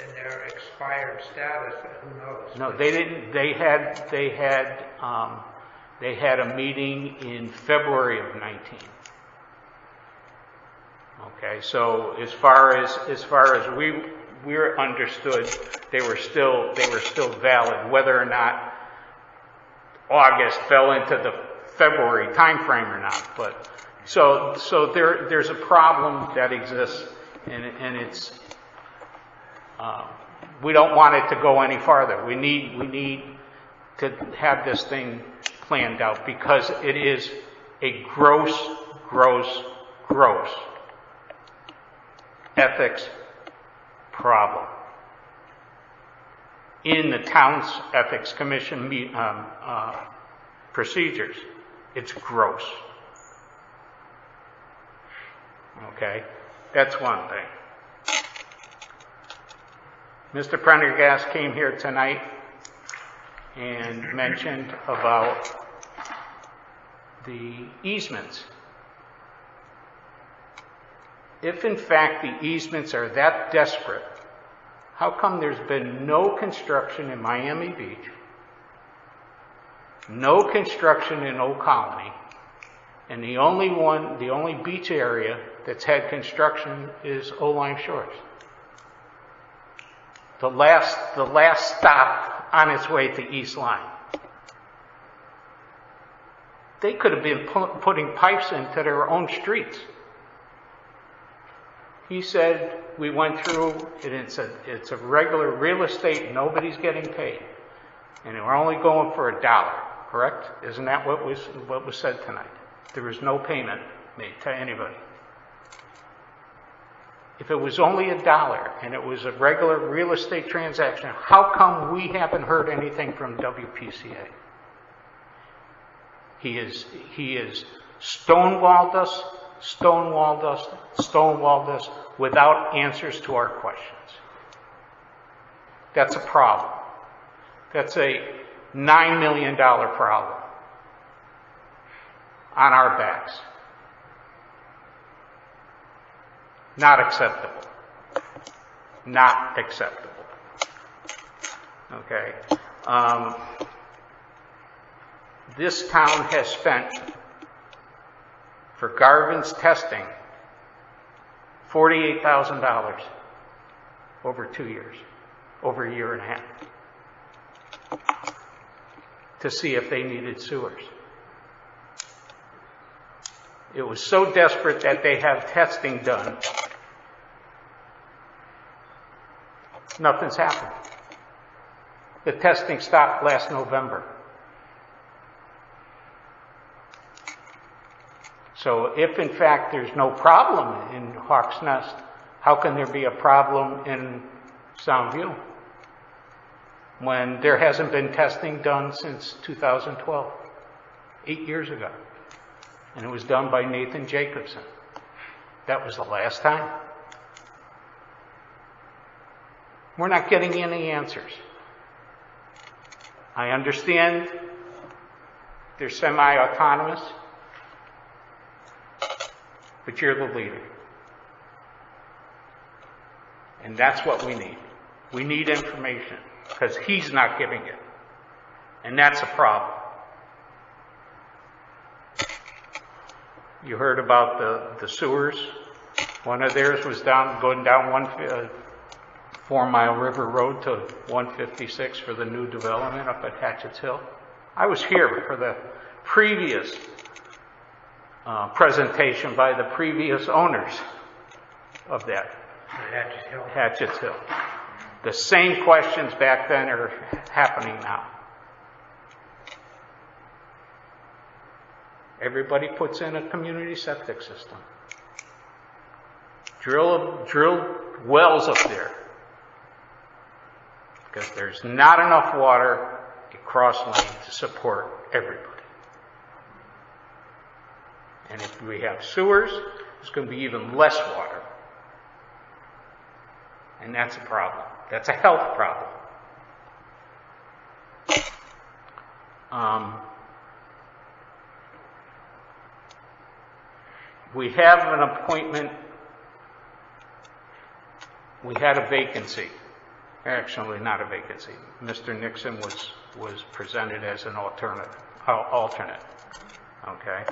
in their expired status, who knows? No, they didn't. They had a meeting in February of 19. Okay, so as far as we're understood, they were still valid. Whether or not August fell into the February time frame or not, but so there's a problem that exists and it's, we don't want it to go any farther. We need to have this thing planned out because it is a gross ethics problem. In the town's ethics commission procedures, it's gross. Okay, that's one thing. Mr. Prendergast came here tonight and mentioned about the easements. If in fact the easements are that desperate, how come there's been no construction in Miami Beach, no construction in Old Colony, and the only beach area that's had construction is Old Lyme Shores? The last stop on its way to East Lyme. They could have been putting pipes into their own streets. He said, we went through, and it's a regular real estate, nobody's getting paid. And we're only going for $1, correct? Isn't that what was said tonight? There was no payment made to anybody. If it was only $1 and it was a regular real estate transaction, how come we haven't heard anything from WPCA? He is stonewalled us without answers to our questions. That's a problem. That's a $9 million problem on our backs. Not acceptable. Not acceptable. Okay. This town has spent, for Garvin's testing, $48,000 over 2 years, over a year and a half, to see if they needed sewers. It was so desperate that they have testing done. Nothing's happened. The testing stopped last November. So if in fact there's no problem in Hawk's Nest, how can there be a problem in Soundview when there hasn't been testing done since 2012, 8 years ago? And it was done by Nathan Jacobson. That was the last time. We're not getting any answers. I understand they're semi-autonomous, but you're the leader. And that's what we need. We need information, because he's not giving it. And that's a problem. You heard about the sewers. One of theirs was going down 4 Mile River Road to 156 for the new development up at Hatchett's Hill. I was here for the previous presentation by the previous owners of that. Hatchett's Hill. The same questions back then are happening now. Everybody puts in a community septic system. Drill wells up there, because there's not enough water across lane to support everybody. And if we have sewers, there's going to be even less water. And that's a problem. That's a health problem. We have an appointment. We had a vacancy. Actually, not a vacancy. Mr. Nixon was presented as an alternate. Okay.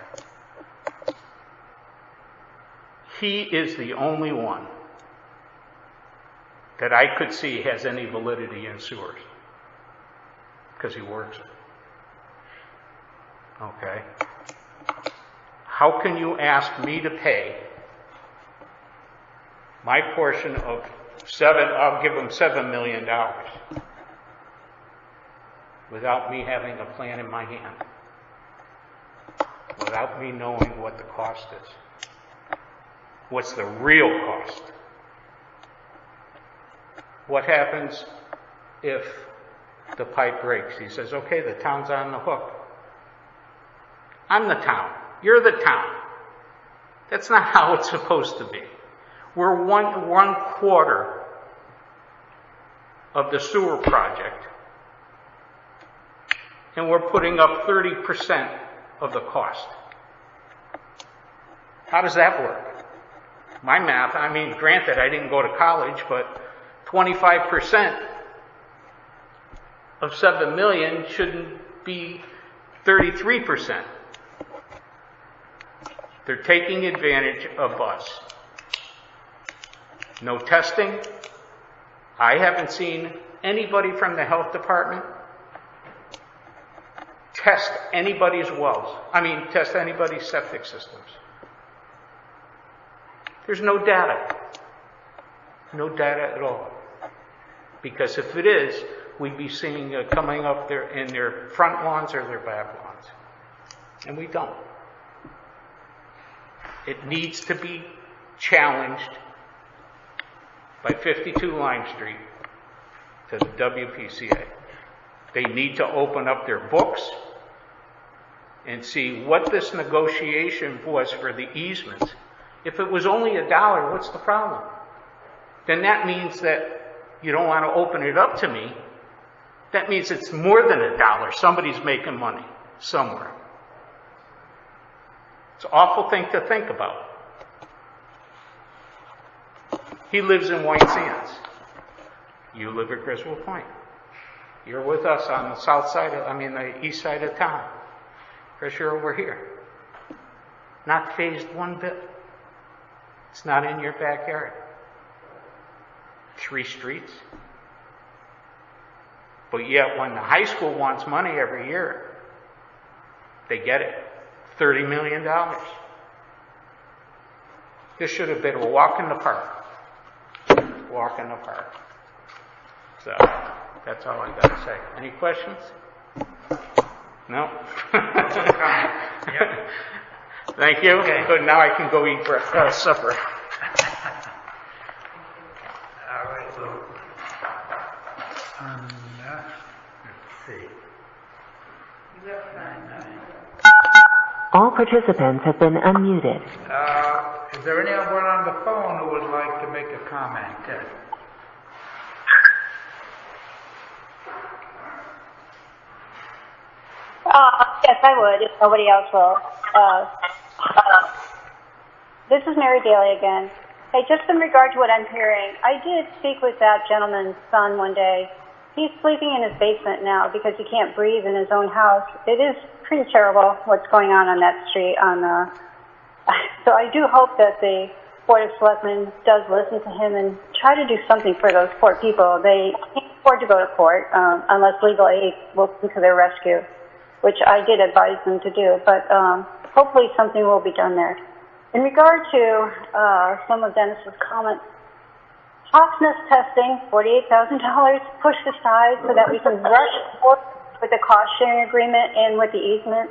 He is the only one that I could see has any validity in sewers, because he works it. Okay. How can you ask me to pay My portion of I'll give them $7 million without me having a plan in my hand, without me knowing what the cost is. What's the real cost? What happens if the pipe breaks? He says, okay, the town's on the hook. I'm the town. You're the town. That's not how it's supposed to be. We're one quarter of the sewer project, and we're putting up 30% of the cost. How does that work? My math, I mean, granted, I didn't go to college, but 25% of 7 million shouldn't be 33%. They're taking advantage of us. No testing. I haven't seen anybody from the health department test anybody's wells. Test anybody's septic systems. There's no data. No data at all. Because if it is, we'd be seeing coming up there in their front lawns or their back lawns. And we don't. It needs to be challenged by 52 Lime Street to the WPCA. They need to open up their books and see what this negotiation was for the easements. If it was only $1, what's the problem? Then that means that you don't want to open it up to me. That means it's more than $1. Somebody's making money somewhere. It's an awful thing to think about. He lives in White Sands. You live at Griswold Point. You're with us on the the east side of town. Chris, you're over here. Not phased one bit. It's not in your backyard. 3 streets. But yet when the high school wants money every year, they get it. $30 million. This should have been a walk in the park. Walk in the park. So, that's all I got to say. Any questions? No? Thank you. Okay. Good, now I can go eat supper. All right, so, let's see. All participants have been unmuted. Is there anyone on the phone who would like to make a comment? Yes, I would, if nobody else will. This is Mary Daly again. Hey, just in regard to what I'm hearing, I did speak with that gentleman's son one day. He's sleeping in his basement now because he can't breathe in his own house. It is pretty terrible what's going on that street. So I do hope that the Board of Selectmen does listen to him and try to do something for those poor people. They can't afford to go to court unless legal aid will come to their rescue, which I did advise them to do. But hopefully something will be done there. In regard to some of Dennis's comments, Hawks Nest testing, $48,000 pushed aside so that we can rush forward with the cost-sharing agreement and with the easement.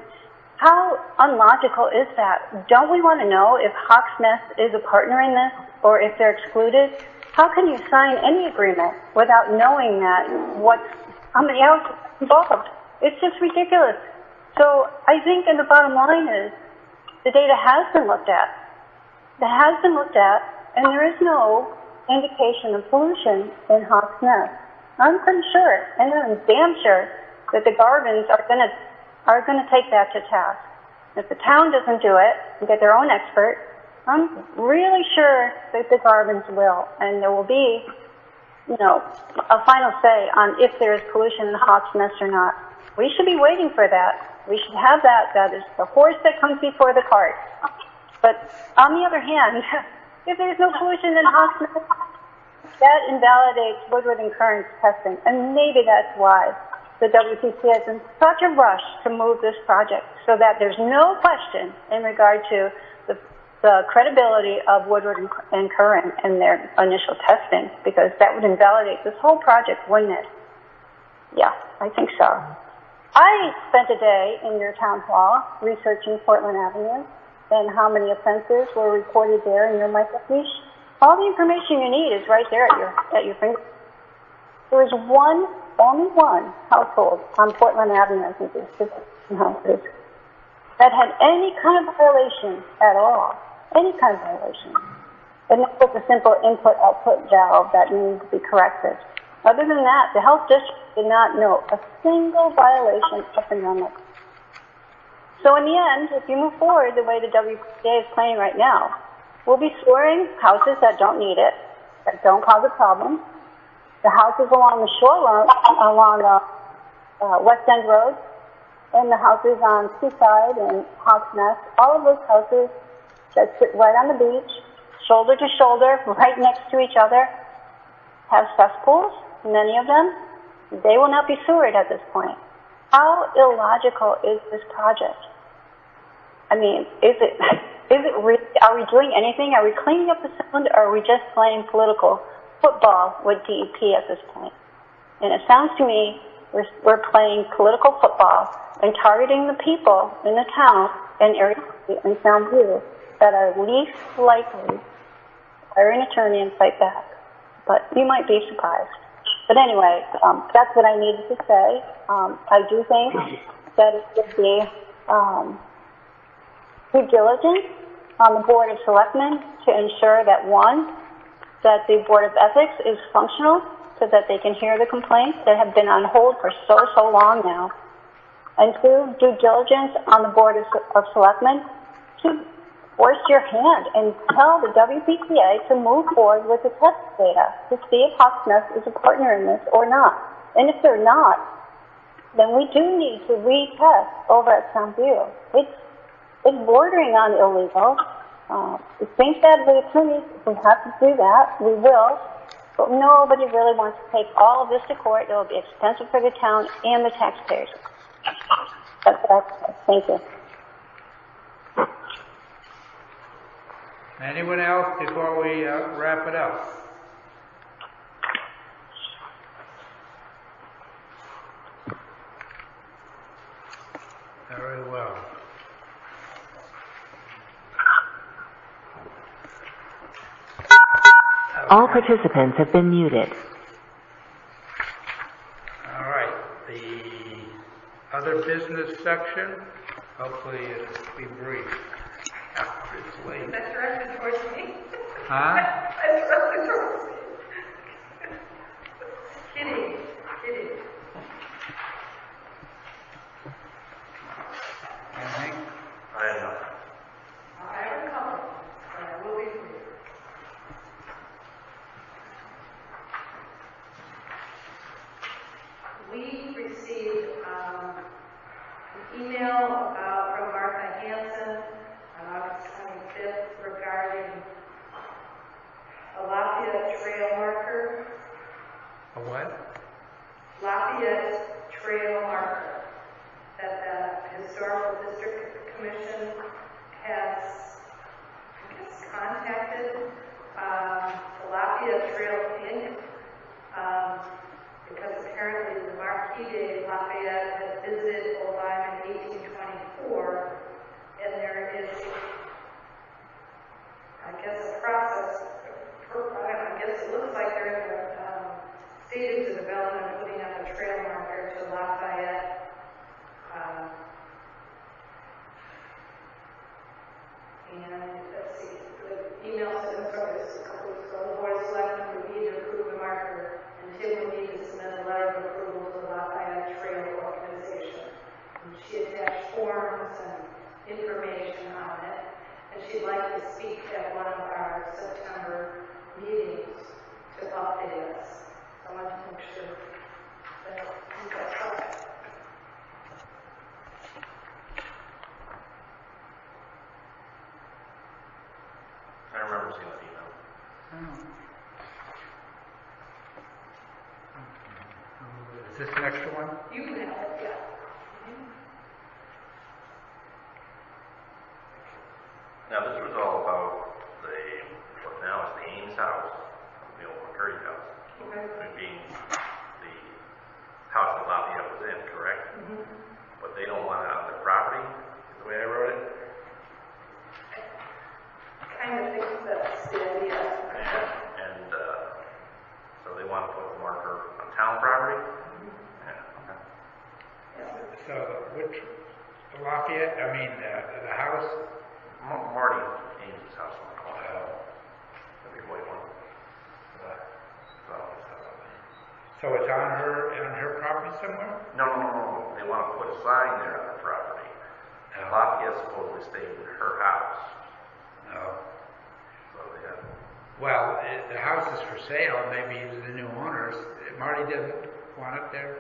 How unlogical is that? Don't we want to know if Hawks Nest is a partner in this or if they're excluded? How can you sign any agreement without knowing that how many else is involved? It's just ridiculous. So I think the bottom line is the data has been looked at. It has been looked at, and there is no indication of pollution in Hawks Nest. I'm pretty sure, and I'm damn sure that the Garvins are going to take that to task. If the town doesn't do it and get their own expert, I'm really sure that the Garvins will, and there will be, a final say on if there is pollution in Hawks Nest or not. We should be waiting for that. We should have that. That is the horse that comes before the cart. But on the other hand, if there's no pollution in Hawks Nest, that invalidates Woodward and Kern's testing, and maybe that's why the WPC is in such a rush to move this project, so that there's no question in regard to the the credibility of Woodward and Curran in their initial testing, because that would invalidate this whole project, wouldn't it? Yeah, I think so. I spent a day in your town hall researching Portland Avenue and how many offenses were reported there in your microfiche. All the information you need is right there at your fingertips. There was only one household on Portland Avenue, I think it was 15 houses, that had any kind of violation at all. Any kind of violation. And that was a simple input-output valve that needed to be corrected. Other than that, the health district did not know a single violation up and down that. So in the end, if you move forward the way the WPA is planning right now, we'll be storing houses that don't need it, that don't cause a problem. The houses along the shoreline, along West End Road, and the houses on Seaside and Hawks Nest, all of those houses that sit right on the beach, shoulder to shoulder, right next to each other, have cesspools, many of them. They will not be sewered at this point. How illogical is this project? I mean, is it really, are we doing anything? Are we cleaning up the sound, or are we just playing political football with DEP at this point? And it sounds to me we're playing political football and targeting the people in the town and area and Soundview that are least likely to hire an attorney and fight back. But you might be surprised. But anyway, that's what I needed to say. I do think that it would be due diligence on the Board of Selectmen to ensure that, one, that the Board of Ethics is functional so that they can hear the complaints that have been on hold for so long now. And two, due diligence on the Board of Selectmen to force your hand and tell the WPTA to move forward with the test data to see if Hawks Nest is a partner in this or not. And if they're not, then we do need to retest over at Soundview. It's bordering on illegal. We think that the attorneys, if we have to do that, we will. But nobody really wants to take all of this to court. It will be expensive for the town and the taxpayers. Thank you. Anyone else before we wrap it up? Very well. All participants have been muted. All right. The other business section, hopefully it'll be brief. It's late. That's directed towards me. Huh? That's directed towards me. Kidding. Anything? I have nothing. I have a couple, but I will be brief. We received an email from Martha Hansen on August 25th regarding a Lafayette trail marker. A what? Lafayette trail marker that the Historical District Commission has, I guess, contacted the Lafayette Trail Inc. Because apparently the Marquis de Lafayette had visited Old Lyme in 1824, and there is, I guess, a process. I guess it looks like they're in the stages of development, putting up a trail marker to Lafayette. And let's see, the email said, I'm sorry, this is a couple weeks ago, the Board of Selectmen would need to approve the marker, and Tim would need to submit a letter of approval to the Lafayette Trail Organization. And she attached forms and information on it, and she'd like to speak at one of our September meetings to update us. I want to make sure that you guys saw that. I remember seeing that email. Is this an extra one? You can have it, yeah. Now, this was all about what now is the Ames house, the old McCurdy house. Okay. Being the house that Lafayette was in, correct? Mm-hmm. But they don't want it on their property, is the way I wrote it. I kind of think that's the idea. And so they want to put the marker on town property? So, which, Lafayette, I mean, the house? Marty Ames' house. The big white one. So it's on her property somewhere? No. They want to put a sign there on the property. And Lafayette supposedly stayed in her house. No. So they have. Well, the house is for sale. Maybe the new owners. Marty doesn't want it there.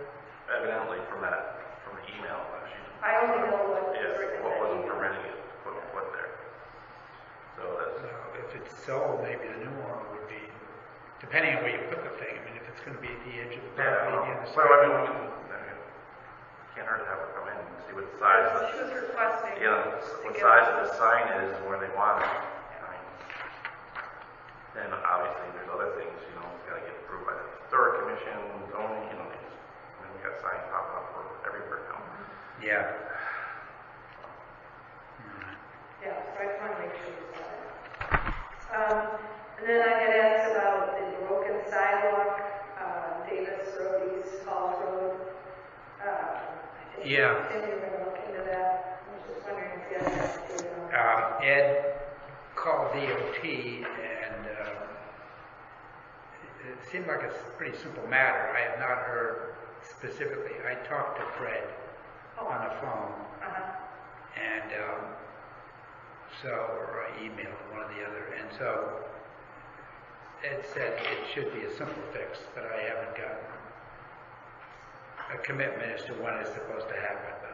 Evidently, from the email that she. I only know what. Yes, what wasn't permitting it to put there. So that's. So if it's sold, maybe the new owner would be, depending on where you put the thing. I mean, if it's going to be at the edge of the property. Well, I mean, can't hurt to have her come in and see what the size. She was requesting. Yeah, what size of the sign is and where they want it. Then obviously there's other things, it's got to get approved by the historic commission, zoning, we got signs popping up everywhere now. Yeah. Yeah, so I just want to make sure it's that. And then I had asked about the broken sidewalk, Davis Road, East Falls Road. Yeah. I think we were going to look into that. I was just wondering if you had anything. Ed called DOT, and it seemed like a pretty simple matter. I have not heard specifically. I talked to Fred on the phone, and or I emailed one or the other, and so Ed said it should be a simple fix, but I haven't gotten a commitment as to when it's supposed to happen. But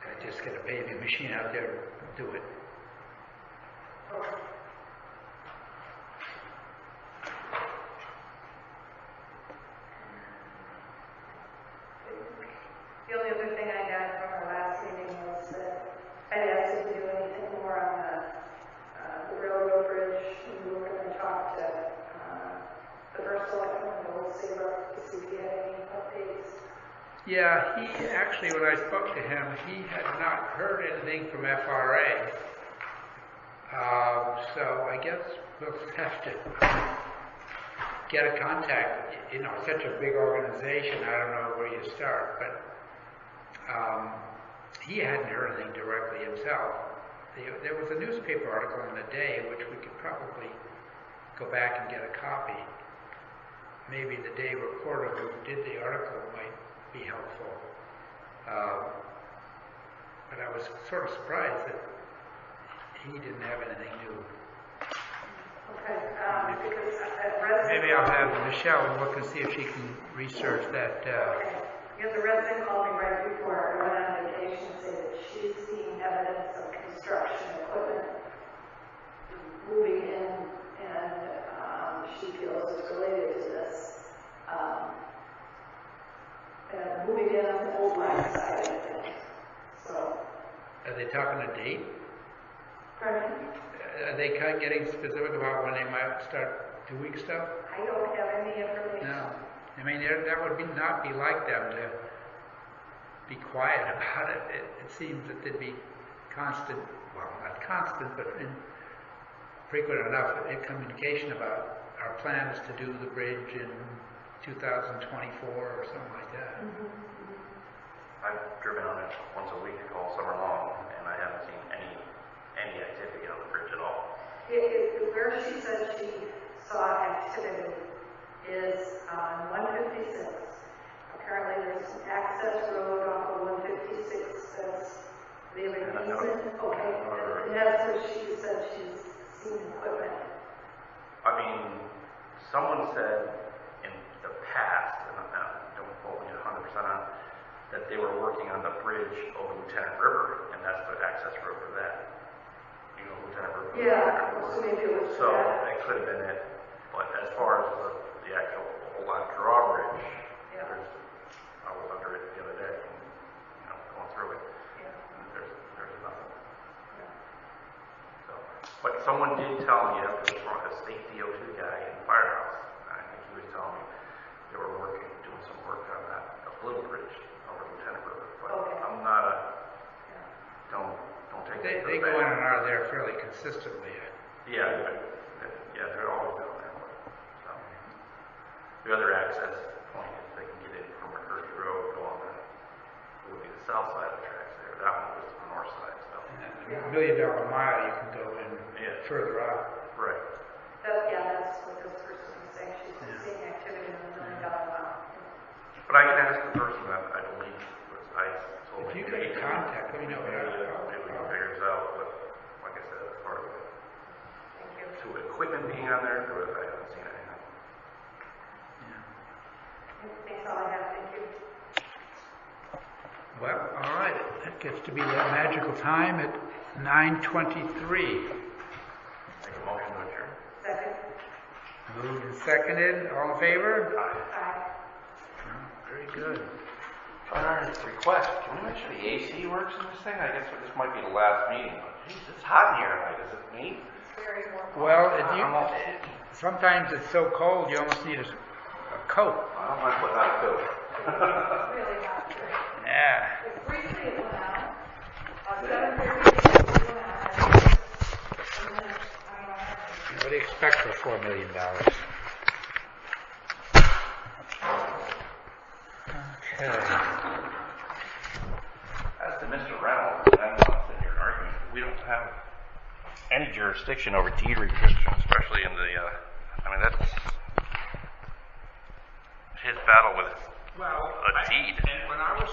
I just get a paving machine out there and do it. The only other thing I got from our last meeting was that I'd asked him to do anything more on the railroad bridge. We were going to talk to the first selectman, the old Sabre, to see if he had any updates. Yeah, he actually, when I spoke to him, he had not heard anything from FRA. So I guess we'll have to get a contact. Such a big organization, I don't know where you start, but he hadn't heard anything directly himself. There was a newspaper article in the day, which we could probably go back and get a copy. Maybe the day reporter who did the article might be helpful. But I was sort of surprised that he didn't have anything new. Okay, because a resident... Maybe I'll have Michelle look and see if she can research that. Okay. Because the resident called me right before I went on vacation and said that she's seen evidence of construction equipment moving in, and she feels it's related to this. And moving in on the old line side, I think. So. Are they talking a date? Pardon? Are they kind of getting specific about when they might start doing stuff? I don't have any information. No. I mean, that would not be like them to be quiet about it. It seems that they'd be constant, well, not constant, but frequent enough in communication about our plans to do the bridge in 2024 or something like that. I've driven on it once a week all summer long, and I haven't seen any activity on the bridge at all. Where she said she saw activity is on 156. Apparently there's an access road off of 156 that's they have an easement. Okay, and that's where she said she's seen equipment. I mean, someone said in the past, and don't quote me 100% on, that they were working on the bridge over Lieutenant River, and that's the access road for that. Lieutenant River. Yeah, so maybe it was so that could have been it. But as far as the actual old drawbridge, I was under it the other day, going through it. And there's nothing. But someone did tell me after the a state DOT guy in the firehouse, I think he was telling me they were doing some work on that little bridge over Lieutenant River. But I'm not don't take it. They go in and out of there fairly consistently. Yeah, they're always down there. So, the other access point is they can get in from McCurdy Road, go on the south side of the tracks there. That one was the north side. So. $1 million mile, you can go in further out. Right. That's what this person was saying. She's seeing activity in the $1 million mile. But I can ask the person that I believe was told if me. you get contact, let me know. Maybe we can figure this out, but like I said, that's part of it. Thank you. To equipment being on there, I haven't seen anything. That's all I have. Thank you. Well, all right. That gets to be that magical time at 9:23. Make a motion to adjourn. Second. Moved and seconded. All in favor? Aye. Very good. All right, request. Can we make sure the AC works in this thing? I guess this might be the last meeting, but geez, it's hot in here tonight. Is it me? It's very warm. Well, sometimes it's so cold you almost need a coat. I don't mind putting on a coat. It's really hot today. Yeah. It's briefly it went out. 7:30 it went out. And then, What do you expect for $4 million? Okay. As to Mr. Reynolds, and I'm not sitting here arguing, we don't have any jurisdiction over deed restrictions, especially in the, that's his battle with a deed. And when I was